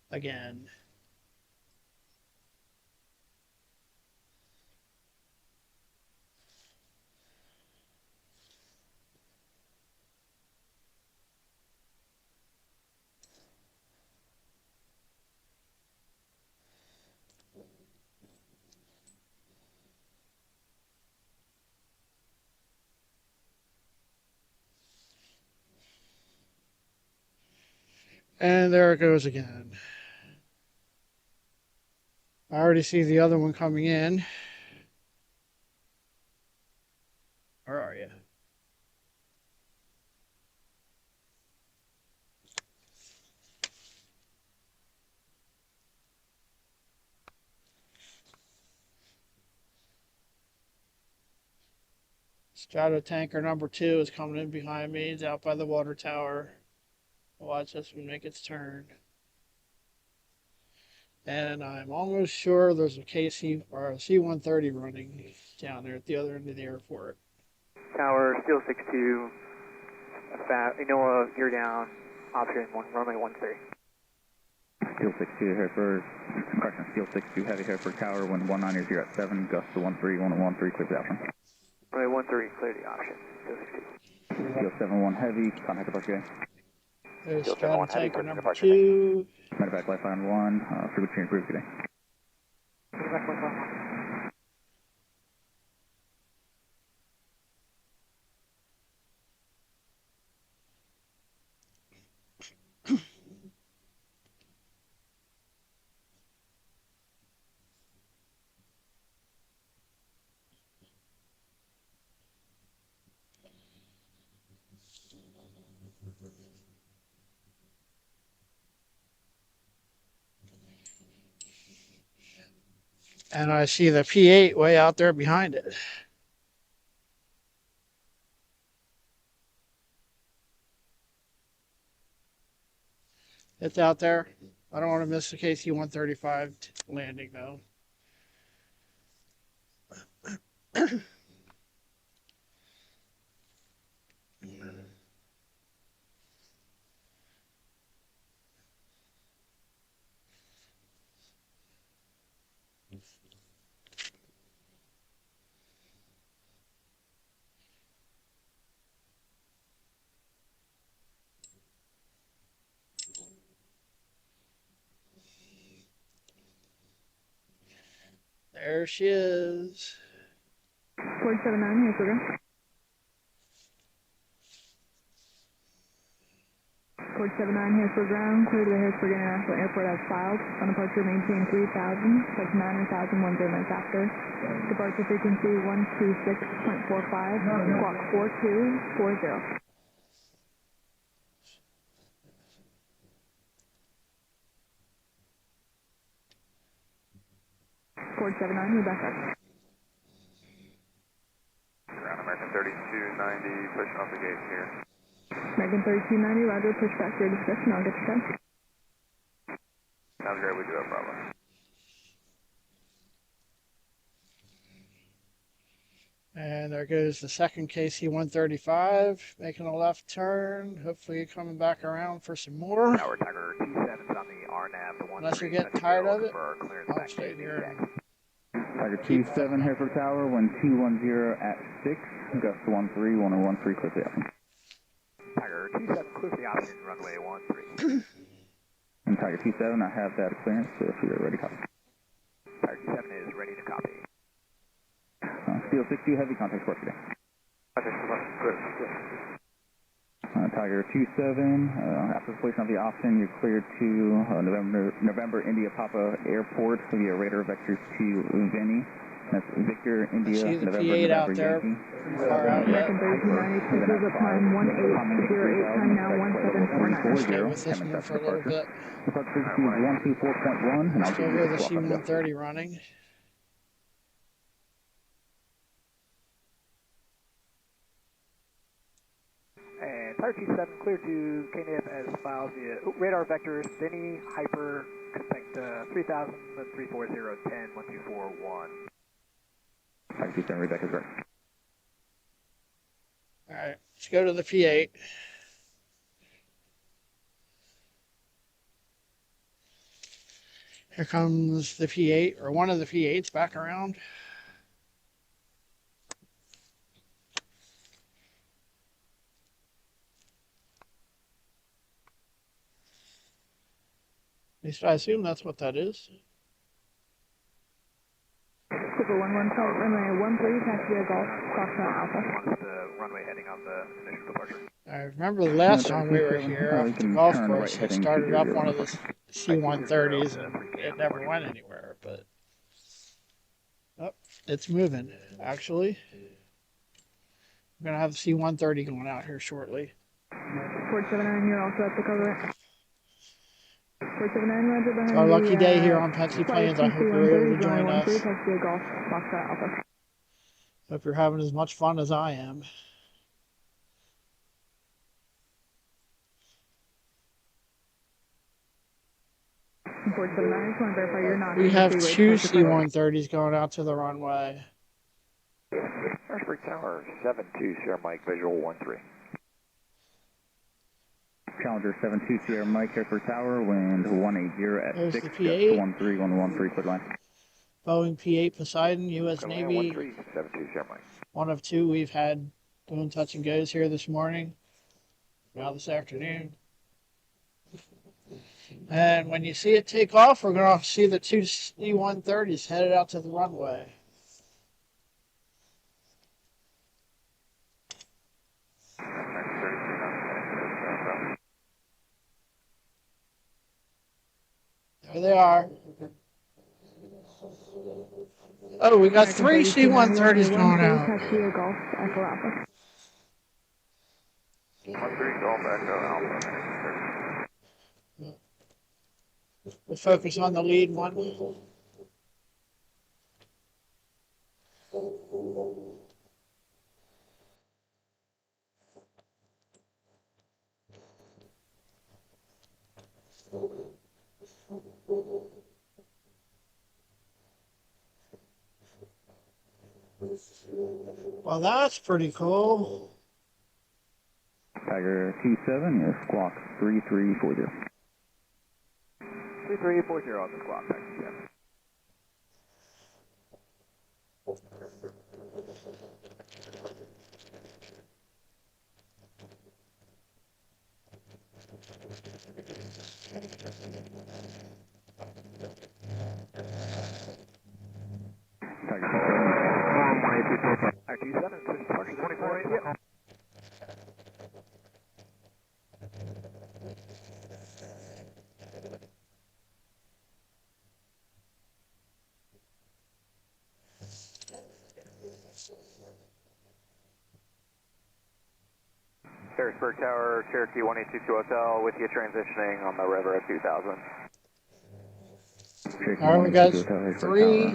Again. And there it goes again. I already see the other one coming in. Where are you? Stratotanker number 2 is coming in behind me. It's out by the water tower. Watch this one make its turn. And I'm almost sure there's a KC or a C-130 running down there at the other end of the airport. Tower, Steel 62, you're down, option 1, runway 13. Steel 62 Harrisburg, correction, Steel 62 Heavy Harrisburg Tower, wind 190 at 7, gust to 13, 113, clear the option. Runway 13, clear the option, Steel 62. Steel 71 Heavy, contact departure. There's Stratotanker number 2. Medevac lifeline 1, frequency improved today. Medevac lifeline 1. And I see the P8 way out there behind it. It's out there. I don't want to miss the KC-135 landing, though. There she is. 479, here's program. 479, Harrisburg ground, clear to the Harrisburg International Airport as filed. On departure, maintain 3000, touch 9,000, 10 minutes after. Departure frequency 126.45, squawk 4240. 479, you're back up. Ground American 3290, pushing off the gate here. American 3290, roger, push back to your discussion, I'll get you done. Sounds great, we do have a problem. And there goes the second KC-135, making a left turn. Hopefully coming back around for some more. Tower Tiger T7's on the RNAV, the 1. Unless you're getting tired of it, I'll stay here. Tiger 27 Harrisburg Tower, wind 210 at 6, gust to 13, 1013, clear the option. Tiger T7, clear the option, runway 13. And Tiger 27, I have that clearance, so if you're ready, copy. Tiger T7 is ready to copy. Steel 60 Heavy, contact support today. Tiger 27, after completion of the option, you're cleared to November India Papa Airport via radar vectors to Uveni, That's Victor, India, see the November, P8 out November, there, Yankee. pretty far out yet. American 3290, cruise up time 1808, time now 1749. Stay with this one for a little bit. Report frequency 124.1, and I'll Still give you hear the the squawk on go. C-130 running. And Tiger 27, clear to KNF as filed via radar vectors, Denny, Hyper, contact 3000, 340, 10, 1241. Tiger 27, read back as right. Alright, let's go to the P8. Here comes the P8, or one of the P8s back around. At least I assume that's what that is. Super 11 Flight runway 13, taxi via Golf, Foxtrot Alpha. One's the runway heading on the initial departure. I remember the last time we were here at the golf course, he started up one of the C-130s and it never went anywhere, but oh, it's moving, actually. I'm going to have the C-130 going out here shortly. 479, you're also at the cover. 479, roger behind It's our lucky day here on Pensy Plains. I hope you're able to join us. Taxi via Golf, Foxtrot Alpha. Hope you're having as much fun as I am. We have two C-130s going out to the runway. Harrisburg Tower, 72, Sierra Mike, visual 13. Challenger 72, Sierra Mike, Harrisburg Tower, wind 180 at There's 6, the P8. 13113, clear line. Boeing P8 Poseidon, U.S. Navy. 72, Sierra Mike. One of two we've had doing touch and goes here this morning. Now this afternoon. And when you see it take off, we're going to see the two C-130s headed out to the runway. There they are. Oh, we got three C-130s going out. 13 going back to Alpha. We'll focus on the lead one. Well, that's pretty cool. Tiger 27, your squawk 3340. 3340 on the clock, taxi 7. Tiger 27, departure 24, yeah. Harrisburg Tower, Cherokee 1822 Hotel, with you transitioning on the river at 2000. All right, we got three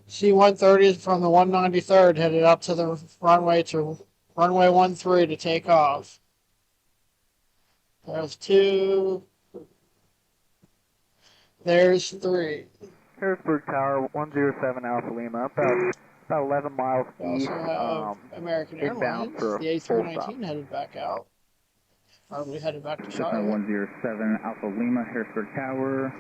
C-130s from the 193rd headed up to the runway 13 to take off. There's two. There's three. Harrisburg Tower 107 Alpha Lima, about 11 miles We east. also have American inbound Airlines, for a the full A319 headed back out. Probably headed back to Cessna Charlotte. 107 Alpha Lima, Harrisburg Tower.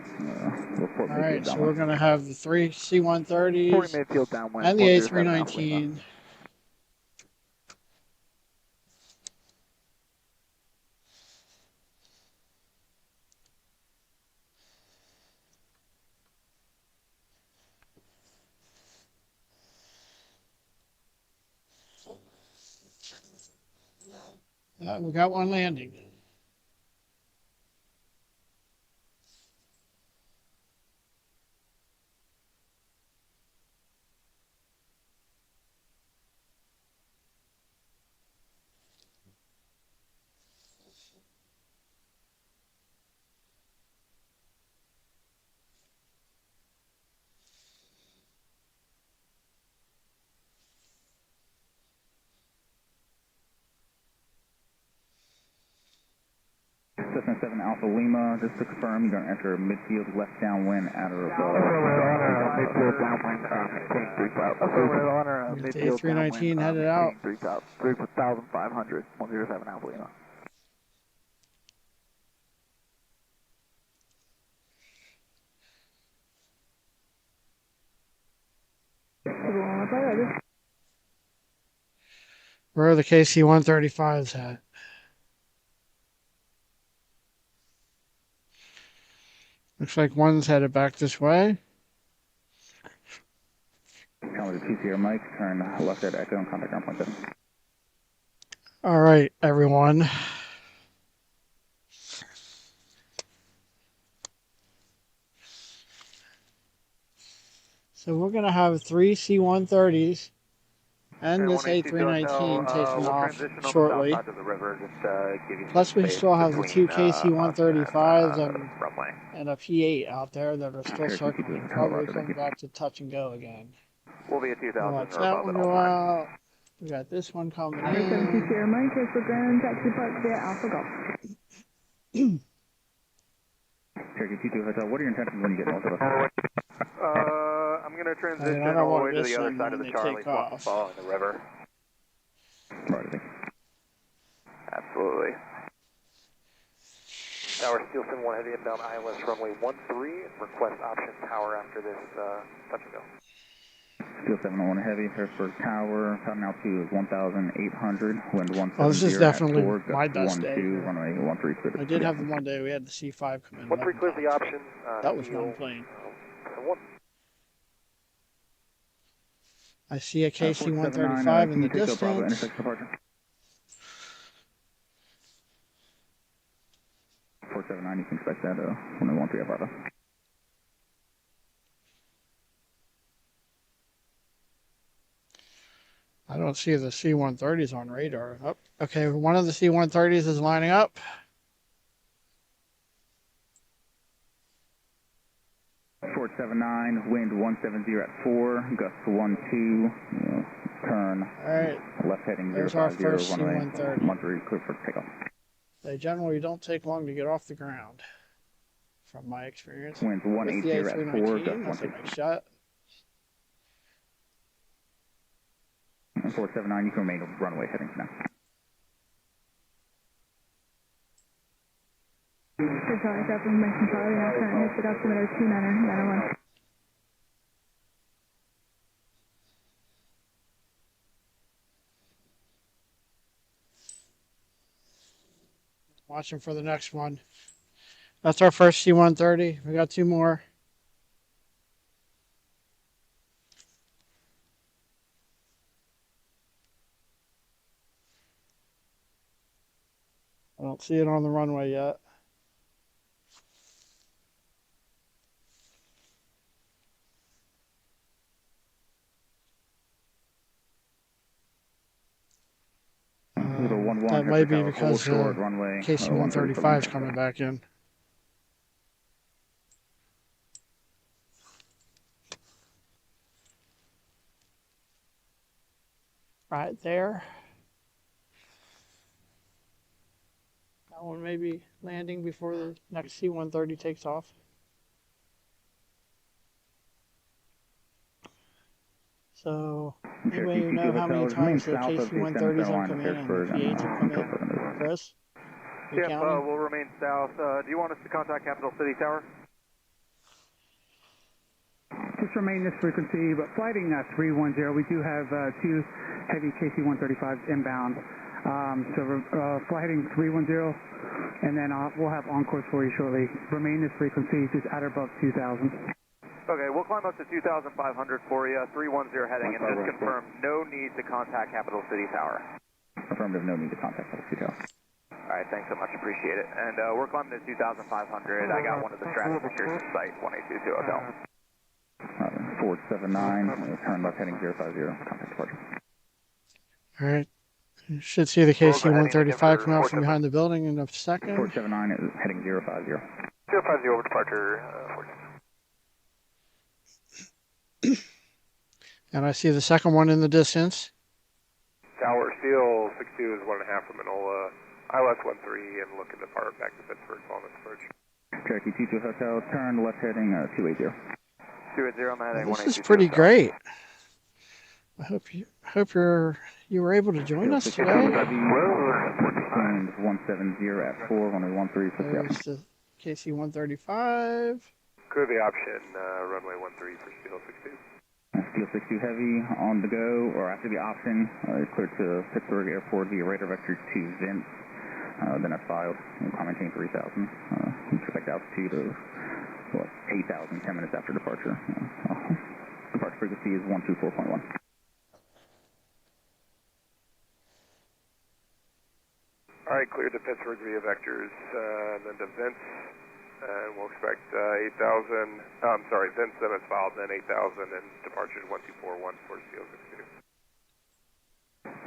Report All right, so downwind. we're going to have the three C-130s 40 midfield downwind. and the 107 Alpha Lima. A319. We got one landing. 477 Alpha Lima, just to confirm, you're going to enter midfield left downwind at or above. Midfield downwind, maintain 3 top. Affirmative honor, midfield A319 headed out. 3 top. 3,500, 107 Alpha Lima. Where are the KC-135s at? Looks like one's headed back this way. Tower to TCR Mike, turn left at Echo and contact ground point 7. All right, everyone. So we're going to have 3 C-130s and this A319 taking off shortly. Plus we still have the 2 KC-135s and a P-8 out there that are still circling, probably coming back to touch and go again. We'll be at 2,000 Watch that one go out. We got this one coming in. Sierra Mike, Harrisburg Ground, taxi park via Alpha Golf. Cherokee T2 Hotel, what are your intentions when you get north of us? I'm going to transition all the way to the other side of the Charlie, following the river. Right. Absolutely. Tower Steelson 1 heavy inbound ILS runway 13 and request option power after this touch and go. Steel 701 heavy, Harrisburg Tower, pounding altitude is 1,800, wind 170. Oh, this is definitely at 4, my dust day. 12, runway 13. I did have the one day we had the C5 come in. 13 clears the option. That was one plane. I see a KC-135 in the distance. 479, you can expect that, 113 Bravo. I don't see the C-130s on radar. Oh, okay, one of the C-130s is lining up. Fort 79, wind 170 at 4, gust 12, turn. All right. Left heading 050, There's our first runway C-130. 13, clear for takeoff. They generally don't take long to get off the ground, from my experience. Winds 180 at 4, gust that's a 12. nice shot. 479, you can remain runway headings now. Good Charlie, South Information Charlie, now current hits at altimeter 290, 901. Watching for the next one. That's our first C-130. We got 2 more. I don't see it on the runway yet. That might be because KC-135 is coming back in. Right there. That one may be landing before the next C-130 takes off. So, anybody who know how many times the KC-130s have come in and the P-8s have come in? Chris? Yeah, we'll remain south. Do you want us to contact Capital City Tower? Just remain this frequency, but flighting 310, we do have 2 heavy KC-135s inbound. So flighting 310, and then we'll have encores for you shortly. Remain this frequency, just at or above 2,000. Okay, we'll climb up to 2,500 for you, 310 heading, and just confirm no need to contact Capital City Tower. Affirmative, no need to contact Capital City Tower. All right, thanks so much, appreciate it. And we're climbing to 2,500. I got one of the Stratus pictures in sight, 1822 Hotel. 479, turn left heading 050, contact departure. All right. You should see the KC-135 come out from behind the building in a second. 479 is heading 050. 050 over departure, 14. And I see the second one in the distance. Tower Steel 62 is 1.5 from Manola. ILS 13 and looking to depart back to Pittsburgh following this approach. Cherokee 22 Hotel, turn left heading 280. 280, I'm heading This is pretty great. I hope you were able to join us today. Wind 170 at 4, runway 13, push There's the KC-135. Clear the option, runway 13 for Steel 62. Steel 62 Heavy on the go, or after the option, clear to Pittsburgh Airport via radar vector to Vince. Then I filed, maintain 3,000. Expect altitude of 8,000, 10 minutes after departure. Departure frequency is 124.1. All right, cleared to Pittsburgh via vectors, then to Vince, and we'll expect 8,000, Vince then is filed, then 8,000, and departure 1241 for Steel 62.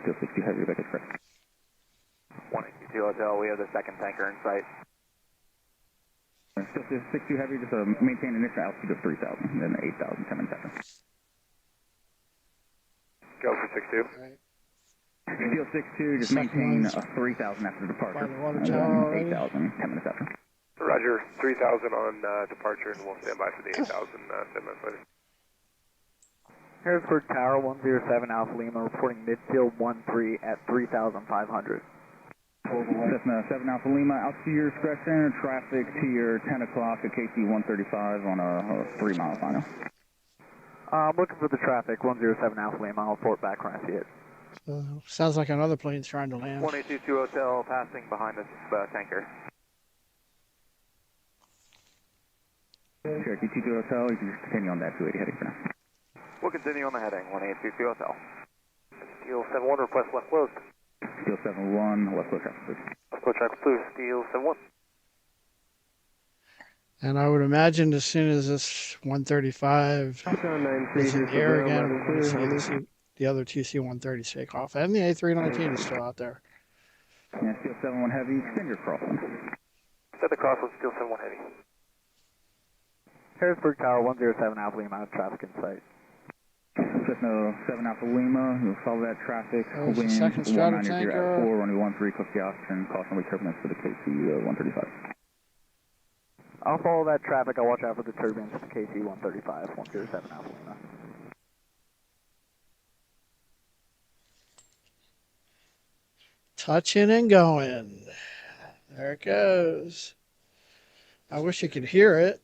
Steel 62 Heavy, vector correct. 182 Hotel, we have the second tanker in sight. Steel 62 Heavy, just maintain initial altitude of 3,000, then 8,000, 10 minutes after. Go for 62. Right. Steel 62, just maintain 3,000 after departure. By the water tower already. 8,000, 10 minutes after. Roger, 3,000 on departure, and we'll stand by for the 8,000 10 minutes later. Harrisburg Tower 107 Alpha Lima reporting midfield 13 at 3,500. Cessna 7 Alpha Lima, out to your discretion, traffic to your 10 o'clock at KC-135 on a 3-mile final. I'm looking for the traffic, 107 Alpha Lima. I'll report back when I see it. Sounds like another plane's trying to land. 1822 Hotel, passing behind this tanker. Cherokee 22 Hotel, you can just continue on that 280 heading for now. We'll continue on the heading, 1822 Hotel. Steel 71, request left closed. Steel 71, left close traffic, please. Left close traffic, please. Steel 71. And I would imagine as soon as this 135 is in the air again, we're going to see the other two C-130s take off. And the A319 is still out there. Yeah, Steel 71 Heavy, extend your crosswind. Set the crosswind, Steel 71 Heavy. Harrisburg Tower 107 Alpha Lima, traffic in sight. Cessna 7 Alpha Lima, you'll follow that traffic. There's the Wind second 190 stratotanker. at 4, runway 13, click the option, caution weak turbulence for the KC-135. I'll follow that traffic. I'll watch out for the turbulence at the KC-135, 107 Alpha Lima. Touching and going. There it goes. I wish you could hear it.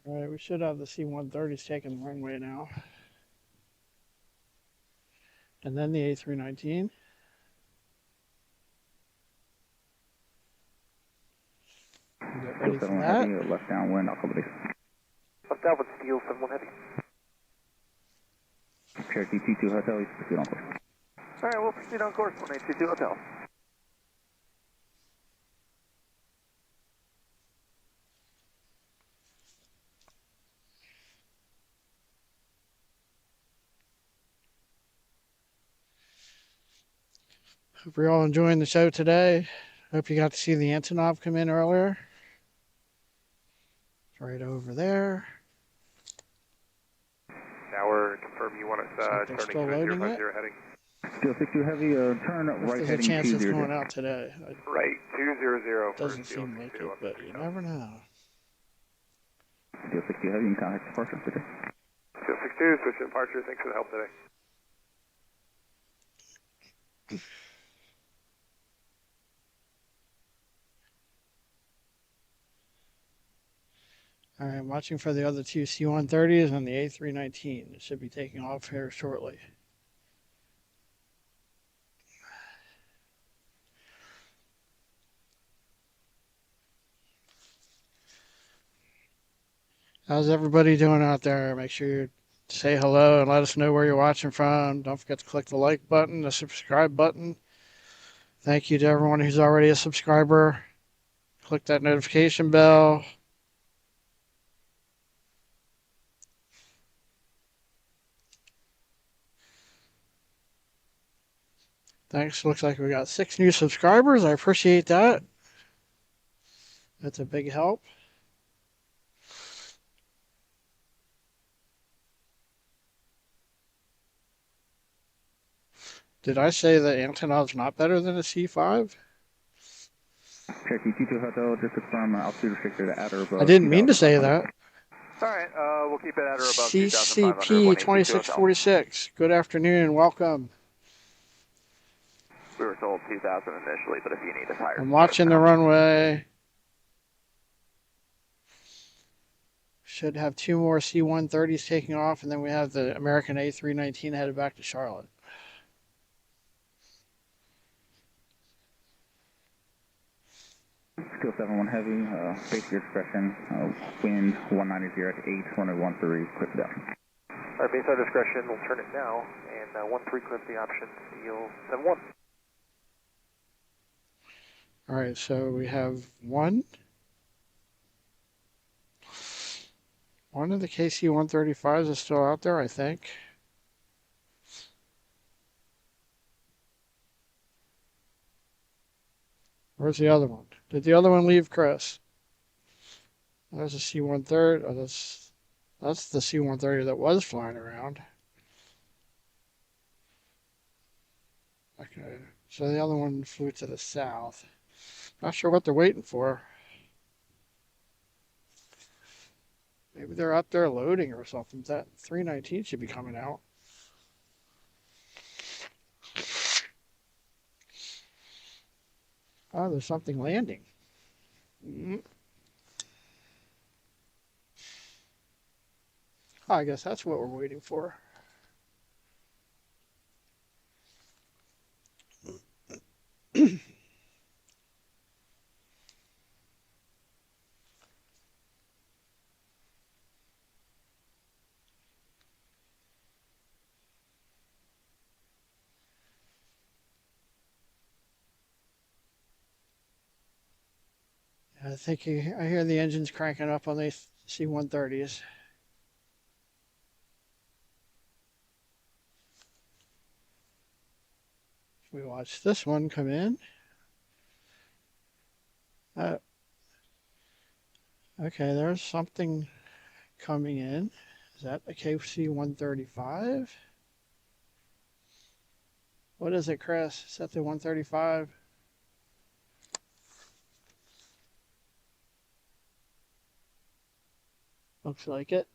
All right, we should have the C-130s taking the runway now. And then the A319. Get ready for that. Heavy, left downwind, I'll cover these. Left downwind, Steel 71 Heavy. Cherokee T2 Hotel, you proceed on course. Alright, we'll proceed on course, 1822 Hotel. Hope you're all enjoying the show today. Hope you got to see the Antonov come in earlier. It's right over there. Now we're confirming you want us turning to 050 heading. Steel 62 Heavy, turn right There's a heading chance it's 200. going out today. Right, 200 for Doesn't Steel seem like 62. it, but you never know. Steel 62 Heavy, you can contact departure today. Steel 62, switch to departure. Thanks for the help today. All right, I'm watching for the other two C-130s and the A319. It should be taking off here shortly. How's everybody doing out there? Make sure you say hello and let us know where you're watching from. Don't forget to click the like button, the subscribe button. Thank you to everyone who's already a subscriber. Click that notification bell. Thanks. Looks like we got 6 new subscribers. I appreciate that. That's a big help. Did I say that Antonov's not better than a C5? Cherokee 22 Hotel, just confirm altitude restricted at or above. I didn't mean to say that. Alright, we'll keep it at or above CCP 2646. Good afternoon and welcome. We were told 2,000 initially, but if you need us higher. I'm watching the runway. Should have 2 more C-130s taking off, and then we have the American A319 headed back to Charlotte. Still 7-1 heavy, base your discretion, wind 190 at 8, runway 13, quick down. Alright, base our discretion, we'll turn it now, and 13 frequency option, yield 71. Alright, so we have one of the KC-135s is still out there, I think. Where's the other one? Did the other one leave, Chris? There's a C-130. Oh, that's the C-130 that was flying around. Okay, so the other one flew to the south. Not sure what they're waiting for. Maybe they're up there loading or something. That 319 should be coming out. Oh, there's something landing. Oh, I guess that's what we're waiting for. I think I hear the engines cranking up on these C-130s. We watch this one come in. Okay, there's something coming in. Is that a KC-135? What is it, Chris? Is that the 135? Looks like it.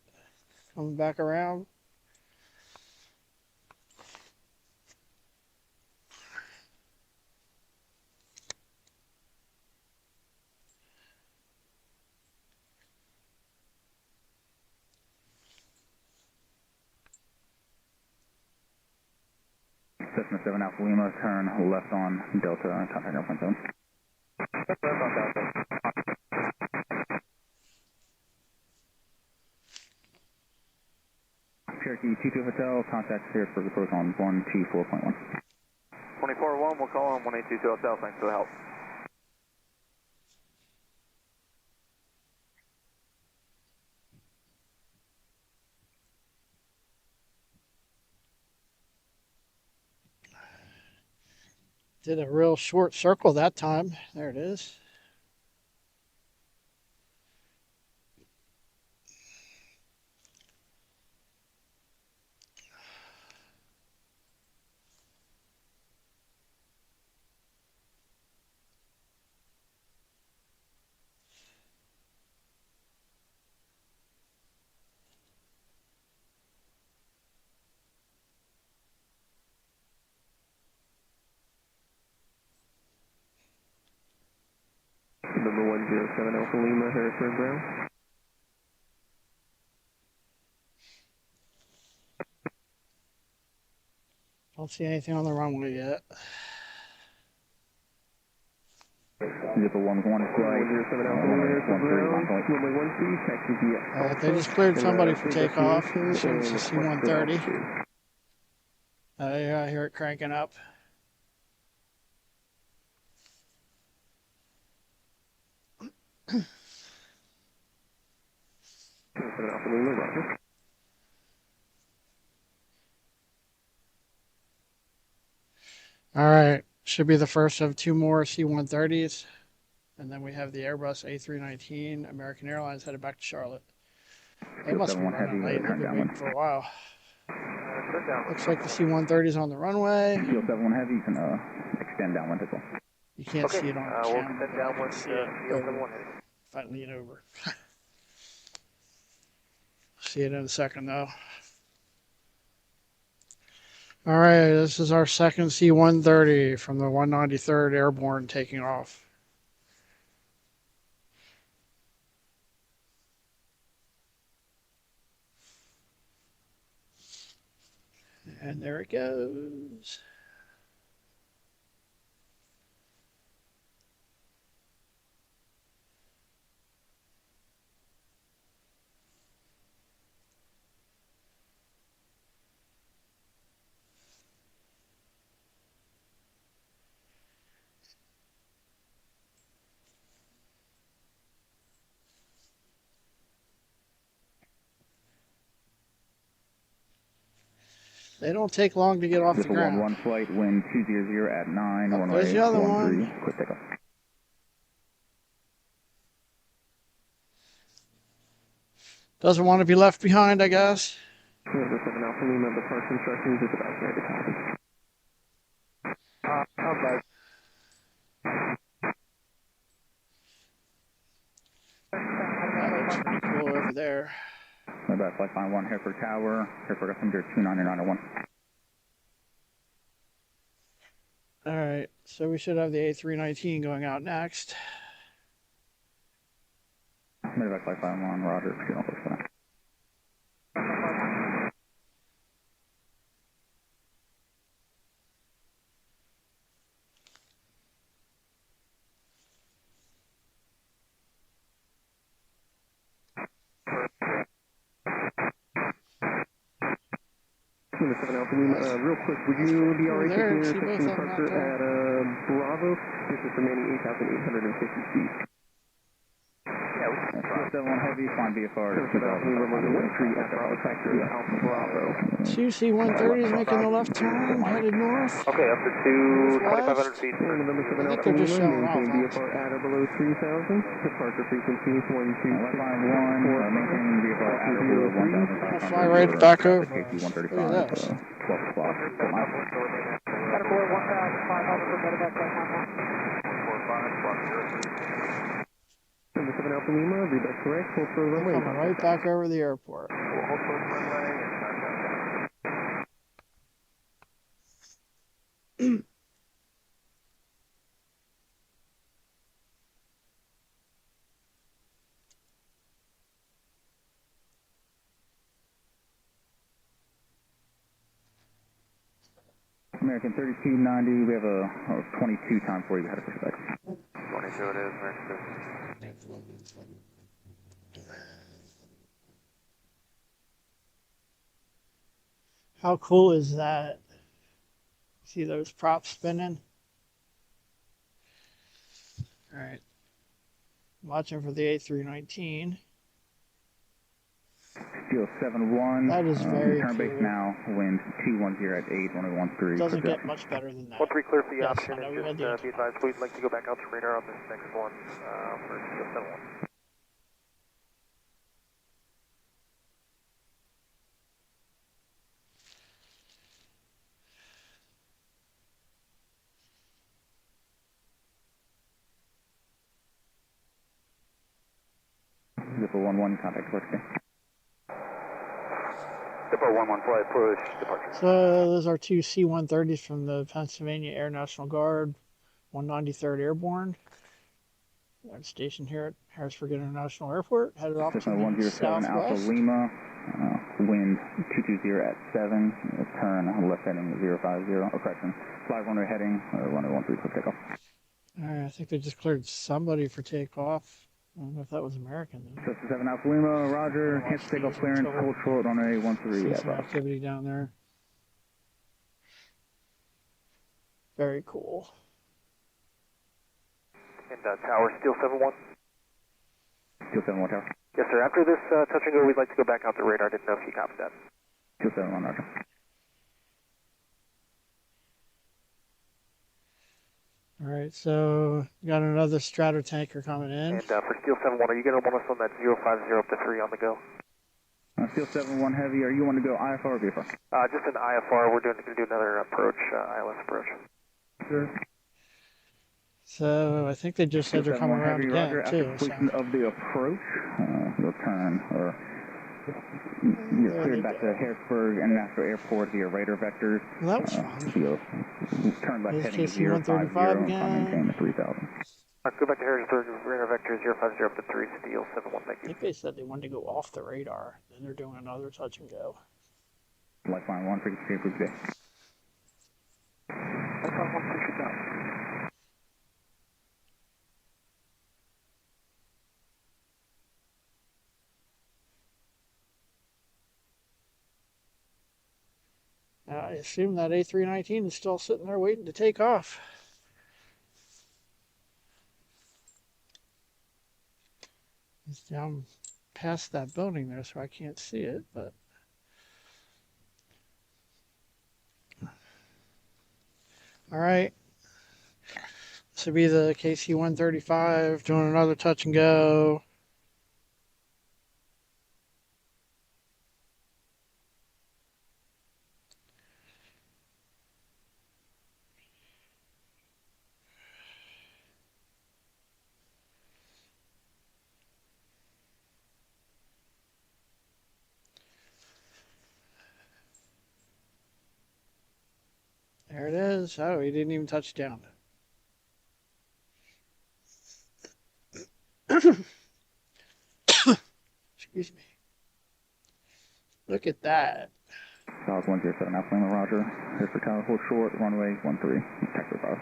Coming back around. Cessna 7 Alpha Lima, turn left on Delta, contact airplane zone. Left on Delta. Cherokee 22 Hotel, contact Harrisburg approach on 124.1. 24-1, we'll call on 1822 Hotel, thanks for the help. Did a real short circle that time. There it is. Number 107 Alpha Lima, Harrisburg ground. Don't see anything on the runway yet. Zipper 11 flight. 107 Alpha Lima, Harrisburg ground. Runway 13, taxi via They just cleared somebody for takeoff. Shows the C-130. Yeah, I hear it cranking up. Alpha Lima, roger. All right, should be the first of 2 more C-130s, and then we have the Airbus A319. American Airlines headed back to Charlotte. They must be running late. They've been waiting for a while. Looks like the C-130 is on the runway. Field 71 heavy, you can extend downwind as well. You can't see it on the camera. We'll extend downwind to See it Field 71 heavy. if I lean over. See it in a second, though. All right, this is our second C-130 from the 193rd Airborne taking off. And there it goes. They don't take long to get off the ground. 1 flight, wind 200 at 9, Oh, runway there's the other one. 13, quick takeoff. Doesn't want to be left behind, I guess. November 7 Alpha Lima, the park instructions is about ready to copy. Okay. That looks pretty cool over there. About flight line 1, Harrisburg Tower, Harrisburg Messenger 29901. All right, so we should have the A319 going out next. Medevac flight line 1, Roger, proceed on course for that. November 7 Alpha Lima, real quick, would you be alright there, with see your both intersection of them out departure there. at Bravo? This is remaining 8,850 feet. Yeah, we can Field 71 heavy, flying VFR. November 7 Alpha Lima, runway 13 at Bravo Factory, Alpha Bravo. 2 C-130s making a left turn, headed north. Okay, up to 2,500 West. feet. November 7 I think Alpha they're just Lima, showing off, maintain huh? VFR at or below 3,000. Departure frequency is 126. Flight line 1, maintaining VFR at or below 1,500. Fly right back over. KC-135, Look at this. 12 o'clock. At or below 1,500 for medevac flight line 1. November 7 Alpha Lima, read that correct. Hold for runway. Coming right back over the airport. Hold for runway and American 3290, we have a 22 time for you, how to push it back. 22 it is, American. How cool is that? See those props spinning? All right. Watching for the A319. Field 71. That is very turn base cool. now, wind 210 at 8, runway 13. Doesn't get much better than that. 1-3 clear for the Yes, option, I know and we had just the be advised, we'd like to go back out to radar on this next one for Field 71. Zipper 11, contact workstation. Depot 11 flight, push, departure. So those are 2 C-130s from the Pennsylvania Air National Guard, 193rd Airborne. They're stationed here at Harrisburg International Airport, headed off to Cessna the 107 Alpha southwest. Lima, wind 220 at 7, turn left heading 050, or correction, fly runway heading, runway 13, quick takeoff. All right, I think they just cleared somebody for takeoff. I don't know if that was American though. Cessna 7 Alpha Lima, roger, cancel takeoff clearance, hold short, runway 13 See at some Bravo. activity down there. Very cool. And tower, Steel 71. Steel 71 tower. Yes, sir. After this touch and go, we'd like to go back out to radar. Didn't know if you copied that. Steel 71, roger. Alright, so we got another strato tanker coming in. And for Steel 7-1, are you going to want us on that 050 up to 3 on the go? Steel 7-1 Heavy, are you want to go IFR or VFR? Just an IFR. We're going to do another approach, ILS approach. Sure. So I think they just said they're coming around Heavy, again Roger. too. After completion of the approach, you'll turn or you're cleared back to Harrisburg International Airport via radar vectors. Well, that was fun. You'll turn left heading KC 135 050 and maintain the 3000. Go back to Harrisburg, radar vector 050 up to 3, Steel 7-1, thank I you. think they said they wanted to go off the radar. Then they're doing another touch and go. Lifeline 1, frequency approved today. Lifeline 1, push it down. I assume that A319 is still sitting there waiting to take off. It's down past that building there, so I can't see it, but all right. This will be the KC 135 doing another touch and go. There it is. Oh, he didn't even touch down. Excuse me. Look at that. South 107, Alpha Lima, Roger. Harrisburg Tower, hold short, runway 13, Texas 5.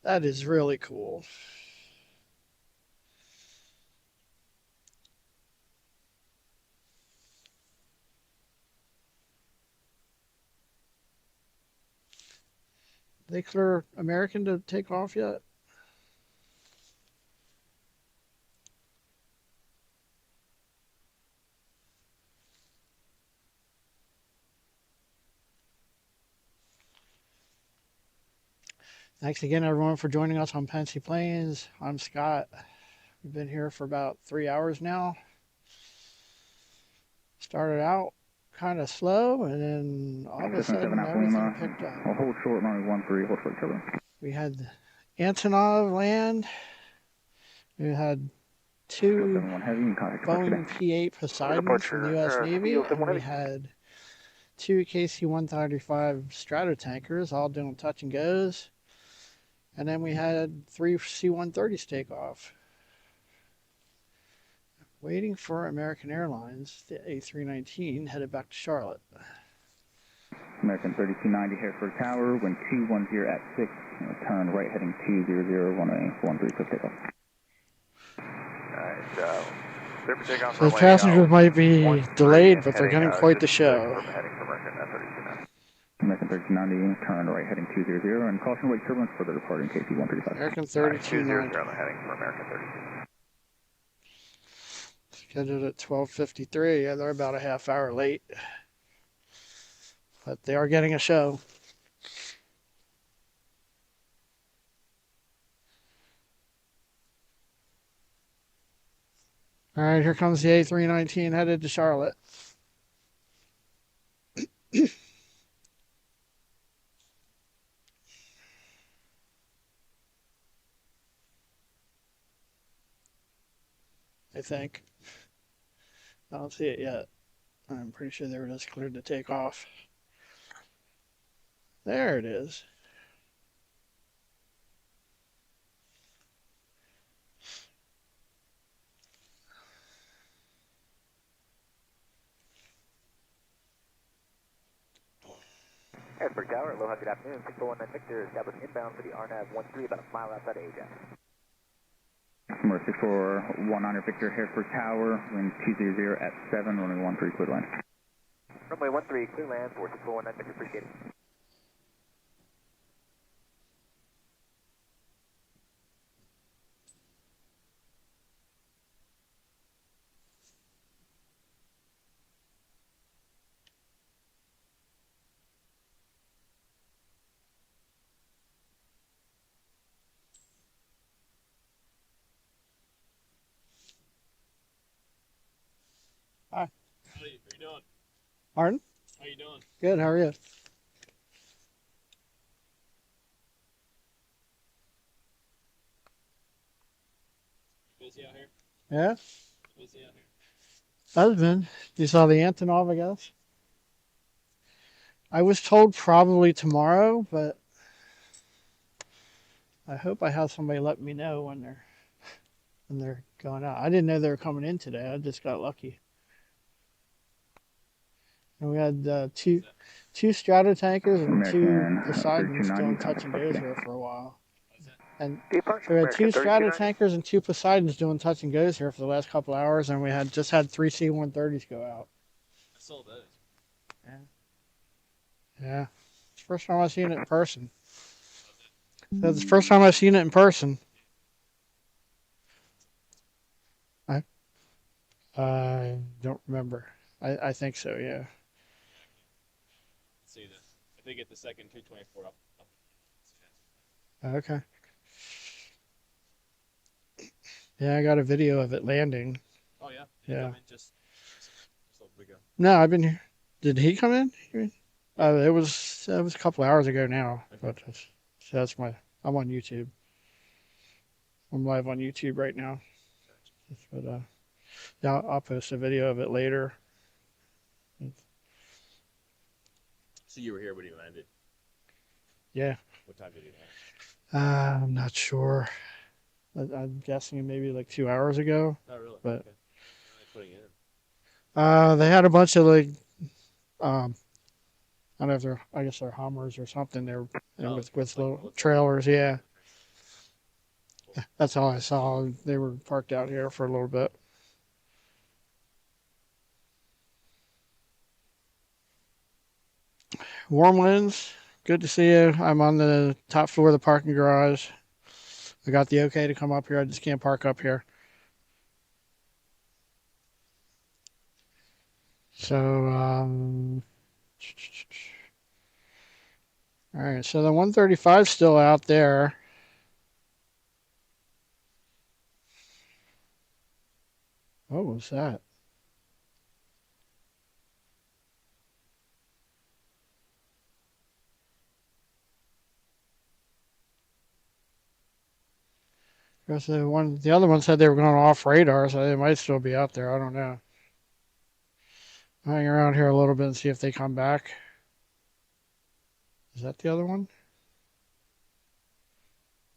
That is really cool. They clear American to take off yet? Thanks again, everyone, for joining us on Pensy Plains. I'm Scott. We've been here for about 3 hours now. Started out kind of slow, and then all of a sudden everything picked up. I'll hold short, runway 13, hold short, cover. We had Antonov land. We had two Boeing P-8 Poseidons from the U.S. Navy, and we had two KC-135 Stratotankers all doing touch and goes. And then we had 3 C-130s take off. Waiting for American Airlines, the A319 headed back to Charlotte. American 3290 Harrisburg Tower, wind 210 at 6, turn right heading 200, runway 13, quick takeoff. Alright, so the passengers might be delayed, but they're getting quite the show. American 3290, turn right heading 200, and caution wake turbulence for the departing KC 135. American 3290. heading for American 32. Scheduled at 12:53. Yeah, they're about a half hour late. But they are getting a show. All right, here comes the A319 headed to Charlotte. I think. I don't see it yet. I'm pretty sure they were just cleared to take off. There it is. Harrisburg Tower, aloha, good afternoon. 6419 Victor, established inbound for the RNAV 13, about a mile outside of Ajax. Number 6419 Victor, Harrisburg Tower, wind 200 at 7, runway 13, clear line. Runway 13, clear land for 6419 Victor, appreciate it. Hi. How you doing? Pardon? How you doing? Good, how are you? Busy out here? Yeah? Busy out here? Husband, you saw the Antonov, I guess? I was told probably tomorrow, but I hope I have somebody let me know when they're going out. I didn't know they were coming in today. I just got lucky. And we had two strata tankers and two Poseidons doing touch and goes here for a while. And so we had two strata tankers and two Poseidons doing touch and goes here for the last couple hours, and we just had three C-130s go out. I saw those. Yeah. Yeah. It's the first time I've seen it in person. That's the first time I've seen it in person. I don't remember. I think so, yeah. See this. If they get the second 224 up. Okay. Yeah, I got a video of it landing. Oh yeah. Yeah. Just a little bit ago. No, I've been here. Did he come in? It was a couple hours ago now. But so I'm on YouTube. I'm live on YouTube right now. But yeah, I'll post a video of it later. So you were here when he landed? Yeah. What time did he land? I'm not sure. I'm guessing maybe like 2 hours ago. Oh really? But okay. What are they putting in? they had a bunch of like I don't know if I guess they're Hummers or something. They're with little trailers, yeah. That's all I saw. They were parked out here for a little bit. Warm winds. Good to see you. I'm on the top floor of the parking garage. I got the okay to come up here. I just can't park up here. So, all right. So the 135 is still out there. What was that? Because the other one said they were going off radar, so they might still be out there. I don't know. I'll hang around here a little bit and see if they come back. Is that the other one?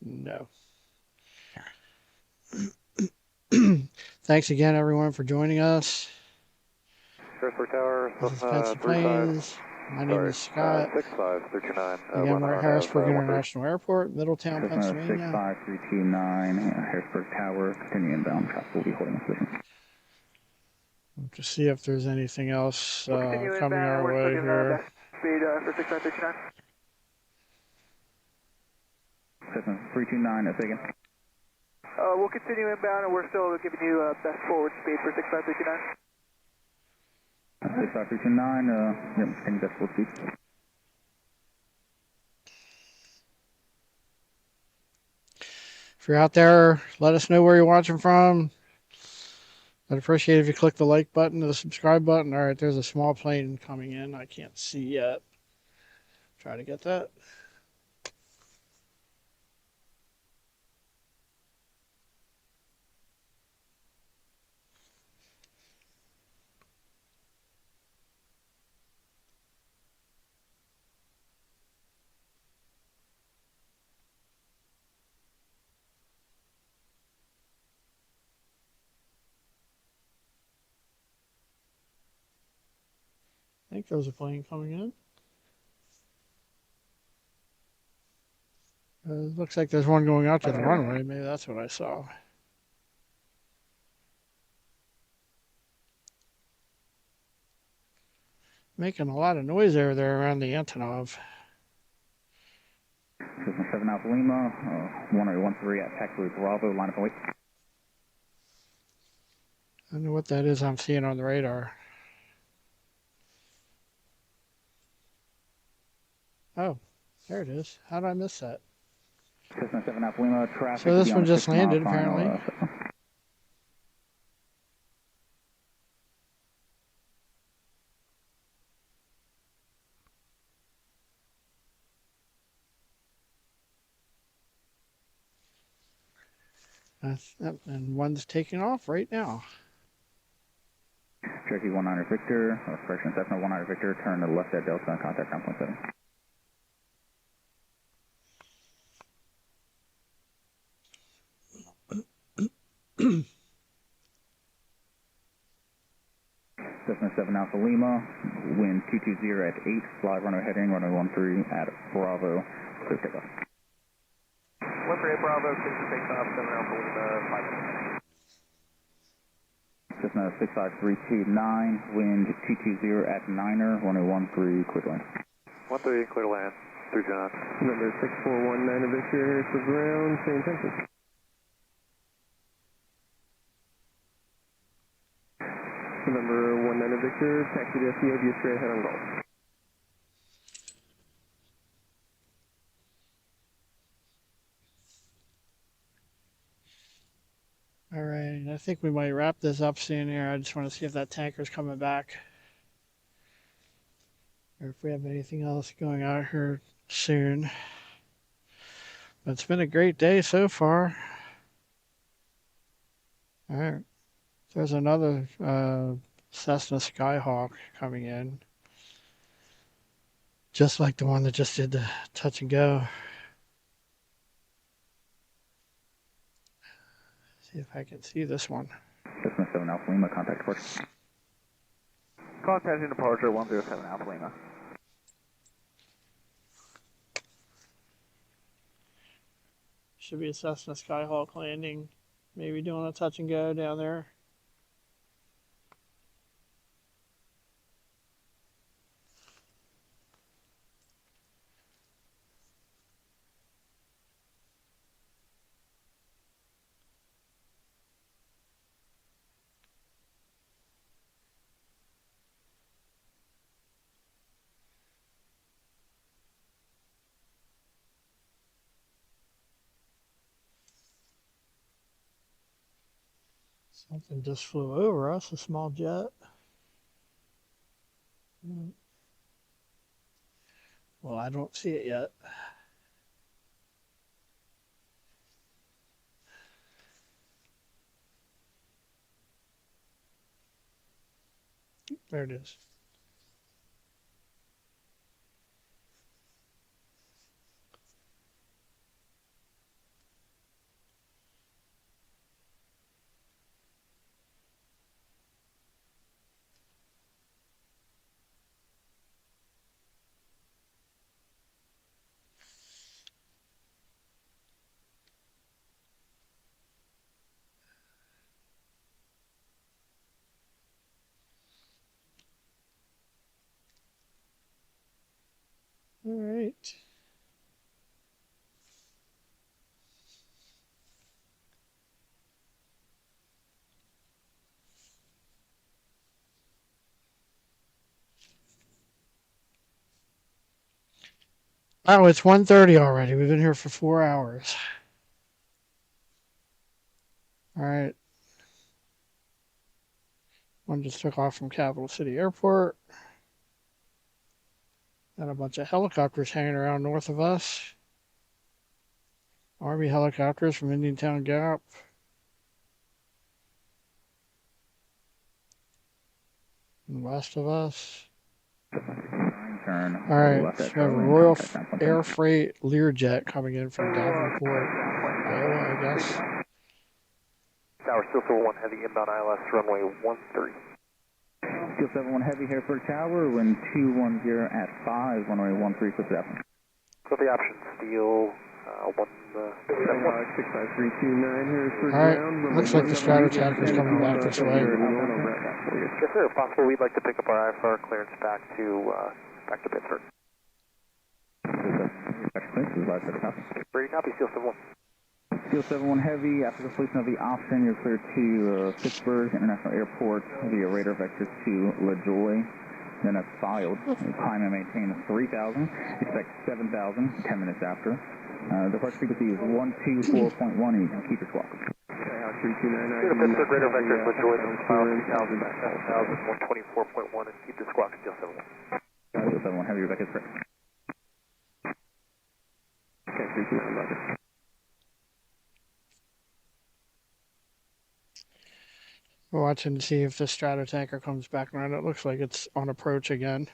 No. Thanks again, everyone, for joining us. Harrisburg Tower, This is Fancy Planes. My name is Scott. 6539. Again, we're at Harrisburg International Airport, Middletown, Pennsylvania. 65329, Harrisburg Tower, continue inbound. Traffic will be holding position. To see if there's anything else coming our way here. Speed for 6539. 329, that's again. We'll continue inbound, and we're still giving you best forward speed for 65329. 65329, yep, continue best forward speed. If you're out there, let us know where you're watching from. I'd appreciate it if you click the like button or the subscribe button. All right, there's a small plane coming in. I can't see yet. Try to get that. I think there's a plane coming in. Looks like there's one going out to the runway. Maybe that's what I saw. Making a lot of noise over there around the Antonov. 7 Alpha Lima, 1013 at taxiway Bravo, line up and wait. I don't know what that is I'm seeing on the radar. Oh, there it is. How did I miss that? 7 Alpha Lima, traffic. So this one just landed, apparently. And one's taking off right now. Cherokee 19 Victor, correction, Cessna 19 Victor, turn to the left at Delta and contact 9.7. Cessna 7 Alpha Lima, wind 220 at 8, fly runway heading, runway 13 at Bravo, clear takeoff. 13 Bravo, clear to take off, 7 Alpha Lima, 5 Cessna 65329, wind 220 at 9er, runway 13, clear to land. 13, clear to land, 3 knots. Number 6419 Victor, Harrisburg ground, same intention. November 19 Victor, taxi to SEO, view straight ahead on Gulf. All right, I think we might wrap this up soon here. I just want to see if that tanker's coming back, or if we have anything else going out here soon. But it's been a great day so far. All right, there's another Cessna Skyhawk coming in, just like the one that just did the touch and go. See if I can see this one. Cessna 7 Alpha Lima, contact departure. Contacting departure 107 Alpha Lima. Should be a Cessna Skyhawk landing, maybe doing a touch and go down there. Something just flew over us, a small jet. Well, I don't see it yet. There it is. All right. Oh, it's 1:30 already. We've been here for 4 hours. All right. One just took off from Capital City Airport. Got a bunch of helicopters hanging around north of us. Army helicopters from Indiantown Gap. And west of us. Turn. All right, so we have a Royal Air Freight Learjet coming in from Davenport, Iowa, I guess. Tower still 1 heavy inbound ILS runway 13. Steel 71 Heavy, Harrisburg Tower, wind 210 at 5, runway 13, clear to option. So the option, Steel 65329 Harrisburg All right, ground. looks like the Stratotacker's coming back this way. Yes, sir. If possible, we'd like to pick up our IFR clearance back to Pittsburgh. Brady copy, Steel 71. Steel 71 Heavy, after completion of the option, you're cleared to Pittsburgh International Airport via radar vector to LaJoy. Then that's filed. Climb and maintain 3,000. Expect 7,000 10 minutes after. Departure frequency is 124.1, and you can keep your squawk. Clear to Pittsburgh, radar vector LaJoy, file 3,000, 7,000, 124.1, and keep the squawk, Steel 71. Steel 71 Heavy, Rebecca's correct. Okay, 329, roger. We're watching to see if the Stratotanker comes back around. It looks like it's on approach again.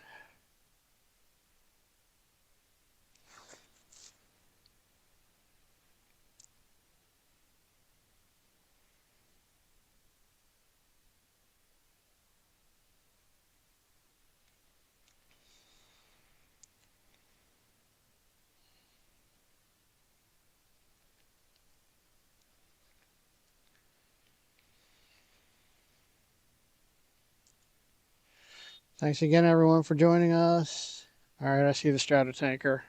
Thanks again, everyone, for joining us. All right, I see the Stratotanker.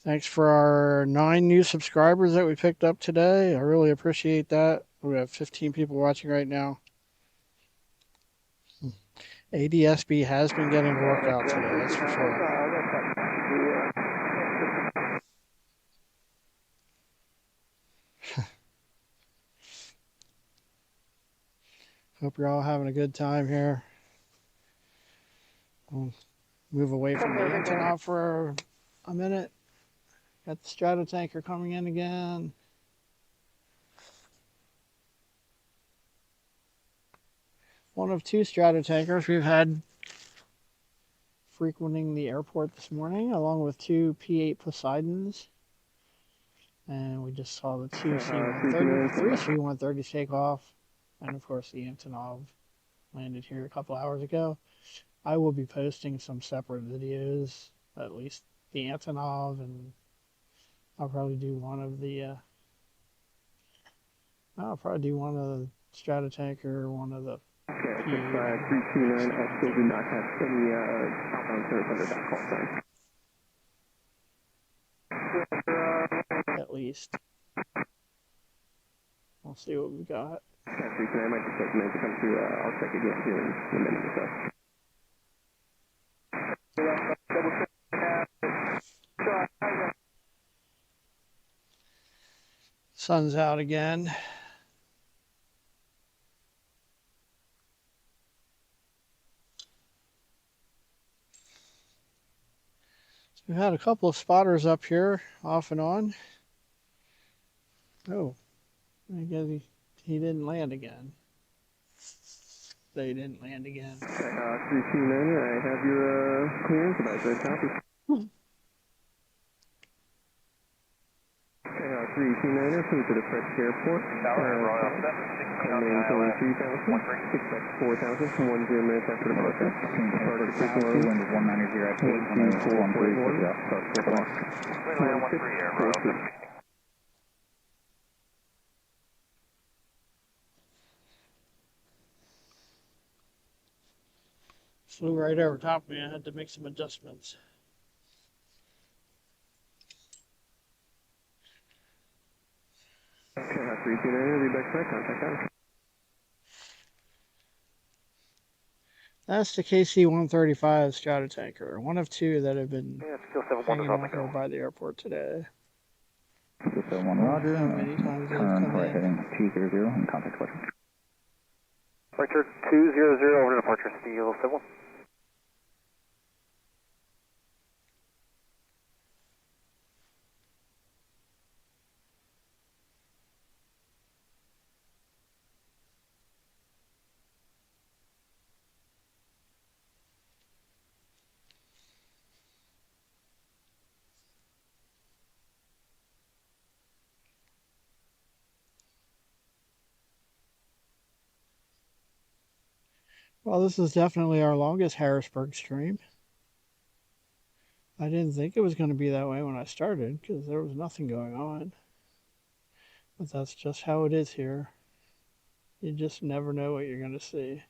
Thanks for our 9 new subscribers that we picked up today. I really appreciate that. We have 15 people watching right now. ADSB has been getting work out today, that's for sure. Hope you're all having a good time here. We'll move away from the Antonov for a minute. Got the Stratotanker coming in again. One of 2 Stratotankers we've had frequenting the airport this morning, along with 2 P-8 Poseidons. And we just saw the 2 C-130, 3 C-130s take off. And of course the Antonov landed here a couple hours ago. I will be posting some separate videos, at least the Antonov, and I'll probably do one of the Stratotanker, one of the Okay, 329, I still do not have any outbound service under that call sign. at least. We'll see what we got. Okay, 329, I might just take a minute to come through. I'll check again here in a minute or so. Sun's out again. So we've had a couple of spotters up here, off and on. Oh, I guess he didn't land again. They didn't land again. 329, I have your clearance about the copy. Okay, 329er, through to the French airport. Maintain 3000, expect 4000 from 10 minutes after departure. Start at frequency. Wind is 190 at 8, Flew right over top of me. I had to make some adjustments. Okay, 329er, read back to contact out. That's the KC-135 Stratotanker, one of 2 that have been hanging out here by the airport today. So 1 Roger, many times they've turn come right in. heading 200 and contact question. Departure 200 over to departure Steel Civil. Well, this is definitely our longest Harrisburg stream. I didn't think it was going to be that way when I started because there was nothing going on. But that's just how it is here. You just never know what you're going to see.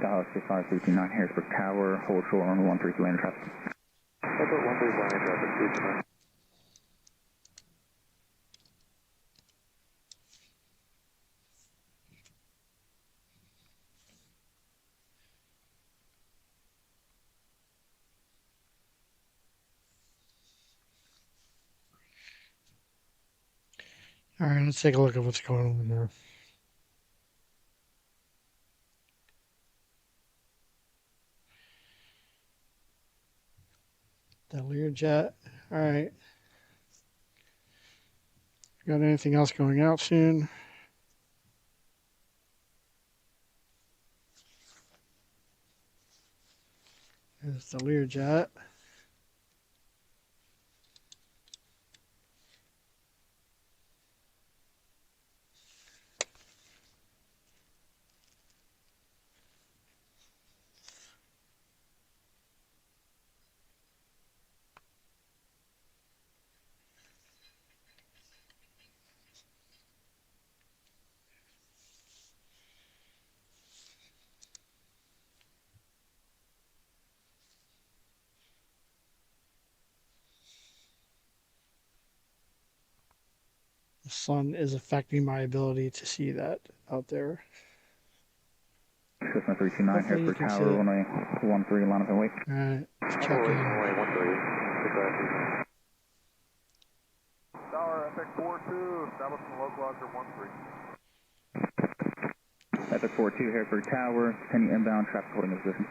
Dallas 6539 Harrisburg Tower, hold short on 13 lane traffic. Airport 13 lane traffic, 229. All right, let's take a look at what's going on there. The Learjet. All right. Got anything else going out soon? There's the Learjet. The sun is affecting my ability to see that out there. Cessna 329 Harrisburg Tower, runway 13, line up and wait. All right, let's check in. Tower, Epic 42, establishing localizer 13. Epic 42 Harrisburg Tower, continue inbound, traffic holding position.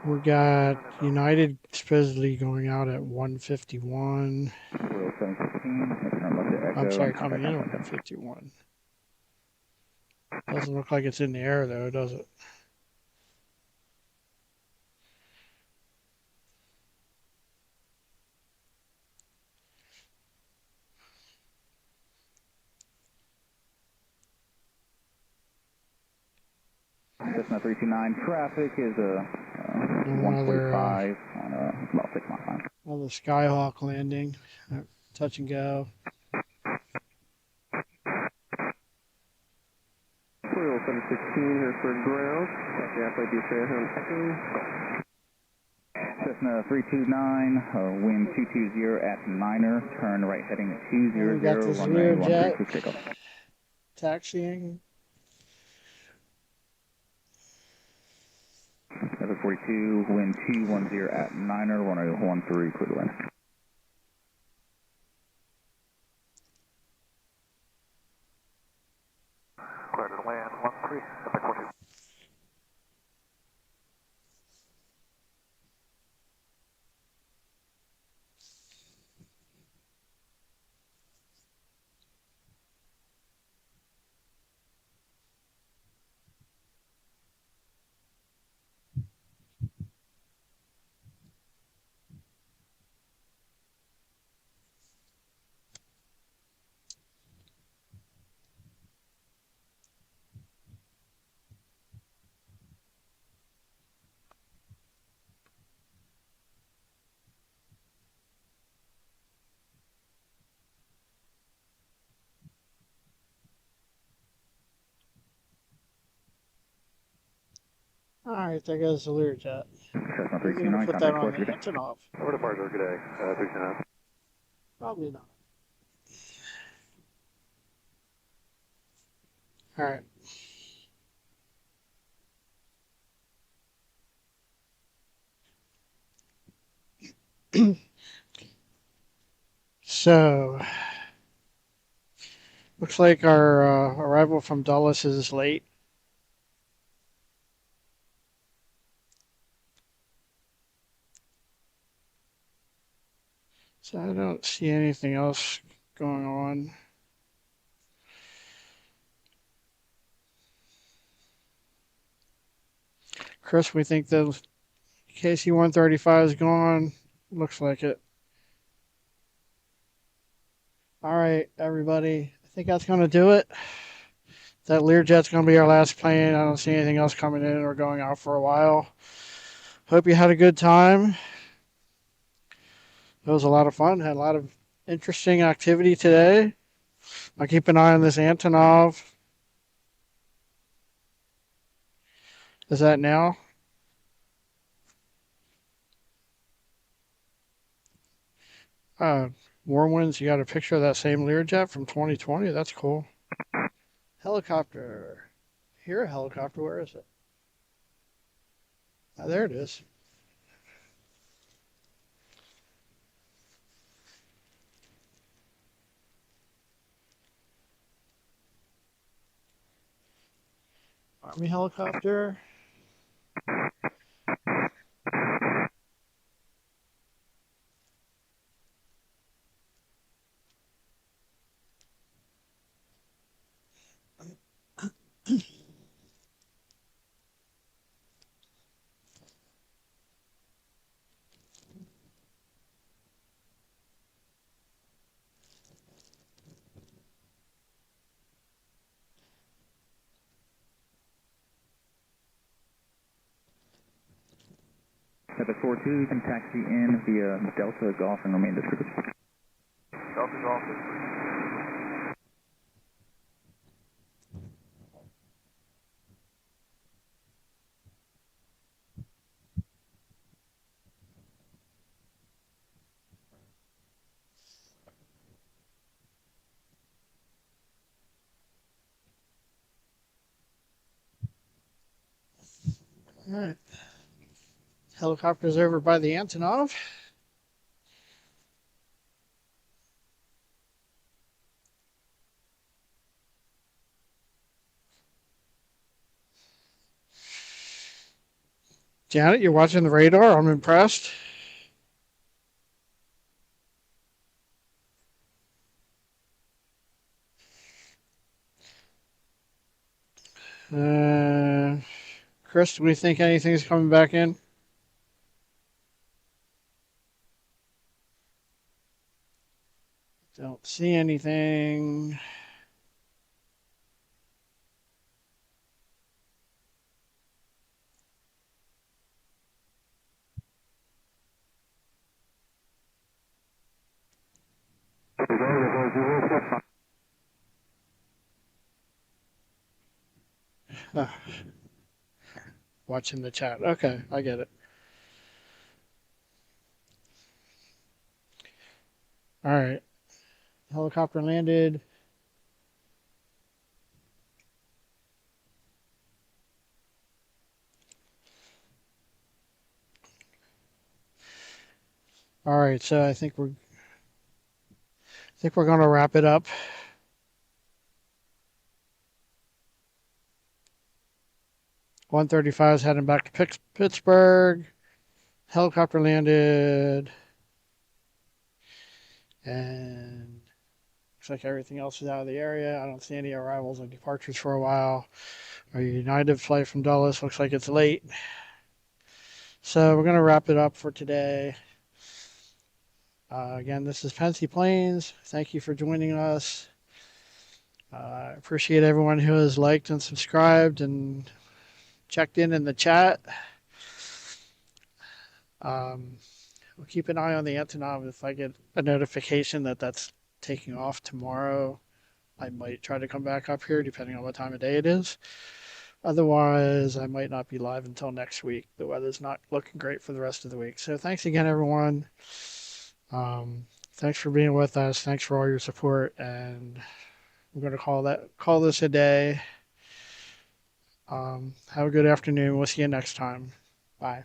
We got United supposedly going out at 151. I'm sorry, coming in at 151. Doesn't look like it's in the air though, does it? Cessna 329 traffic is 145 on about 6 mile time. Another Skyhawk landing, touch and go. Royal 716 Harrisburg ground. Halfway to Fairham Echo. Cessna 329, wind 220 at Niner, turn right heading at 200, We got this Learjet taxiing. Epic 42, wind 210 at Niner, runway 13, clear to land. Clear to land 13, Epic 42. All right, there goes the Learjet. Cessna We're going to 329, put that on contact the Antonov. Over departure, good day. 329. Probably not. All right. So, looks like our arrival from Dulles is late. So I don't see anything else going on. Chris, we think the KC-135 is gone. Looks like it. All right, everybody. I think that's going to do it. That Learjet's going to be our last plane. I don't see anything else coming in or going out for a while. Hope you had a good time. It was a lot of fun. Had a lot of interesting activity today. I'll keep an eye on this Antonov. Is that now? Warm Winds, you got a picture of that same Learjet from 2020? That's cool. Helicopter. Here, a helicopter. Where is it? Oh, there it is. Army helicopter. At the 4-2, you can taxi in via Delta Golf and remain discreet. Delta Golf is All right. Helicopter's over by the Antonov. Janet, you're watching the radar. I'm impressed. Chris, do we think anything's coming back in? Don't see anything. Watching the chat. Okay, I get it. All right. Helicopter landed. All right, so I think we're going to wrap it up. .135 is heading back to Pittsburgh. Helicopter landed. And looks like everything else is out of the area. I don't see any arrivals and departures for a while. Our United flight from Dulles looks like it's late. So we're going to wrap it up for today. Again, this is Pensy Planes. Thank you for joining us. I appreciate everyone who has liked and subscribed and checked in the chat. We'll keep an eye on the Antonov. If I get a notification that that's taking off tomorrow, I might try to come back up here depending on what time of day it is. Otherwise, I might not be live until next week. The weather's not looking great for the rest of the week. So thanks again, everyone. Thanks for being with us. Thanks for all your support. And we're going to call this a day. Have a good afternoon. We'll see you next time. Bye.